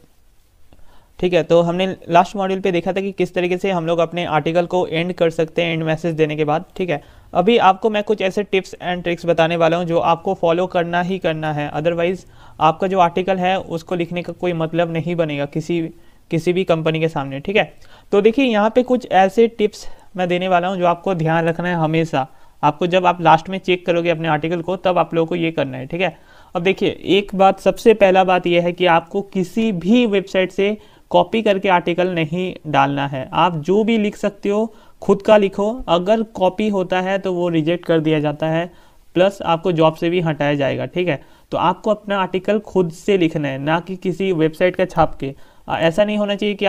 [SPEAKER 3] ठीक है। तो हमने लास्ट मॉड्यूल पे देखा था कि किस तरीके से हम लोग अपने आर्टिकल को एंड कर सकते हैं, एंड मैसेज देने के बाद, ठीक है। अभी आपको मैं कुछ ऐसे टिप्स एंड ट्रिक्स बताने वाला हूं जो आपको फॉलो करना ही करना है, अदरवाइज आपका जो आर्टिकल है उसको लिखने का कोई मतलब नहीं बनेगा किसी भी कंपनी के सामने, ठीक है। तो देखिए यहाँ पे कुछ ऐसे टिप्स मैं देने वाला हूँ जो आपको ध्यान रखना है हमेशा। आपको जब आप लास्ट में चेक करोगे अपने आर्टिकल को, तब आप लोगों को ये करना है, ठीक है। अब देखिए, एक बात, सबसे पहला बात यह है कि आपको किसी भी वेबसाइट से कॉपी करके आर्टिकल नहीं डालना है। आप जो भी लिख सकते हो खुद का लिखो, अगर कॉपी होता है तो वो रिजेक्ट कर दिया जाता है, प्लस आपको जॉब से भी हटाया जाएगा, ठीक है। तो आपको अपना आर्टिकल खुद से लिखना है, ना कि किसी वेबसाइट का छाप के। ऐसा नहीं होना चाहिए कि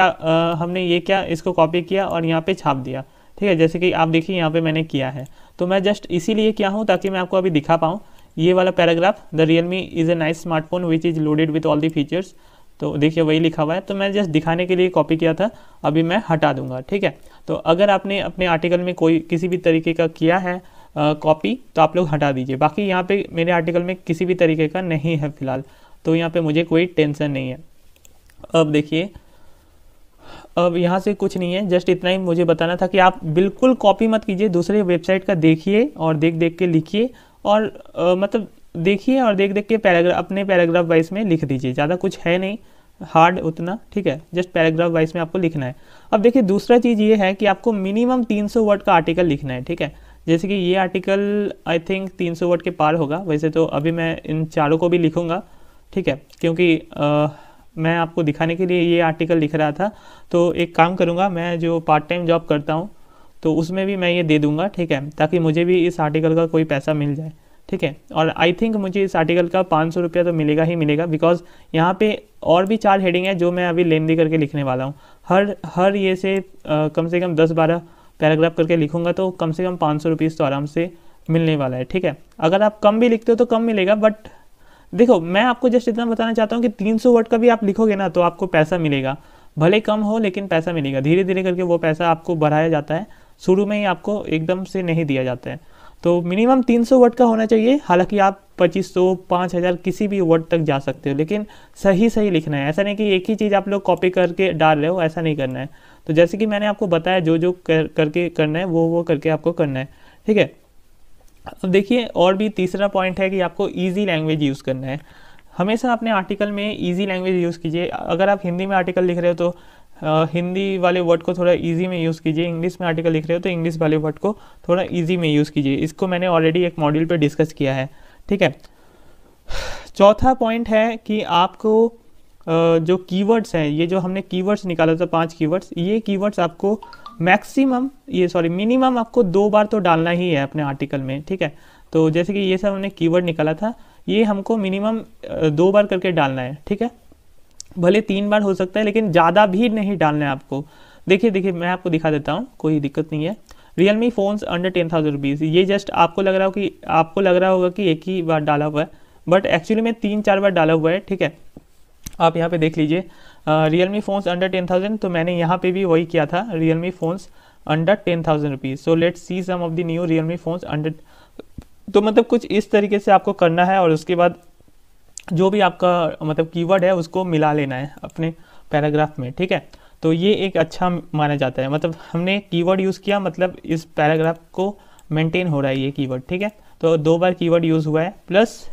[SPEAKER 3] हमने ये क्या इसको कॉपी किया और यहाँ पे छाप दिया, ठीक है। जैसे कि आप देखिए यहाँ पे मैंने किया है, तो मैं जस्ट इसीलिए किया हूँ ताकि मैं आपको अभी दिखा पाऊँ ये वाला paragraph, the Realme is a nice smartphone which is loaded with all the features. तो देखिए वही लिखा हुआ है, तो मैं जस्ट दिखाने के लिए कॉपी किया था, अभी मैं हटा दूंगा, ठीक है। तो अगर आपने अपने आर्टिकल में कोई किसी भी तरीके का किया है कॉपी, तो आप लोग हटा दीजिए। बाकी यहाँ पे मेरे आर्टिकल में किसी भी तरीके का नहीं है फिलहाल, तो यहाँ पे मुझे कोई टेंशन नहीं है। अब देखिए, अब यहाँ से कुछ नहीं है, जस्ट इतना ही मुझे बताना था कि आप बिल्कुल कॉपी मत कीजिए, दूसरे वेबसाइट का देखिए और देख के लिखिए, और मतलब देखिए और देख के पैराग्राफ अपने पैराग्राफ वाइज में लिख दीजिए। ज़्यादा कुछ है नहीं हार्ड उतना, ठीक है, जस्ट पैराग्राफ वाइज में आपको लिखना है। अब देखिए दूसरा चीज़ ये है कि आपको मिनिमम 300 वर्ड का आर्टिकल लिखना है, ठीक है। जैसे कि ये आर्टिकल आई थिंक 300 वर्ड के पार होगा, वैसे तो अभी मैं इन चारों को भी लिखूँगा, ठीक है, क्योंकि मैं आपको दिखाने के लिए ये आर्टिकल लिख रहा था। तो एक काम करूँगा, मैं जो पार्ट टाइम जॉब करता हूँ तो उसमें भी मैं ये दे दूँगा, ठीक है, ताकि मुझे भी इस आर्टिकल का कोई पैसा मिल जाए, ठीक है। और आई थिंक मुझे इस आर्टिकल का 500 रुपया तो मिलेगा ही मिलेगा, बिकॉज यहाँ पे और भी 4 हेडिंग है जो मैं अभी लेंदी करके लिखने वाला हूँ। हर ये से कम 10-12 पैराग्राफ करके लिखूँगा, तो कम से कम 500 रुपीज़ तो आराम से मिलने वाला है, ठीक है। अगर आप कम भी लिखते हो तो कम मिलेगा, बट देखो मैं आपको जस्ट इतना बताना चाहता हूँ कि 300 वर्ड का भी आप लिखोगे ना तो आपको पैसा मिलेगा, भले कम हो लेकिन पैसा मिलेगा। धीरे धीरे करके वो पैसा आपको बढ़ाया जाता है, शुरू में ही आपको एकदम से नहीं दिया जाता है। तो मिनिमम 300 वर्ड का होना चाहिए। हालांकि आप 2500 5000 किसी भी वर्ड तक जा सकते हो, लेकिन सही सही लिखना है। ऐसा नहीं कि एक ही चीज़ आप लोग कॉपी करके डाल रहे हो, ऐसा नहीं करना है। तो जैसे कि मैंने आपको बताया जो जो करके करना है वो करके आपको करना है, ठीक है। अब देखिए और भी तीसरा पॉइंट है कि आपको ईजी लैंग्वेज यूज़ करना है। हमेशा अपने आर्टिकल में ईजी लैंग्वेज यूज़ कीजिए। अगर आप हिंदी में आर्टिकल लिख रहे हो तो हिंदी वाले वर्ड को थोड़ा इजी में यूज़ कीजिए। इंग्लिश में आर्टिकल लिख रहे हो तो इंग्लिश वाले वर्ड को थोड़ा इजी में यूज़ कीजिए। इसको मैंने ऑलरेडी एक मॉड्यूल पे डिस्कस किया है, ठीक है। चौथा पॉइंट है कि आपको जो कीवर्ड्स हैं, ये जो हमने कीवर्ड्स निकाला था 5 कीवर्ड्स, ये कीवर्ड्स आपको मिनिमम आपको 2 बार तो डालना ही है अपने आर्टिकल में, ठीक है। तो जैसे कि ये सब हमने कीवर्ड निकाला था, ये हमको मिनिमम 2 बार करके डालना है, ठीक है। भले 3 बार हो सकता है, लेकिन ज़्यादा भी नहीं डालना है आपको। देखिए मैं आपको दिखा देता हूँ, कोई दिक्कत नहीं है। रियलमी फ़ोन्स अंडर 10,000 रुपीज़, ये जस्ट आपको लग रहा होगा कि एक ही बार डाला हुआ है, बट एक्चुअली में 3-4 बार डाला हुआ है, ठीक है। आप यहाँ पे देख लीजिए रियलमी फ़ोन्स अंडर 10,000, तो मैंने यहाँ पे भी वही किया था, Realme phones under 10,000 rupees. So let's see some of the new Realme phones under. तो मतलब कुछ इस तरीके से आपको करना है, और उसके बाद जो भी आपका मतलब कीवर्ड है उसको मिला लेना है अपने पैराग्राफ में, ठीक है। तो ये एक अच्छा माना जाता है, मतलब हमने कीवर्ड यूज़ किया, मतलब इस पैराग्राफ को मेंटेन हो रहा है ये कीवर्ड, ठीक है। तो 2 बार कीवर्ड यूज़ हुआ है, प्लस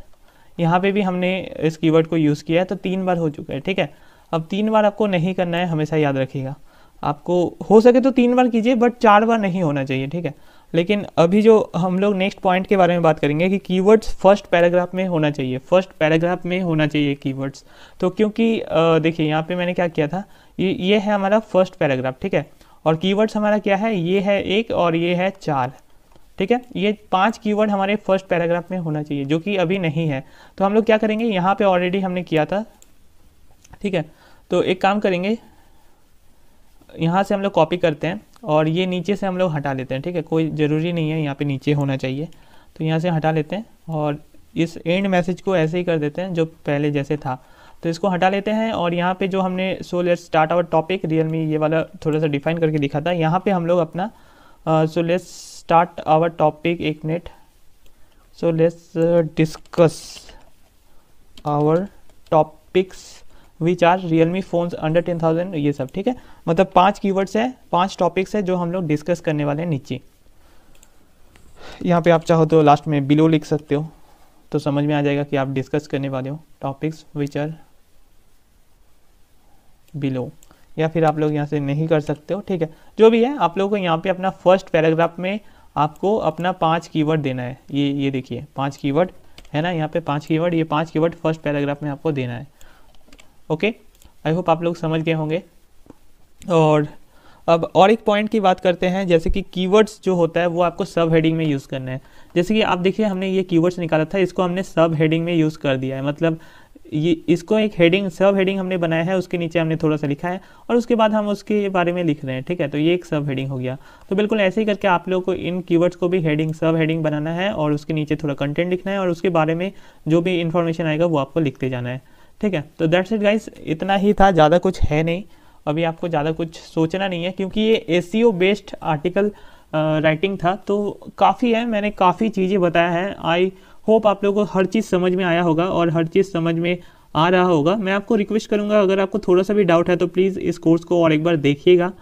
[SPEAKER 3] यहाँ पे भी हमने इस कीवर्ड को यूज़ किया है, तो 3 बार हो चुका है, ठीक है। अब 3 बार आपको नहीं करना है, हमेशा याद रखिएगा। आपको हो सके तो 3 बार कीजिए, बट 4 बार नहीं होना चाहिए, ठीक है। लेकिन अभी जो हम लोग नेक्स्ट पॉइंट के बारे में बात करेंगे कि कीवर्ड्स फर्स्ट पैराग्राफ में होना चाहिए, फर्स्ट पैराग्राफ में होना चाहिए कीवर्ड्स। तो क्योंकि देखिए यहाँ पे मैंने क्या किया था, ये है हमारा फर्स्ट पैराग्राफ, ठीक है। और कीवर्ड्स हमारा क्या है, ये है 1 और ये है 4, ठीक है। ये 5 कीवर्ड हमारे फर्स्ट पैराग्राफ में होना चाहिए, जो कि अभी नहीं है। तो हम लोग क्या करेंगे, यहाँ पे ऑलरेडी हमने किया था, ठीक है। तो एक काम करेंगे, यहाँ से हम लोग कॉपी करते हैं और ये नीचे से हम लोग हटा लेते हैं, ठीक है। कोई ज़रूरी नहीं है यहाँ पे नीचे होना चाहिए, तो यहाँ से हटा लेते हैं और इस एंड मैसेज को ऐसे ही कर देते हैं जो पहले जैसे था। तो इसको हटा लेते हैं और यहाँ पे जो हमने so let's start our topic, Realme ये वाला थोड़ा सा डिफाइन करके दिखा था, यहाँ पे हम लोग अपना so let's start our topic, 1 minute. So let's discuss our topics which are Realme phones under 10,000, ये सब, ठीक है। मतलब 5 कीवर्ड्स है, 5 टॉपिक्स है जो हम लोग डिस्कस करने वाले हैं नीचे। यहाँ पे आप चाहो तो लास्ट में बिलो लिख सकते हो, तो समझ में आ जाएगा कि आप डिस्कस करने वाले हो टॉपिक्स विच आर बिलो, या फिर आप लोग यहाँ से नहीं कर सकते हो, ठीक है। जो भी है आप लोगों को यहाँ पे अपना फर्स्ट पैराग्राफ में आपको अपना 5 कीवर्ड देना है। ये देखिए 5 कीवर्ड है ना, यहाँ पे 5 कीवर्ड, ये 5 कीवर्ड फर्स्ट पैराग्राफ में आपको देना है। ओके, आई होप आप लोग समझ गए होंगे। और अब और एक पॉइंट की बात करते हैं, जैसे कि कीवर्ड्स जो होता है वो आपको सब हेडिंग में यूज़ करना है। जैसे कि आप देखिए हमने ये कीवर्ड्स निकाला था, इसको हमने सब हेडिंग में यूज़ कर दिया है। मतलब ये इसको एक हेडिंग, सब हेडिंग हमने बनाया है, उसके नीचे हमने थोड़ा सा लिखा है और उसके बाद हम उसके बारे में लिख रहे हैं, ठीक है। तो ये एक सब हेडिंग हो गया। तो बिल्कुल ऐसे ही करके आप लोगों को इन कीवर्ड्स को भी हेडिंग, सब हेडिंग बनाना है और उसके नीचे थोड़ा कंटेंट लिखना है और उसके बारे में जो भी इन्फॉर्मेशन आएगा वो आपको लिखते जाना है, ठीक है। तो दैट्स इट गाइस, इतना ही था, ज़्यादा कुछ है नहीं। अभी आपको ज़्यादा कुछ सोचना नहीं है, क्योंकि ये SEO बेस्ड आर्टिकल राइटिंग था, तो काफ़ी है, मैंने काफ़ी चीज़ें बताया है। आई होप आप लोगों को हर चीज़ समझ में आया होगा और हर चीज़ समझ में आ रहा होगा। मैं आपको रिक्वेस्ट करूँगा, अगर आपको थोड़ा सा भी डाउट है तो प्लीज़ इस कोर्स को और एक बार देखिएगा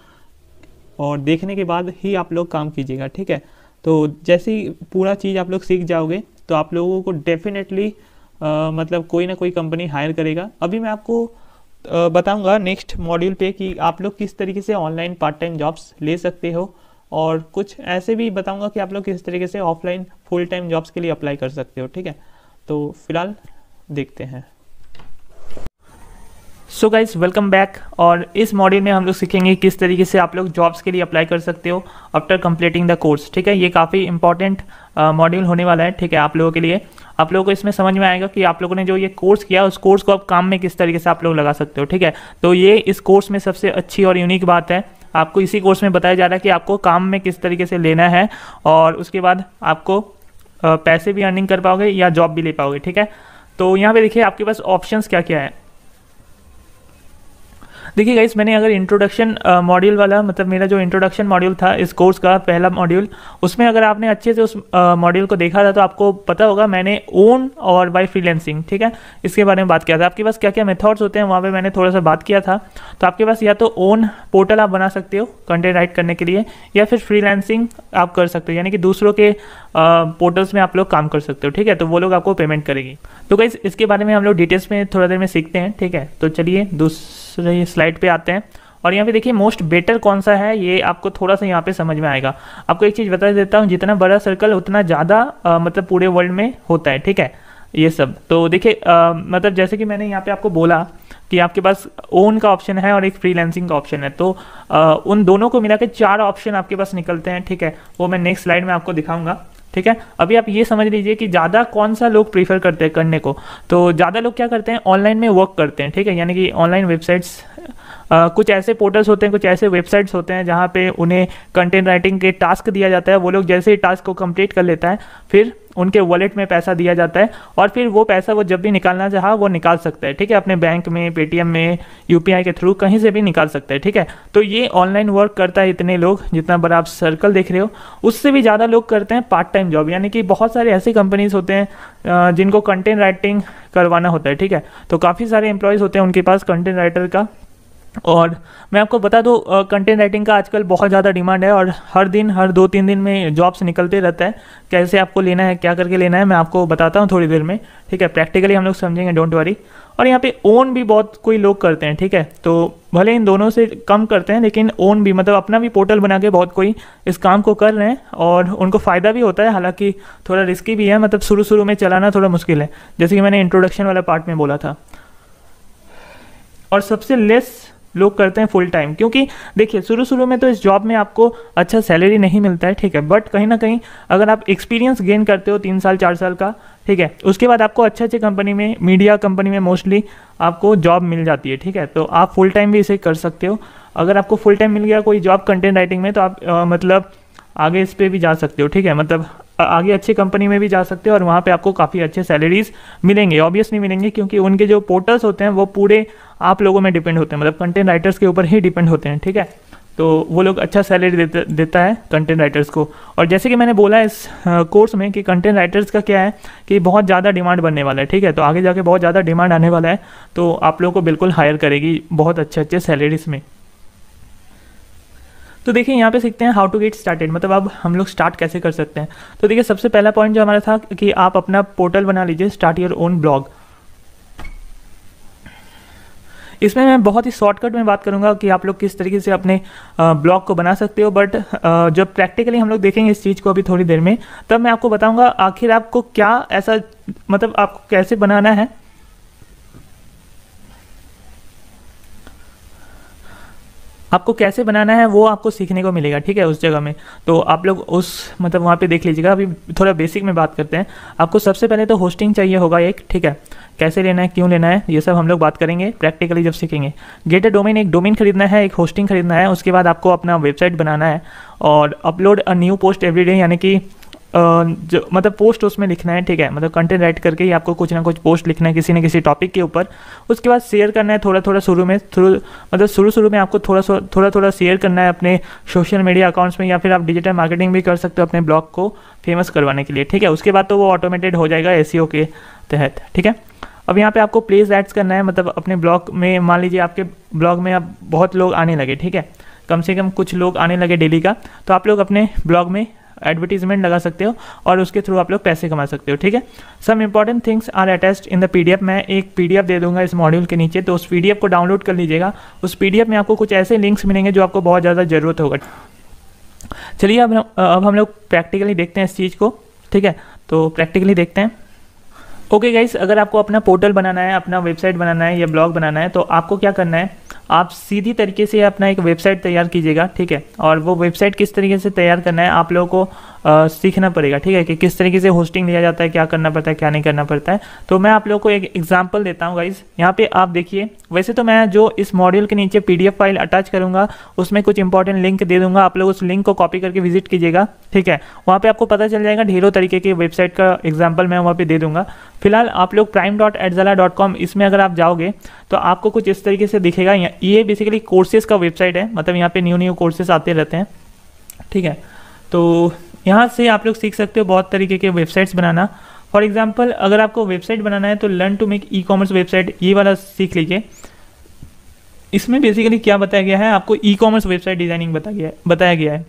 [SPEAKER 3] और देखने के बाद ही आप लोग काम कीजिएगा, ठीक है। तो जैसे ही पूरा चीज़ आप लोग सीख जाओगे तो आप लोगों को डेफिनेटली मतलब कोई ना कोई कंपनी हायर करेगा। अभी मैं आपको बताऊंगा नेक्स्ट मॉड्यूल पे कि आप लोग किस तरीके से ऑनलाइन पार्ट टाइम जॉब्स ले सकते हो, और कुछ ऐसे भी बताऊंगा कि आप लोग किस तरीके से ऑफलाइन फुल टाइम जॉब्स के लिए अप्लाई कर सकते हो, ठीक है। तो फिलहाल देखते हैं।
[SPEAKER 2] So guys welcome back. और इस मॉड्यूल में हम लोग सीखेंगे किस तरीके से आप लोग जॉब्स के लिए अप्लाई कर सकते हो आफ्टर कंप्लीटिंग द कोर्स, ठीक है। ये काफ़ी इंपॉर्टेंट मॉड्यूल होने वाला है, ठीक है, आप लोगों के लिए। आप लोगों को इसमें समझ में आएगा कि आप लोगों ने जो ये कोर्स किया उस कोर्स को आप काम में किस तरीके से आप लोग लगा सकते हो, ठीक है। तो ये इस कोर्स में सबसे अच्छी और यूनिक बात है, आपको इसी कोर्स में बताया जा रहा है कि आपको काम में किस तरीके से लेना है और उसके बाद आपको पैसे भी अर्निंग कर पाओगे या जॉब भी ले पाओगे, ठीक है। तो यहाँ पे देखिए आपके पास ऑप्शंस क्या क्या है। देखिए गाइस, मैंने अगर इंट्रोडक्शन मॉड्यूल वाला, मतलब मेरा जो इंट्रोडक्शन मॉड्यूल था इस कोर्स का पहला मॉड्यूल, उसमें अगर आपने अच्छे से उस मॉड्यूल को देखा था तो आपको पता होगा मैंने ओन और बाय फ्रीलांसिंग, ठीक है, इसके बारे में बात किया था। आपके पास क्या क्या मेथड्स होते हैं वहाँ पे मैंने थोड़ा सा बात किया था। तो आपके पास या तो ओन पोर्टल आप बना सकते हो कंटेंट राइट करने के लिए, या फिर फ्रीलांसिंग आप कर सकते हो, यानी कि दूसरों के पोर्टल्स में आप लोग काम कर सकते हो, ठीक है, तो वो लोग आपको पेमेंट करेगी। तो गाइस इसके बारे में हम लोग डिटेल्स में थोड़ा देर में सीखते हैं, ठीक है। तो चलिए दूसरे स्लाइड पे आते हैं और यहाँ पे देखिए मोस्ट बेटर कौन सा है ये आपको थोड़ा सा यहाँ पे समझ में आएगा। आपको एक चीज़ बता देता हूँ, जितना बड़ा सर्कल उतना ज़्यादा मतलब पूरे वर्ल्ड में होता है, ठीक है, ये सब। तो देखिए मतलब जैसे कि मैंने यहाँ पे आपको बोला कि आपके पास ओन का ऑप्शन है और एक फ्रीलांसिंग का ऑप्शन है, तो उन दोनों को मिला के 4 ऑप्शन आपके पास निकलते हैं, ठीक है, वो मैं नेक्स्ट स्लाइड में आपको दिखाऊंगा, ठीक है। अभी आप ये समझ लीजिए कि ज़्यादा कौन सा लोग प्रीफर करते हैं करने को। तो ज़्यादा लोग क्या करते हैं, ऑनलाइन में वर्क करते हैं, ठीक है, यानी कि ऑनलाइन वेबसाइट्स, कुछ ऐसे पोर्टल्स होते हैं, कुछ ऐसे वेबसाइट्स होते हैं जहाँ पे उन्हें कंटेंट राइटिंग के टास्क दिया जाता है। वो लोग जैसे ही टास्क को कंप्लीट कर लेता है फिर उनके वॉलेट में पैसा दिया जाता है और फिर वो पैसा वो जब भी निकालना चाहा वो निकाल सकता है, ठीक है, अपने बैंक में, पेटीएम में, यूपीआई के थ्रू कहीं से भी निकाल सकता है, ठीक है। तो ये ऑनलाइन वर्क करता है इतने लोग, जितना बड़ा आप सर्कल देख रहे हो उससे भी ज़्यादा लोग करते हैं पार्ट टाइम जॉब, यानी कि बहुत सारे ऐसे कंपनीज होते हैं जिनको कंटेंट राइटिंग करवाना होता है, ठीक है। तो काफ़ी सारे एम्प्लॉयज़ होते हैं उनके पास कंटेंट राइटर का। और मैं आपको बता दूं कंटेंट राइटिंग का आजकल बहुत ज़्यादा डिमांड है और हर दिन, हर 2-3 दिन में जॉब्स निकलते रहता है। कैसे आपको लेना है, क्या करके लेना है, मैं आपको बताता हूँ थोड़ी देर में, ठीक है, प्रैक्टिकली हम लोग समझेंगे, डोंट वरी। और यहाँ पे ओन भी बहुत कोई लोग करते हैं, ठीक है, तो भले इन दोनों से कम करते हैं लेकिन ओन भी, मतलब अपना भी पोर्टल बना के बहुत कोई इस काम को कर रहे हैं और उनको फ़ायदा भी होता है, हालांकि थोड़ा रिस्की भी है, मतलब शुरू में चलाना थोड़ा मुश्किल है, जैसे कि मैंने इंट्रोडक्शन वाला पार्ट में बोला था। और सबसे लेस लोग करते हैं फुल टाइम, क्योंकि देखिए शुरू में तो इस जॉब में आपको अच्छा सैलरी नहीं मिलता है, ठीक है, बट कहीं ना कहीं अगर आप एक्सपीरियंस गेन करते हो 3 साल 4 साल का, ठीक है, उसके बाद आपको अच्छे कंपनी में, मीडिया कंपनी में मोस्टली आपको जॉब मिल जाती है, ठीक है। तो आप फुल टाइम भी इसे कर सकते हो। अगर आपको फुल टाइम मिल गया कोई जॉब कंटेंट राइटिंग में तो आप मतलब आगे इस पर भी जा सकते हो, ठीक है, मतलब आगे अच्छी कंपनी में भी जा सकते हो और वहाँ पे आपको काफ़ी अच्छे सैलरीज मिलेंगे, ऑब्वियसली मिलेंगे, क्योंकि उनके जो पोर्टल्स होते हैं वो पूरे आप लोगों में डिपेंड होते हैं, मतलब कंटेंट राइटर्स के ऊपर ही डिपेंड होते हैं, ठीक है। तो वो लोग अच्छा सैलरी देता है कंटेंट राइटर्स को। और जैसे कि मैंने बोला इस कोर्स में कि कंटेंट राइटर्स का क्या है कि बहुत ज़्यादा डिमांड बनने वाला है, ठीक है, तो आगे जाके बहुत ज़्यादा डिमांड आने वाला है, तो आप लोगों को बिल्कुल हायर करेगी बहुत अच्छे सैलरीज में। तो देखिए यहाँ पे सीखते हैं हाउ टू गेट स्टार्टेड, मतलब अब हम लोग स्टार्ट कैसे कर सकते हैं। तो देखिए सबसे पहला पॉइंट जो हमारा था कि आप अपना पोर्टल बना लीजिए, स्टार्ट योर ओन ब्लॉग। इसमें मैं बहुत ही शॉर्टकट में बात करूंगा कि आप लोग किस तरीके से अपने ब्लॉग को बना सकते हो, बट जब प्रैक्टिकली हम लोग देखेंगे इस चीज़ को अभी थोड़ी देर में, तब मैं आपको बताऊंगा आखिर आपको क्या ऐसा, मतलब आपको कैसे बनाना है, आपको कैसे बनाना है वो आपको सीखने को मिलेगा, ठीक है, उस जगह में। तो आप लोग उस मतलब वहाँ पे देख लीजिएगा। अभी थोड़ा बेसिक में बात करते हैं। आपको सबसे पहले तो होस्टिंग चाहिए होगा एक, ठीक है, कैसे लेना है, क्यों लेना है, ये सब हम लोग बात करेंगे प्रैक्टिकली जब सीखेंगे। गेट अ डोमेन, एक डोमेन खरीदना है, एक होस्टिंग खरीदना है, उसके बाद आपको अपना वेबसाइट बनाना है और upload a new post every day, यानी कि जो मतलब पोस्ट उसमें लिखना है, ठीक है, मतलब कंटेंट राइट करके ही आपको कुछ ना कुछ पोस्ट लिखना है किसी न किसी टॉपिक के ऊपर। उसके बाद शेयर करना है थोड़ा शुरू में, मतलब शुरू में आपको थोड़ा शेयर करना है अपने सोशल मीडिया अकाउंट्स में, या फिर आप डिजिटल मार्केटिंग भी कर सकते हो अपने ब्लॉग को फेमस करवाने के लिए, ठीक है। उसके बाद तो वो ऑटोमेटेड हो जाएगा एसईओ के तहत, ठीक है। अब यहाँ पे आपको प्लेस एड्स करना है, मतलब अपने ब्लॉग में मान लीजिए आपके ब्लॉग में अब बहुत लोग आने लगे, ठीक है, कम से कम कुछ लोग आने लगे डेली का, तो आप लोग अपने ब्लॉग में एडवर्टीजमेंट लगा सकते हो और उसके थ्रू आप लोग पैसे कमा सकते हो, ठीक है। Some important things are attached in the PDF. मैं एक पीडीएफ दे दूंगा इस मॉड्यूल के नीचे, तो उस पीडीएफ को डाउनलोड कर लीजिएगा। उस पीडीएफ में आपको कुछ ऐसे लिंक्स मिलेंगे जो आपको बहुत ज़्यादा ज़रूरत होगा। चलिए अब हम लोग प्रैक्टिकली देखते हैं इस चीज़ को, ठीक है, तो प्रैक्टिकली देखते हैं। ओके गाइस, अगर आपको अपना पोर्टल बनाना है, अपना वेबसाइट बनाना है या ब्लॉग बनाना है, तो आपको क्या करना है, आप सीधी तरीके से अपना एक वेबसाइट तैयार कीजिएगा, ठीक है। और वो वेबसाइट किस तरीके से तैयार करना है आप लोगों को सीखना पड़ेगा, ठीक है, कि किस तरीके से होस्टिंग लिया जाता है, क्या करना पड़ता है, क्या नहीं करना पड़ता है। तो मैं आप लोगों को एक एग्जांपल देता हूँ गाइज। यहाँ पे आप देखिए, वैसे तो मैं जो इस मॉड्यूल के नीचे PDF फाइल अटैच करूँगा उसमें कुछ इंपॉर्टेंट लिंक दे दूंगा, आप लोग उस लिंक को कॉपी करके विजिट कीजिएगा, ठीक है। वहाँ पे आपको पता चल जाएगा, ढेरों तरीके की वेबसाइट का एग्जाम्पल मैं वहाँ पे दे दूंगा। फिलहाल आप लोग prime.edzala.com इसमें अगर आप जाओगे तो आपको कुछ इस तरीके से दिखेगा। ये बेसिकली कोर्सेज का वेबसाइट है, मतलब यहाँ पे न्यू कोर्सेज आते रहते हैं, ठीक है। तो यहाँ से आप लोग सीख सकते हो बहुत तरीके के वेबसाइट्स बनाना। फॉर एग्जांपल अगर आपको वेबसाइट बनाना है तो learn to make e-commerce website, ये वाला सीख लीजिए। इसमें बेसिकली क्या बताया गया है, आपको ई-कॉमर्स वेबसाइट डिजाइनिंग बताया गया है।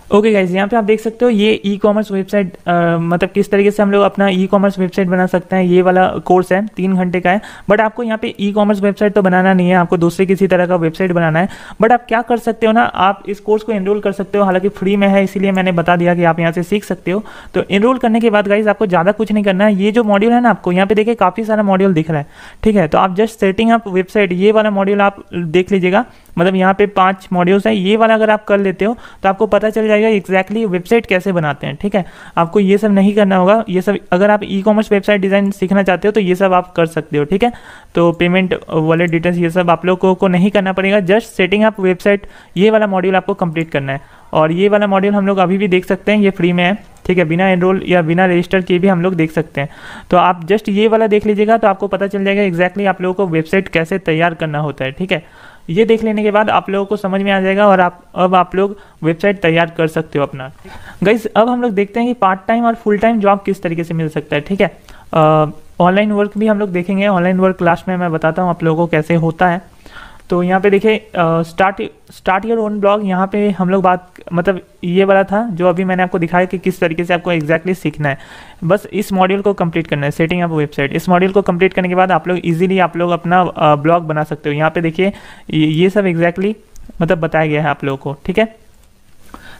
[SPEAKER 2] ओके गाइज, यहाँ पे आप देख सकते हो ये ई-कॉमर्स वेबसाइट मतलब किस तरीके से हम लोग अपना ई-कॉमर्स वेबसाइट बना सकते हैं। ये वाला कोर्स है, 3 घंटे का है। बट आपको यहाँ पे ई-कॉमर्स वेबसाइट तो बनाना नहीं है, आपको दूसरे किसी तरह का वेबसाइट बनाना है। बट आप क्या कर सकते हो ना, आप इस कोर्स को एनरोल कर सकते हो, हालांकि फ्री में है इसीलिए मैंने बता दिया कि आप यहाँ से सीख सकते हो। तो एनरोल करने के बाद गाइज आपको ज़्यादा कुछ नहीं करना है। ये जो मॉड्यूल है ना, आपको यहाँ पे देखिए काफ़ी सारा मॉड्यूल दिख रहा है, ठीक है। तो आप जस्ट सेटिंग अप वेबसाइट, ये वाला मॉड्यूल आप देख लीजिएगा, मतलब यहाँ पे 5 मॉड्यूल्स हैं। ये वाला अगर आप कर लेते हो तो आपको पता चल जाएगा एग्जैक्टली वेबसाइट कैसे बनाते हैं, ठीक है। आपको ये सब नहीं करना होगा, ये सब अगर आप ई-कॉमर्स वेबसाइट डिज़ाइन सीखना चाहते हो तो ये सब आप कर सकते हो, ठीक है। तो पेमेंट, वॉलेट डिटेल्स, ये सब आप लोगों को नहीं करना पड़ेगा, जस्ट सेटिंग अप वेबसाइट, ये वाला मॉड्यूल आपको कंप्लीट करना है। और ये वाला मॉड्यूल हम लोग अभी भी देख सकते हैं, ये फ्री में है, ठीक है, बिना एनरोल या बिना रजिस्टर किए भी हम लोग देख सकते हैं। तो आप जस्ट ये वाला देख लीजिएगा तो आपको पता चल जाएगा एग्जैक्टली आप लोगों को वेबसाइट कैसे तैयार करना होता है, ठीक है। ये देख लेने के बाद आप लोगों को समझ में आ जाएगा और अब आप लोग वेबसाइट तैयार कर सकते हो अपना। गाइस, अब हम लोग देखते हैं कि पार्ट टाइम और फुल टाइम जॉब किस तरीके से मिल सकता है, ठीक है। ऑनलाइन वर्क भी हम लोग देखेंगे, ऑनलाइन वर्क लास्ट में मैं बताता हूँ आप लोगों को कैसे होता है। तो यहाँ पे देखिए स्टार्ट योर ओन ब्लॉग, यहाँ पे हम लोग बात, मतलब ये वाला था जो अभी मैंने आपको दिखाया कि किस तरीके से आपको एग्जैक्टली सीखना है। बस इस मॉड्यूल को कंप्लीट करना है, सेटिंग अप वेबसाइट। इस मॉड्यूल को कंप्लीट करने के बाद आप लोग इजीली आप लोग अपना ब्लॉग बना सकते हो। यहाँ पे देखिए ये सब एग्जैक्टली मतलब बताया गया है आप लोगों को, ठीक है।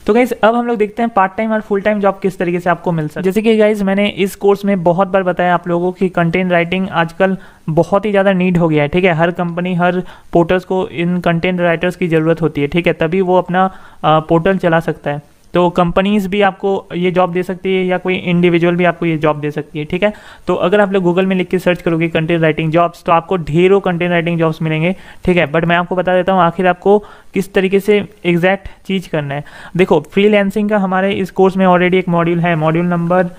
[SPEAKER 2] तो गाइज अब हम लोग देखते हैं पार्ट टाइम और फुल टाइम जॉब किस तरीके से आपको मिल सकता है। जैसे कि गाइज मैंने इस कोर्स में बहुत बार बताया आप लोगों की कंटेंट राइटिंग आजकल बहुत ही ज़्यादा नीड हो गया है, ठीक है। हर कंपनी, हर पोर्टल्स को इन कंटेंट राइटर्स की ज़रूरत होती है, ठीक है, तभी वो अपना पोर्टल चला सकता है। तो कंपनीज भी आपको ये जॉब दे सकती है या कोई इंडिविजुअल भी आपको ये जॉब दे सकती है, ठीक है। तो अगर आप लोग गूगल में लिख के सर्च करोगे कंटेंट राइटिंग जॉब्स तो आपको ढेरों कंटेंट राइटिंग जॉब्स मिलेंगे, ठीक है। बट मैं आपको बता देता हूँ आखिर आपको किस तरीके से एग्जैक्ट चीज़ करना है। देखो फ्रीलांसिंग का हमारे इस कोर्स में ऑलरेडी एक मॉड्यूल है, मॉड्यूल नंबर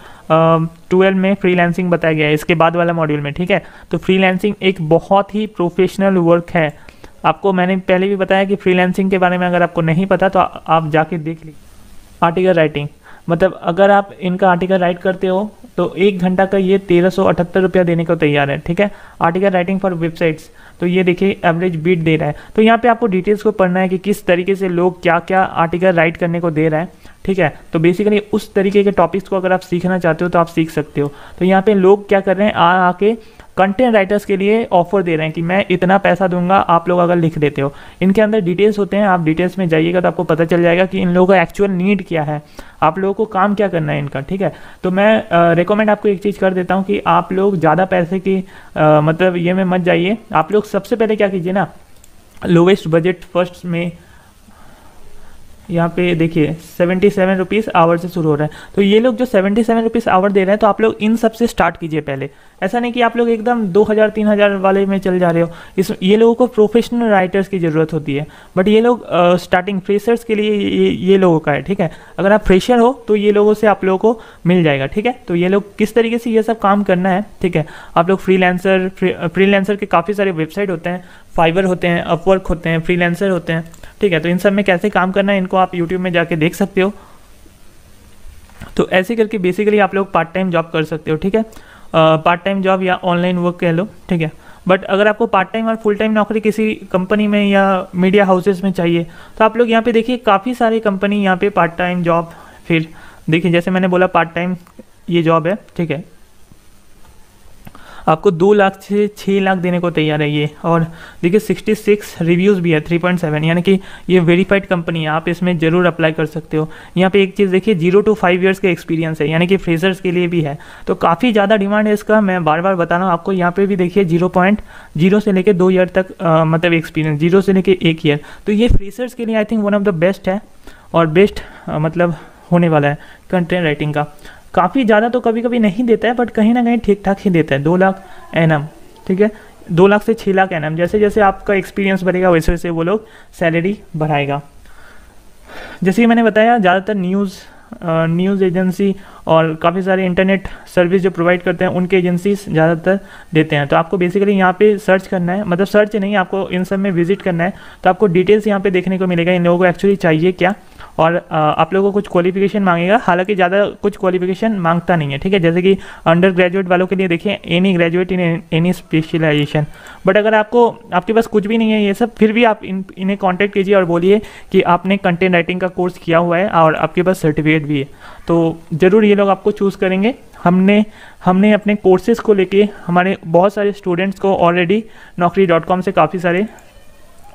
[SPEAKER 2] 12 में फ्रीलांसिंग बताया गया है, इसके बाद वाला मॉड्यूल में, ठीक है। तो फ्रीलांसिंग एक बहुत ही प्रोफेशनल वर्क है। आपको मैंने पहले भी बताया कि फ्रीलांसिंग के बारे में अगर आपको नहीं पता तो आप जाके देख लीजिए। आर्टिकल राइटिंग, मतलब अगर आप इनका आर्टिकल राइट करते हो तो 1 घंटा का ये 1378 रुपया देने को तैयार है, ठीक है। आर्टिकल राइटिंग फॉर वेबसाइट्स, तो ये देखिए एवरेज बीट दे रहा है। तो यहाँ पे आपको डिटेल्स को पढ़ना है कि किस तरीके से लोग क्या क्या आर्टिकल राइट करने को दे रहा है, ठीक है। तो बेसिकली उस तरीके के टॉपिक्स को अगर आप सीखना चाहते हो तो आप सीख सकते हो। तो यहाँ पे लोग क्या कर रहे हैं, आके कंटेंट राइटर्स के लिए ऑफर दे रहे हैं कि मैं इतना पैसा दूंगा आप लोग अगर लिख देते हो। इनके अंदर डिटेल्स होते हैं, आप डिटेल्स में जाइएगा तो आपको पता चल जाएगा कि इन लोगों का एक्चुअल नीड क्या है, आप लोगों को काम क्या करना है इनका, ठीक है। तो मैं रिकमेंड आपको एक चीज़ कर देता हूँ कि आप लोग ज़्यादा पैसे की मतलब ये में मत जाइए। आप लोग सबसे पहले क्या कीजिए ना, लोवेस्ट बजट फर्स्ट में यहाँ पे देखिए 77 रुपीज़ आवर से शुरू हो रहा है। तो ये लोग जो 77 रुपीज़ आवर दे रहे हैं तो आप लोग इन सब से स्टार्ट कीजिए पहले। ऐसा नहीं कि आप लोग एकदम 2000-3000 वाले में चल जा रहे हो। ये लोगों को प्रोफेशनल राइटर्स की ज़रूरत होती है, बट ये लोग स्टार्टिंग फ्रेशर्स के लिए ये लोगों का है, ठीक है। अगर आप फ्रेशर हो तो ये लोगों से आप लोगों को मिल जाएगा, ठीक है। तो ये लोग किस तरीके से ये सब काम करना है, ठीक है। आप लोग फ्रीलांसर के काफ़ी सारे वेबसाइट होते हैं, फाइवर होते हैं, अपवर्क होते हैं, फ्रीलांसर होते हैं, ठीक है। तो इन सब में कैसे काम करना है इनको आप यूट्यूब में जाके देख सकते हो। तो ऐसे करके बेसिकली आप लोग पार्ट टाइम जॉब कर सकते हो, ठीक है। पार्ट टाइम जॉब या ऑनलाइन वर्क कह लो, ठीक है। बट अगर आपको पार्ट टाइम और फुल टाइम नौकरी किसी कंपनी में या मीडिया हाउसेस में चाहिए तो आप लोग यहाँ पे देखिए काफ़ी सारी कंपनी यहाँ पे पार्ट टाइम जॉब, फिर देखिए जैसे मैंने बोला पार्ट टाइम ये जॉब है, ठीक है। आपको 2 लाख से 6 लाख देने को तैयार है ये। और देखिए 66 रिव्यूज़ भी है, 3.7, यानी कि ये वेरीफाइड कंपनी है, आप इसमें ज़रूर अप्लाई कर सकते हो। यहाँ पे एक चीज़ देखिए 0 to 5 ईयर्स का एक्सपीरियंस है, यानी कि फ्रेशर्स के लिए भी है। तो काफ़ी ज़्यादा डिमांड है इसका, मैं बार बार बता रहा हूँ आपको। यहाँ पे भी देखिए 0.0 से लेकर 2 ईयर तक मतलब एक्सपीरियंस, 0 से लेकर 1 ईयर। तो ये फ्रेशर्स के लिए I think one of the best है और बेस्ट मतलब होने वाला है कंटेंट राइटिंग का। काफ़ी ज़्यादा तो कभी कभी नहीं देता है, बट कहीं ना कहीं ठीक ठाक ही देता है, 2 लाख एनएम, ठीक है, 2 लाख से 6 लाख एनएम। जैसे जैसे आपका एक्सपीरियंस बढ़ेगा वैसे वैसे वो लोग सैलरी बढ़ाएगा। जैसे कि मैंने बताया, ज़्यादातर न्यूज़ एजेंसी और काफ़ी सारे इंटरनेट सर्विस जो प्रोवाइड करते हैं उनके एजेंसीज ज़्यादातर देते हैं। तो आपको बेसिकली यहाँ पे सर्च करना है, मतलब सर्च नहीं, आपको इन सब में विजिट करना है, तो आपको डिटेल्स यहाँ पे देखने को मिलेगा इन लोगों को एक्चुअली चाहिए क्या। और आप लोगों को कुछ क्वालिफिकेशन मांगेगा, हालांकि ज़्यादा कुछ क्वालिफिकेशन मांगता नहीं है, ठीक है। जैसे कि अंडर ग्रेजुएट वालों के लिए देखिए, any graduate in any specialisation. But अगर आपके पास कुछ भी नहीं है ये सब, फिर भी आप इन्हें कांटेक्ट कीजिए और बोलिए कि आपने कंटेंट राइटिंग का कोर्स किया हुआ है और आपके पास सर्टिफिकेट भी है, तो ज़रूर ये लोग आपको चूज़ करेंगे। हमने अपने कोर्सेज़ को लेके हमारे बहुत सारे स्टूडेंट्स को ऑलरेडी naukri.com से काफ़ी सारे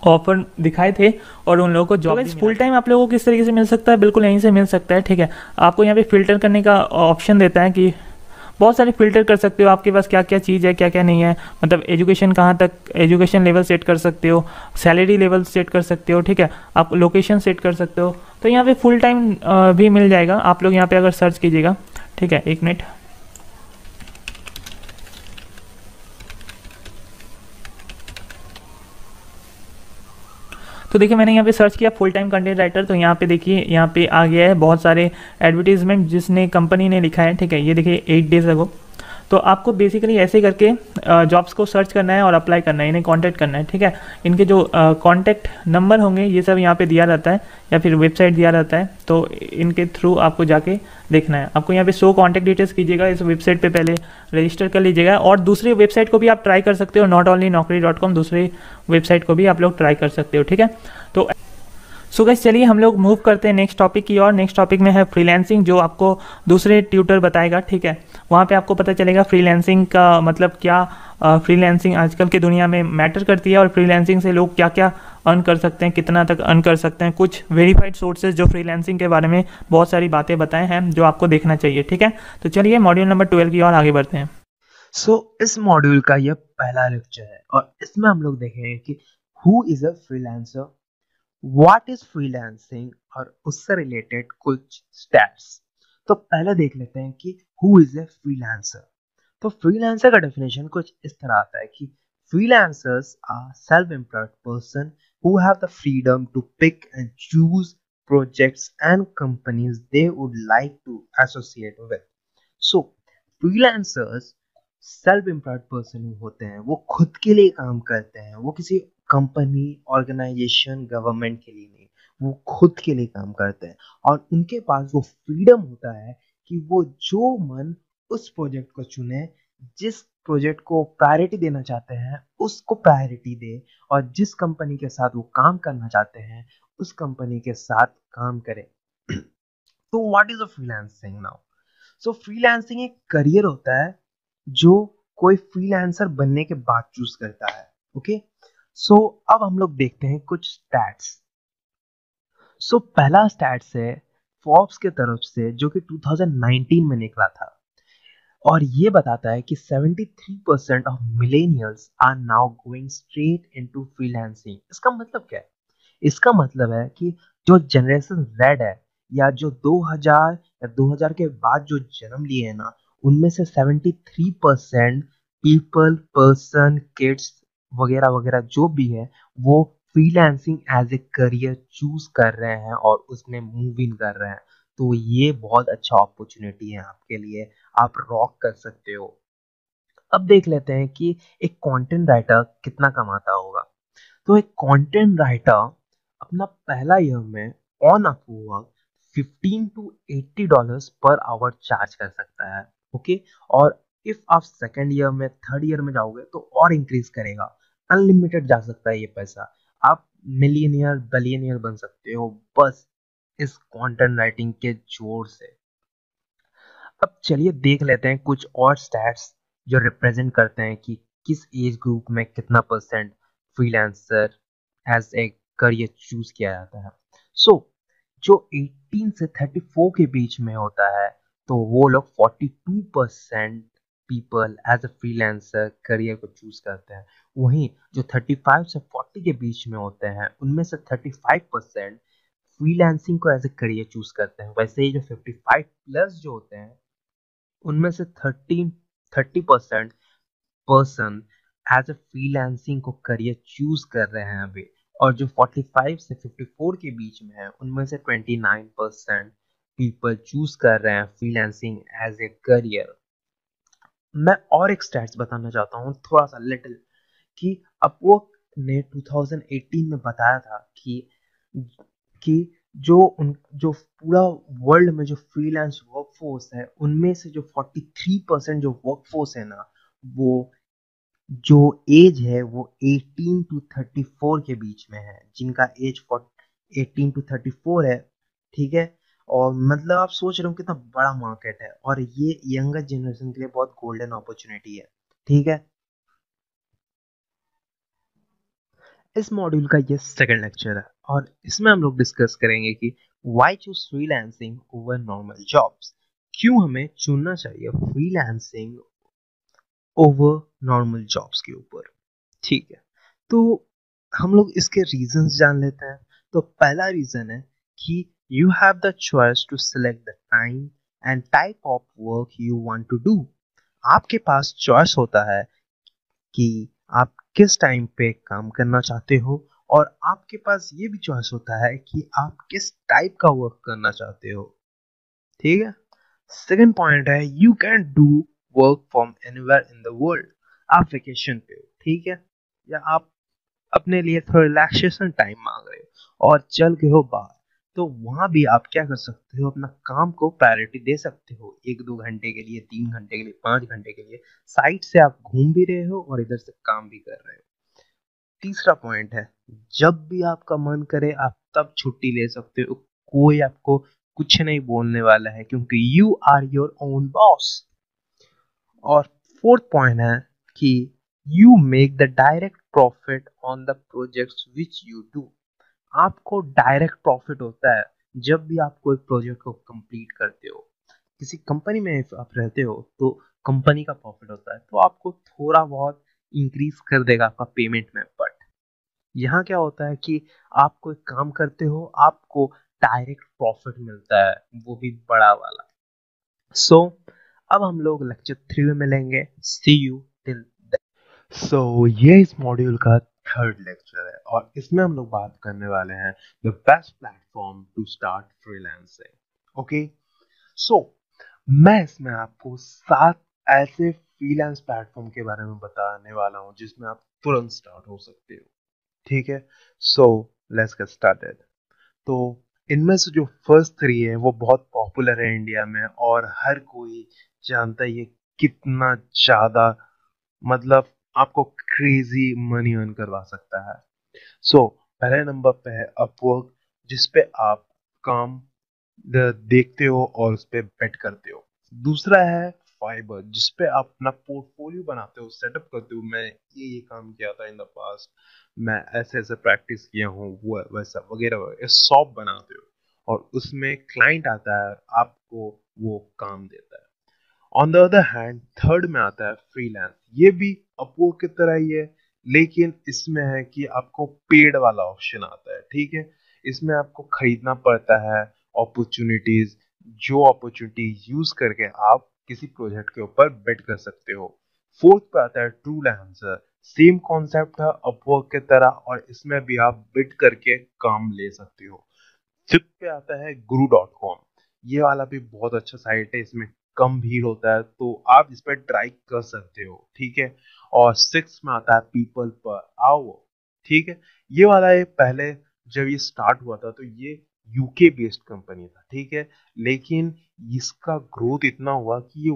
[SPEAKER 2] ऑफर दिखाए थे और उन लोगों को जॉब फुल टाइम आप लोगों को किस तरीके से मिल सकता है, बिल्कुल यहीं से मिल सकता है, ठीक है। आपको यहाँ पे फ़िल्टर करने का ऑप्शन देता है कि बहुत सारे फ़िल्टर कर सकते हो, आपके पास क्या क्या चीज़ है, क्या क्या नहीं है, मतलब एजुकेशन कहाँ तक, एजुकेशन लेवल सेट कर सकते हो, सैलरी लेवल सेट कर सकते हो, ठीक है, आप लोकेशन सेट कर सकते हो। तो यहाँ पे फुल टाइम भी मिल जाएगा, आप लोग यहाँ पे अगर सर्च कीजिएगा, ठीक है। 1 मिनट, तो देखिए मैंने यहाँ पे सर्च किया फुल टाइम कंटेंट राइटर, तो यहाँ पे देखिए यहाँ पे आ गया है बहुत सारे एडवर्टीजमेंट जिसने कंपनी ने लिखा है, ठीक है। ये देखिए 8 डेज अगो। तो आपको बेसिकली ऐसे करके जॉब्स को सर्च करना है और अप्लाई करना है, इन्हें कांटेक्ट करना है, ठीक है। इनके जो कांटेक्ट नंबर होंगे ये सब यहाँ पे दिया रहता है या फिर वेबसाइट दिया रहता है, तो इनके थ्रू आपको जाके देखना है। आपको यहाँ पे शो कांटेक्ट डिटेल्स कीजिएगा, इस वेबसाइट पे पहले रजिस्टर कर लीजिएगा, और दूसरी वेबसाइट को भी आप ट्राई कर सकते हो, नॉट ओनली naukri.com, दूसरी वेबसाइट को भी आप लोग ट्राई कर सकते हो, ठीक है। तो सो गाइस चलिए हम लोग मूव करते हैं नेक्स्ट टॉपिक की और। नेक्स्ट टॉपिक में है फ्रीलांसिंग, जो आपको दूसरे ट्यूटर बताएगा, ठीक है। वहाँ पे आपको पता चलेगा फ्रीलांसिंग का मतलब क्या, फ्रीलांसिंग आजकल की दुनिया में मैटर करती है और फ्रीलांसिंग से लोग क्या क्या अर्न कर सकते हैं, कितना तक अर्न कर सकते हैं। कुछ वेरीफाइड सोर्सेज जो फ्रीलांसिंग के बारे में बहुत सारी बातें बताए हैं जो आपको देखना चाहिए, ठीक है। तो चलिए मॉड्यूल नंबर 12 की ओर आगे बढ़ते हैं।
[SPEAKER 4] इस मॉड्यूल का यह पहला लेक्चर है और इसमें हम लोग देखेंगे कि who is a freelancer, what is freelancing और उससे रिलेटेड कुछ स्टैट्स। तो पहले देख लेते हैं कि हु इज अ फ्रीलांसर। तो फ्रीलांसर का डेफिनेशन कुछ इस तरह आता है कि freelancers are self employed person who have the freedom to pick and choose projects and companies they would like to associate with. So freelancers self employed person होते हैं, वो खुद के लिए काम करते हैं, वो किसी कंपनी, ऑर्गेनाइजेशन, गवर्नमेंट के लिए नहीं, वो खुद के लिए काम करते हैं और उनके पास वो फ्रीडम होता है कि वो जो मन उस प्रोजेक्ट को चुने, जिस प्रोजेक्ट को प्रायोरिटी देना चाहते हैं उसको प्रायोरिटी दे और जिस कंपनी के साथ वो काम करना चाहते हैं उस कंपनी के साथ काम करें। तो what is a freelancing now? So freelancing एक करियर होता है जो कोई फ्रीलांसर बनने के बाद चूज करता है। ओके, सो अब हम लोग देखते हैं कुछ स्टैट्स। सो पहला स्टैट्स है फोर्ब्स के तरफ से, जो कि 2019 में निकला था और ये बताता है कि 73% of millennials are now going straight into freelancing. इसका मतलब क्या है? इसका मतलब है कि जो जनरेशन Z है या जो 2000 या 2000 के बाद जो जन्म लिए हैं ना, उनमें से 73% पीपल, पर्सन, किड्स वगैरह वगैरह जो भी है वो freelancing as a career choose कर रहे हैं और उसमें मूव इन कर रहे हैं। तो ये बहुत अच्छा अपॉर्चुनिटी है आपके लिए, आप रॉक कर सकते हो। अब देख लेते हैं कि एक कंटेंट राइटर कितना कमाता होगा। तो एक कंटेंट राइटर अपना पहला ईयर में on Upwork 15 to $80 per hour charge कर सकता है। ओके, और इफ आप सेकेंड ईयर में, थर्ड ईयर में जाओगे तो और इंक्रीज करेगा, अनलिमिटेड जा सकता है ये पैसा। आप मिलियनियर, बिलियनियर बन सकते हो बस इस कंटेंट राइटिंग के जोर से। अब चलिए देख लेते हैं कुछ और स्टैट्स जो रिप्रेजेंट करते हैं कि किस एज ग्रुप में कितना percent freelancer as a career choose किया जाता है। सो जो 18 से 34 के बीच में होता है तो वो लोग 42% people as a freelancer career को चूज करते हैं। वहीं जो 35 से 40 के बीच में होते हैं उनमें से 35% फ्रीलांसिंग को एज ए करियर चूज करते हैं। वैसे ही जो 55 प्लस जो होते हैं उनमें से 30% पर्सन एज ए फ्रीलांसिंग को करियर चूज कर रहे हैं अभी, और जो 45 से 54 के बीच में है उनमें से 29% पीपल चूज कर रहे हैं फ्रीलांसिंग एज ए करियर। मैं और एक स्टैट्स बताना चाहता हूँ थोड़ा सा लिटिल, कि अपवर्क ने 2018 में बताया था कि जो पूरा वर्ल्ड में जो फ्रीलांस वर्कफोर्स है उनमें से जो 43% जो वर्कफोर्स है ना, वो जो एज है वो 18 टू 34 के बीच में है, जिनका एज 18 टू 34 है। ठीक है, और मतलब आप सोच रहे हो कितना बड़ा मार्केट है, और ये यंगर जनरेशन के लिए बहुत गोल्डन अपॉर्चुनिटी है। ठीक है, इस मॉड्यूल का ये सेकंड लेक्चर है और इसमें हम लोग डिस्कस करेंगे कि why choose freelancing over normal jobs, क्यों हमें चुनना चाहिए फ्रीलांसिंग ओवर नॉर्मल जॉब्स के ऊपर। ठीक है, तो हम लोग इसके रीजंस जान लेते हैं। तो पहला रीजन है कि you have the choice to select the time and type of work you want to do. आपके पास चॉइस होता है कि आप किस टाइम पे काम करना चाहते हो, और आपके पास ये भी चॉइस होता है कि आप किस टाइप का वर्क करना चाहते हो। ठीक है, सेकंड पॉइंट है you can do work from anywhere in the world. आप वेकेशन पे हो, ठीक है, या आप अपने लिए थोड़ा रिलैक्सेशन टाइम मांग रहे हो और चल गए हो बाहर, तो वहां भी आप क्या कर सकते हो, अपना काम को प्रायोरिटी दे सकते हो। 1-2 घंटे के लिए, 3 घंटे के लिए, 5 घंटे के लिए साइड से आप घूम भी रहे हो और इधर से काम भी कर रहे हो। तीसरा पॉइंट है जब भी आपका मन करे आप तब छुट्टी ले सकते हो, कोई आपको कुछ नहीं बोलने वाला है, क्योंकि you are your own boss. और फोर्थ पॉइंट है कि you make the direct profit on the projects which you do. आपको डायरेक्ट प्रॉफिट होता है जब भी आप कोई प्रोजेक्ट को कंप्लीट करते हो। किसी कंपनी में आप रहते हो तो कंपनी का प्रॉफिट होता है, तो आपको थोड़ा बहुत इंक्रीज कर देगा आपका पेमेंट में। बट यहाँ क्या होता है कि आप कोई काम करते हो, आपको डायरेक्ट प्रॉफिट मिलता है, वो भी बड़ा वाला। सो अब हम लोग लेक्चर 3 में मिलेंगे। सी यू टिल। सो ये इस मॉड्यूल का थर्ड लेक्चर है और इसमें हम लोग बात करने वाले हैं the best platform to start freelancing. Okay, so मैं इसमें आपको 7 ऐसे फ्रीलांस प्लेटफॉर्म के बारे में बताने वाला हूँ जिसमें आप तुरंत स्टार्ट हो सकते हो। ठीक है, सो लेट्स गेट स्टार्टेड। तो इनमें से जो फर्स्ट 3 है वो बहुत पॉपुलर है इंडिया में, और हर कोई जानता है ये कितना ज्यादा, मतलब आपको क्रेजी मनी अर्न करवा सकता है। सो पहले नंबर पे है अपवर्क, जिसपे आप काम देखते हो और उस पर बेट करते हो। दूसरा है फाइबर, जिसपे आप अपना पोर्टफोलियो बनाते हो, सेटअप करते हो। मैं ये काम किया था इन द पास्ट, मैं ऐसे ऐसे प्रैक्टिस किया हूँ, वो वैसा वगैरह वगैरह, शॉप बनाते हो और उसमें क्लाइंट आता है और आपको वो काम देता है। On the other hand third में आता है फ्रीलांस। ये भी अपवर्क की तरह ही है, लेकिन इसमें है कि आपको पेड वाला ऑप्शन आता है। ठीक है, इसमें आपको खरीदना पड़ता है अपॉर्चुनिटीज, जो अपॉर्चुनिटीज यूज करके आप किसी प्रोजेक्ट के ऊपर बेट कर सकते हो। फोर्थ पे आता है फ्रीलांसर। सेम कॉन्सेप्ट है अपवर्क की तरह, और इसमें भी आप बेट करके काम ले सकते हो। फिफ्थ पे आता है guru.com। ये वाला भी बहुत अच्छा साइट है, इसमें कम भीड़ होता है, तो आप इस पर ट्राई कर सकते हो। ठीक है, और सिक्स में आता है पीपल पर आओ। ठीक है, ये वाला है, पहले जब ये स्टार्ट हुआ था तो ये यूके बेस्ड कंपनी था। ठीक है, लेकिन इसका ग्रोथ इतना हुआ कि ये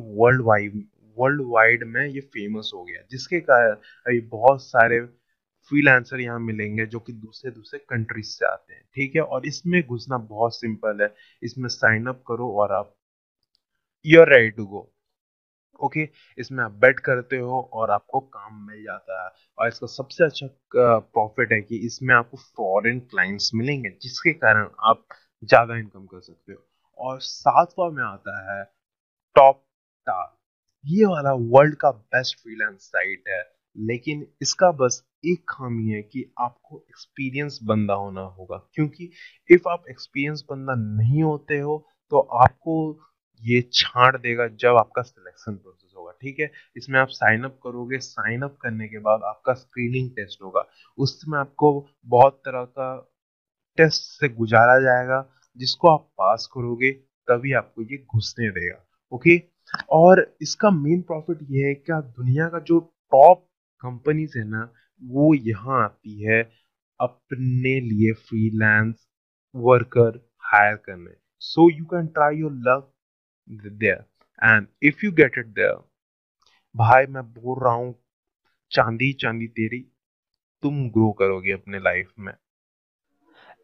[SPEAKER 4] वर्ल्ड वाइड में ये फेमस हो गया, जिसके कारण अभी बहुत सारे फ्रीलांसर यहाँ मिलेंगे जो कि दूसरे दूसरे कंट्रीज से आते हैं। ठीक है, और इसमें घुसना बहुत सिंपल है, इसमें साइन अप करो और आप you are ready to go. Okay, इसमें आप बेट करते हो और आपको काम मिल जाता है। और इसका सबसे अच्छा प्रॉफिट है कि इसमें आपको फॉरेन क्लाइंट्स मिलेंगे, जिसके कारण आप ज्यादा इनकम कर सकते हो। और सातवां में आता है टॉप स्टार। ये वाला वर्ल्ड का बेस्ट फ्रीलांस साइट है, लेकिन इसका बस एक खामी है कि आपको एक्सपीरियंस बंदा होना होगा, क्योंकि इफ आप एक्सपीरियंस बंदा नहीं होते हो तो आपको ये छांट देगा जब आपका सिलेक्शन प्रोसेस होगा। ठीक है, इसमें आप साइन अप करोगे, साइन अप करने के बाद आपका स्क्रीनिंग टेस्ट होगा, उसमें आपको बहुत तरह का टेस्ट से गुजारा जाएगा, जिसको आप पास करोगे तभी आपको ये घुसने देगा। ओके, और इसका मेन प्रॉफिट ये है कि दुनिया का जो टॉप कंपनीज है ना, वो यहाँ आती है अपने लिए फ्रीलांस वर्कर हायर करने। So you can try your luck there, and if you get it there, भाई मैं बोल रहा हूँ, चांदी चांदी तेरी, तुम ग्रो करोगे अपने लाइफ में।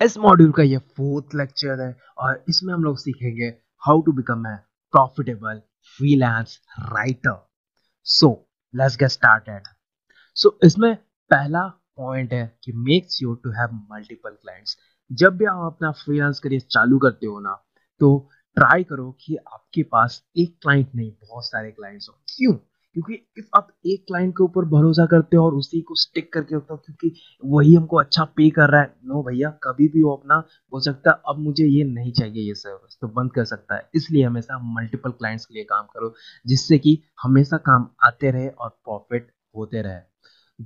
[SPEAKER 4] इस मॉड्यूल का ये फोर्थ लेक्चर है और इसमें हम लोग सीखेंगे how to become a profitable freelance writer. So let's get started. So इसमें पहला पॉइंट है कि make sure to have multiple clients. जब भी आप अपना फ्रीलांस करियर चालू करते हो ना, तो ट्राई करो कि आपके पास एक क्लाइंट नहीं, बहुत सारे क्लाइंट्स हो। क्यों? क्योंकि इफ आप एक क्लाइंट के ऊपर भरोसा करते हो और उसी को स्टिक करके रखते हो क्योंकि वही हमको अच्छा पे कर रहा है, नो भैया, कभी भी वो अपना हो सकता है अब मुझे ये नहीं चाहिए, ये सर्विस तो बंद कर सकता है। इसलिए हमेशा मल्टीपल क्लाइंट्स के लिए काम करो, जिससे कि हमेशा काम आते रहे और प्रॉफिट होते रहे।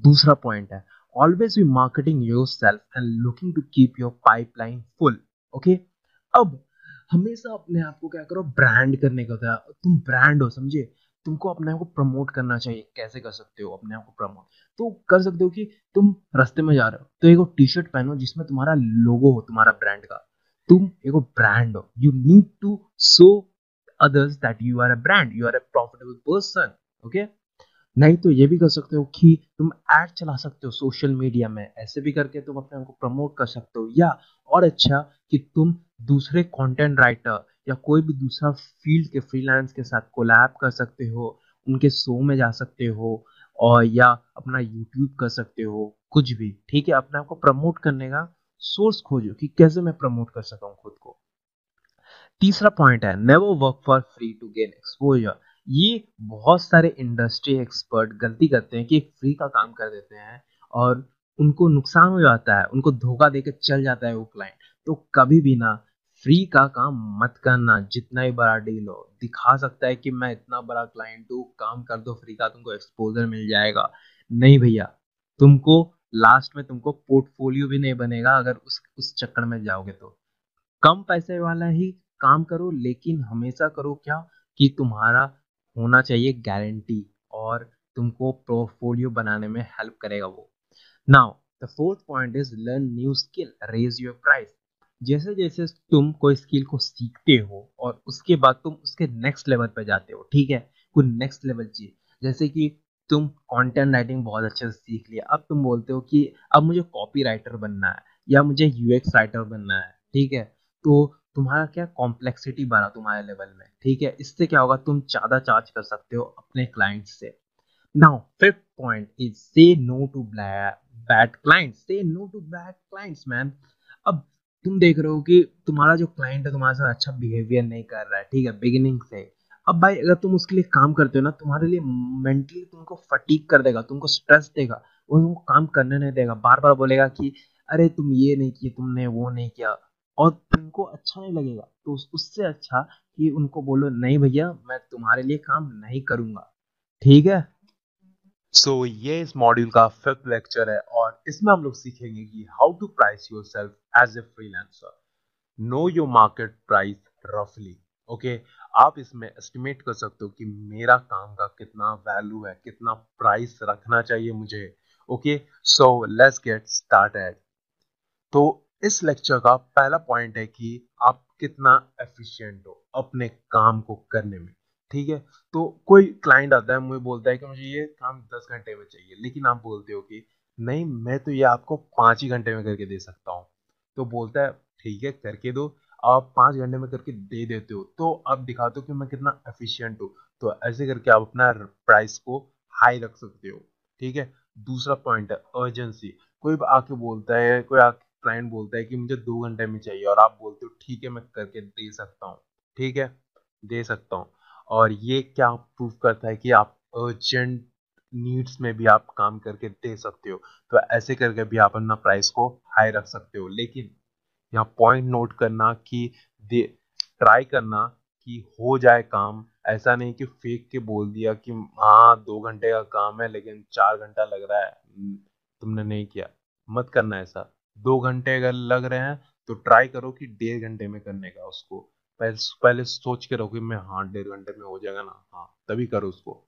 [SPEAKER 4] दूसरा पॉइंट है, always be marketing yourself and looking to keep your pipeline full. Okay, अब हमेशा अपने आप को क्या करो, ब्रांड करने का होता है। तुम ब्रांड हो, समझे? तुमको अपने आप को प्रमोट करना चाहिए। कैसे कर सकते हो अपने आप को प्रमोट? तो कर सकते हो कि तुम रास्ते में जा रहे हो तो एक टी शर्ट पहनो जिसमें तुम्हारा लोगो हो, तुम्हारा ब्रांड का। तुम एक ब्रांड हो, you need to show others that you are a brand, you are a profitable person. Okay, नहीं तो ये भी कर सकते हो कि तुम एड चला सकते हो सोशल मीडिया में, ऐसे भी करके तुम अपने आप को प्रमोट कर सकते हो। या और अच्छा कि तुम दूसरे कंटेंट राइटर या कोई भी दूसरा फील्ड के फ्रीलांस के साथ कोलैब कर सकते हो, उनके शो में जा सकते हो, और या अपना यूट्यूब कर सकते हो, कुछ भी। ठीक है, अपने आप को प्रमोट करने का सोर्स खोजो कि कैसे मैं प्रमोट कर सकता हूँ खुद को। तीसरा पॉइंट है, never work for free to gain exposure. ये बहुत सारे इंडस्ट्री एक्सपर्ट गलती करते हैं कि फ्री का काम कर देते हैं और उनको नुकसान हो जाता है, उनको धोखा देकर चल जाता है वो क्लाइंट। तो कभी भी ना फ्री का काम मत करना, जितना ही बड़ा डील हो। दिखा सकता है कि मैं इतना बड़ा क्लाइंट हूँ, काम कर दो फ्री का, तुमको एक्सपोजर मिल जाएगा। नहीं भैया, तुमको लास्ट में तुमको पोर्टफोलियो भी नहीं बनेगा अगर उस चक्कर में जाओगे तो। कम पैसे वाला ही काम करो, लेकिन हमेशा करो क्या कि तुम्हारा होना चाहिए गारंटी, और तुमको पोर्टफोलियो बनाने में हेल्प करेगा वो। Now the fourth point is learn new skill, raise your price. जैसे जैसे तुम कोई स्किल को सीखते हो और उसके बाद तुम उसके नेक्स्ट लेवल पे जाते हो, ठीक है, कोई नेक्स्ट लेवल चाहिए। जैसे कि तुम कंटेंट राइटिंग बहुत अच्छे से सीख लिया, अब तुम बोलते हो कि अब मुझे कॉपी राइटर बनना है या मुझे यूएक्स राइटर बनना है। ठीक है, तो तुम्हारा क्या कॉम्प्लेक्सिटी बढ़ा तुम्हारे लेवल में। ठीक है, इससे क्या होगा, तुम ज्यादा चार्ज कर सकते हो अपने क्लाइंट से। Now fifth point is say no to bad clients, say no to bad clients man. अब तुम देख रहे हो कि तुम्हारा जो क्लाइंट है तुम्हारे साथ अच्छा बिहेवियर नहीं कर रहा है, ठीक है, बिगिनिंग से। अब भाई अगर तुम उसके लिए काम करते हो ना, तुम्हारे लिए मेंटली तुमको फटीग कर देगा, तुमको स्ट्रेस देगा, वो तुमको काम करने नहीं देगा, बार बार बोलेगा कि अरे तुम ये नहीं किए, तुमने वो नहीं किया, और तुमको अच्छा नहीं लगेगा। तो उससे अच्छा कि उनको बोलो नहीं भैया, मैं तुम्हारे लिए काम नहीं करूंगा। ठीक है, सो ये इस मॉड्यूल का फिफ्थ लेक्चर है और इसमें हम लोग सीखेंगे कि how to price yourself as a freelancer. Know your market price रफली। ओके, आप इसमें एस्टिमेट कर सकते हो कि मेरा काम का कितना वैल्यू है, कितना प्राइस रखना चाहिए मुझे। Okay, so let's get started. तो इस लेक्चर का पहला पॉइंट है कि आप कितना एफिशिएंट हो अपने काम को करने में। ठीक है, तो कोई क्लाइंट आता है, मुझे बोलता है कि मुझे ये काम 10 घंटे में चाहिए, लेकिन आप बोलते हो कि नहीं, मैं तो ये आपको 5 ही घंटे में करके दे सकता हूँ। तो बोलता है ठीक है, करके दो। आप 5 घंटे में करके दे देते हो तो आप दिखाते हो कि मैं कितना एफिशिएंट हूँ। तो ऐसे करके आप अपना प्राइस को हाई रख सकते हो। ठीक है, दूसरा पॉइंट है अर्जेंसी। कोई आके बोलता है, कोई आके क्लाइंट बोलता है कि मुझे 2 घंटे में चाहिए, और आप बोलते हो ठीक है, मैं करके दे सकता हूँ। ठीक है, दे सकता हूँ। और ये क्या प्रूव करता है कि आप अर्जेंट नीड्स में भी आप काम करके दे सकते हो। तो ऐसे करके भी आप अपना प्राइस को हाई रख सकते हो। लेकिन यहाँ पॉइंट नोट करना कि ट्राई करना कि हो जाए काम। ऐसा नहीं कि फेक के बोल दिया कि हाँ 2 घंटे का काम है लेकिन 4 घंटा लग रहा है, तुमने नहीं किया। मत करना ऐसा। 2 घंटे अगर लग रहे हैं तो ट्राई करो कि 1.5 घंटे में करने का उसको। पहले सोच के रखो कि मैं हाँ 1.5 घंटे में हो जाएगा ना, हाँ तभी करो उसको।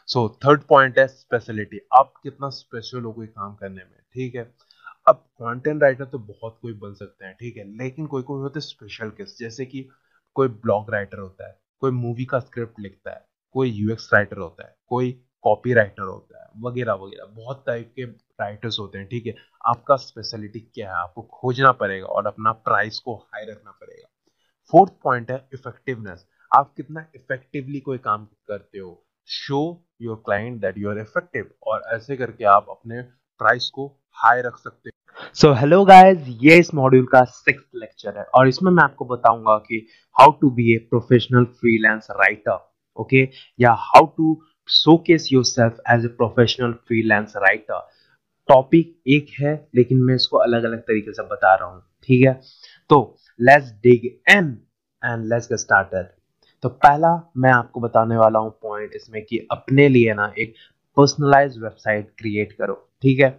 [SPEAKER 4] सो थर्ड पॉइंट है स्पेशलिटी। आप कितना स्पेशल हो कोई काम करने में, ठीक है। अब कंटेंट राइटर तो बहुत कोई बन सकते हैं, ठीक है, लेकिन कोई कोई होते हैं स्पेशल केस, जैसे कि कोई ब्लॉग राइटर होता है, कोई मूवी का स्क्रिप्ट लिखता है, कोई यूएक्स राइटर होता है, कोई कॉपी राइटर होता है, वगैरह वगैरह बहुत टाइप के राइटर्स होते हैं, ठीक है। आपका स्पेशलिटी क्या है आपको खोजना पड़ेगा और अपना प्राइस को हाई रखना पड़ेगा। फोर्थ पॉइंट है इफेक्टिवनेस। आप कितना इफेक्टिवली कोई काम करते हो। Show your client that you are effective, और ऐसे करके आप अपने प्राइस को हाई रख सकते हो। सो हेलो गाइस, ये इस मॉड्यूल का 6th लेक्चर है और इसमें मैं आपको बताऊंगा कि how to be a professional freelance writer, okay, या how to showcase yourself as a professional freelance writer. Topic एक है लेकिन मैं इसको अलग अलग तरीके से बता रहा हूँ, ठीक है। तो let's dig in and let's get started. तो पहला मैं आपको बताने वाला हूँ पॉइंट इसमें कि अपने लिए ना एक पर्सनलाइज वेबसाइट क्रिएट करो, ठीक है।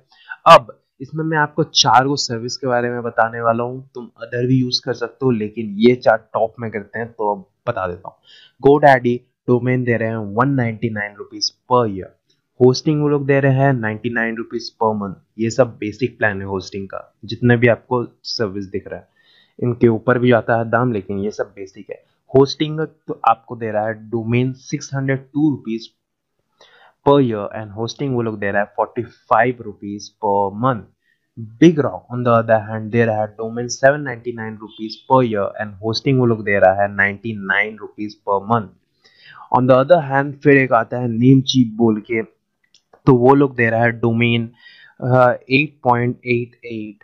[SPEAKER 4] अब इसमें मैं आपको 4 सर्विस के बारे में बताने वाला हूँ। तुम अदर भी यूज कर सकते हो लेकिन ये 4 टॉप में करते हैं तो अब बता देता हूँ। GoDaddy डोमेन दे रहे हैं 199 रुपीज पर ईयर। होस्टिंग वो लोग दे रहे हैं 99 रुपीज पर मंथ। ये सब बेसिक प्लान है होस्टिंग का, जितने भी आपको सर्विस दिख रहा है इनके ऊपर भी आता है दाम, लेकिन ये सब बेसिक है। होस्टिंग तो आपको दे रहा है domain 602 rupees per year and hosting वो लोग दे रहा है 45 rupees per month. Big Rock on the other hand दे रहा है domain 799 rupees per year and hosting वो लोग दे रहा है 99 rupees per month. On the other hand फिर एक आता है नेम चीप बोल के, तो वो लोग दे रहा है डोमेन 8.88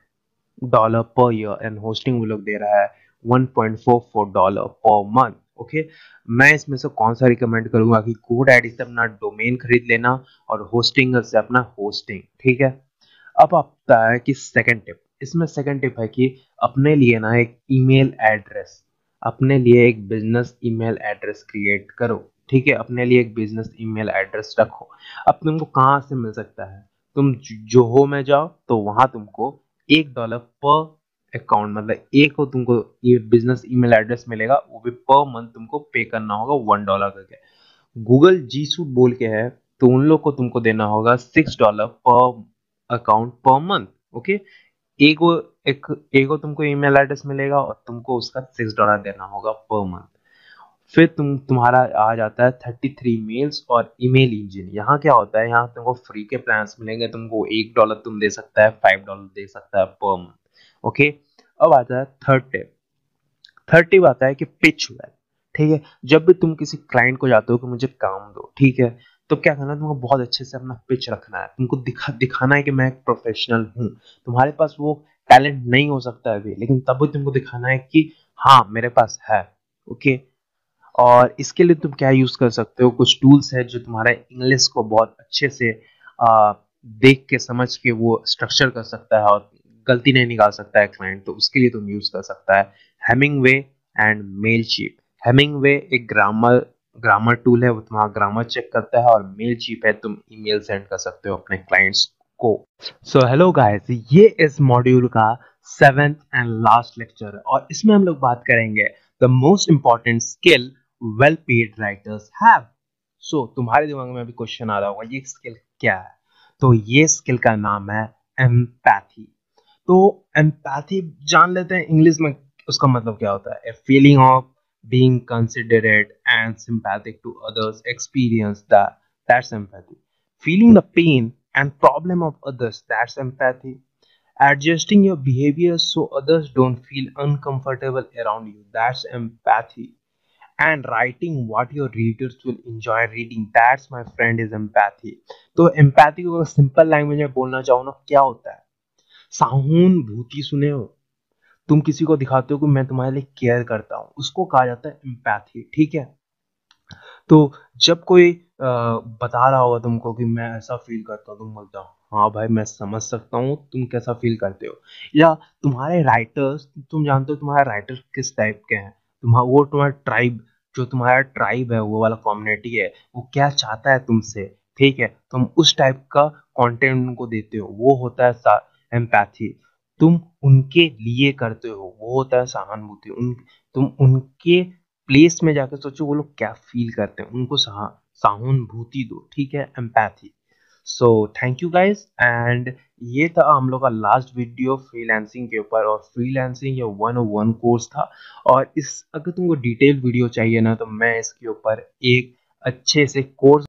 [SPEAKER 4] डॉलर पर ईयर एंड होस्टिंग वो लोग दे रहा है 1.44 डॉलर पर मंथ, ओके। मैं इसमें से कौन सा रिकमेंड करूंगा कि GoDaddy से अपना डोमेन खरीद लेना और होस्टिंग से अपना होस्टिंग, ठीक है। अब आता है कि सेकंड टिप। इसमें सेकंड टिप है कि अपने लिए ना एक ईमेल एड्रेस, अपने लिए एक बिजनेस ईमेल एड्रेस क्रिएट करो, ठीक है। अपने लिए एक बिजनेस ईमेल एड्रेस रखो। अब तुमको कहाँ से मिल सकता है, तुम जोहो में जाओ तो वहां तुमको $1 पर अकाउंट, मतलब एक को तुमको ये बिजनेस ईमेल एड्रेस मिलेगा, वो भी पर मंथ तुमको पे करना होगा $1 करके। गूगल जी सूट बोल के है तो उन लोग को तुमको देना होगा $6 पर अकाउंट पर मंथ, ओके। एगो एगो तुमको ईमेल एड्रेस मिलेगा और तुमको उसका $6 देना होगा पर मंथ। फिर तुम्हारा आ जाता है 33 मेल्स और ईमेल इंजन। यहाँ क्या होता है, यहाँ तुमको फ्री के प्लान्स मिलेंगे, तुमको $1 तुम दे सकता है, $5 दे सकता है पर मंथ, ओके। अब आता है थर्ड टिप। थर्ड टिप आता है कि पिच वेल, ठीक है। जब भी तुम किसी क्लाइंट को जाते हो कि मुझे काम दो, ठीक है, तो क्या करना है, तुमको बहुत अच्छे से अपना पिच रखना है। तुमको दिखाना है कि मैं एक प्रोफेशनल हूँ। तुम्हारे पास वो टैलेंट नहीं हो सकता है अभी, लेकिन तब भी तुमको दिखाना है कि हाँ मेरे पास है, ओके। और इसके लिए तुम क्या यूज कर सकते हो, कुछ टूल्स है जो तुम्हारे इंग्लिश को बहुत अच्छे से देख के समझ के वो स्ट्रक्चर कर सकता है और गलती नहीं निकाल सकता है क्लाइंट, तो उसके लिए तुम यूज कर सकता है हेमिंगवे एंड मेलचीप। हेमिंगवे एक ग्रामर टूल है, वो तुम्हारा ग्रामर चेक करता है, और मेलचीप है तुम ईमेल सेंड कर सकते हो अपने क्लाइंट्स को। सो हेलो गाइस, ये इस मॉड्यूल का 7th एंड लास्ट लेक्चर है और इसमें हम लोग बात करेंगे the most important skill well paid writers have. So तुम्हारे दिमाग में अभी क्वेश्चन आ रहा होगा ये स्किल क्या है, तो ये स्किल का नाम है एम्पैथी। तो एम्पैथी जान लेते हैं इंग्लिश में उसका मतलब क्या होता है, a feeling of being considerate and sympathetic to others experience, that's empathy. Feeling the pain and problem of others, that's empathy. Adjusting your behavior so others don't feel uncomfortable around you, that's empathy. And writing what your readers will enjoy reading, that's my friend is empathy. तो empathy को simple language में बोलना चाहो ना, क्या होता है, सहानुभूति। सुने हो, तुम किसी को दिखाते हो कि मैं तुम्हारे लिए केयर करता हूं, उसको कहा जाता है empathy, ठीक है। तो जब कोई बता रहा होगा तुमको कि मैं ऐसा फील करता हूँ, तुम बोलते हो हाँ भाई मैं समझ सकता हूँ तुम कैसा फील करते हो। या तुम्हारे राइटर्स, तुम जानते हो तुम्हारे राइटर किस टाइप के हैं, वो तुम्हारा ट्राइब, जो तुम्हारा ट्राइब है वो वाला कम्युनिटी है, वो क्या चाहता है तुमसे, ठीक है, तुम उस टाइप का कंटेंट उनको देते हो, वो होता है एम्पैथी। तुम उनके लिए करते हो, वो होता है सहानुभूति। तुम उनके प्लेस में जाकर सोचो वो लोग क्या फील करते हैं, उनको सहानुभूति दो, ठीक है, empathy. So thank you guys, and ये था हम लोग का लास्ट वीडियो फ्रीलांसिंग के ऊपर, और फ्रीलांसिंग ये 101 कोर्स था। और इस अगर तुमको डिटेल वीडियो चाहिए ना तो मैं इसके ऊपर एक अच्छे से कोर्स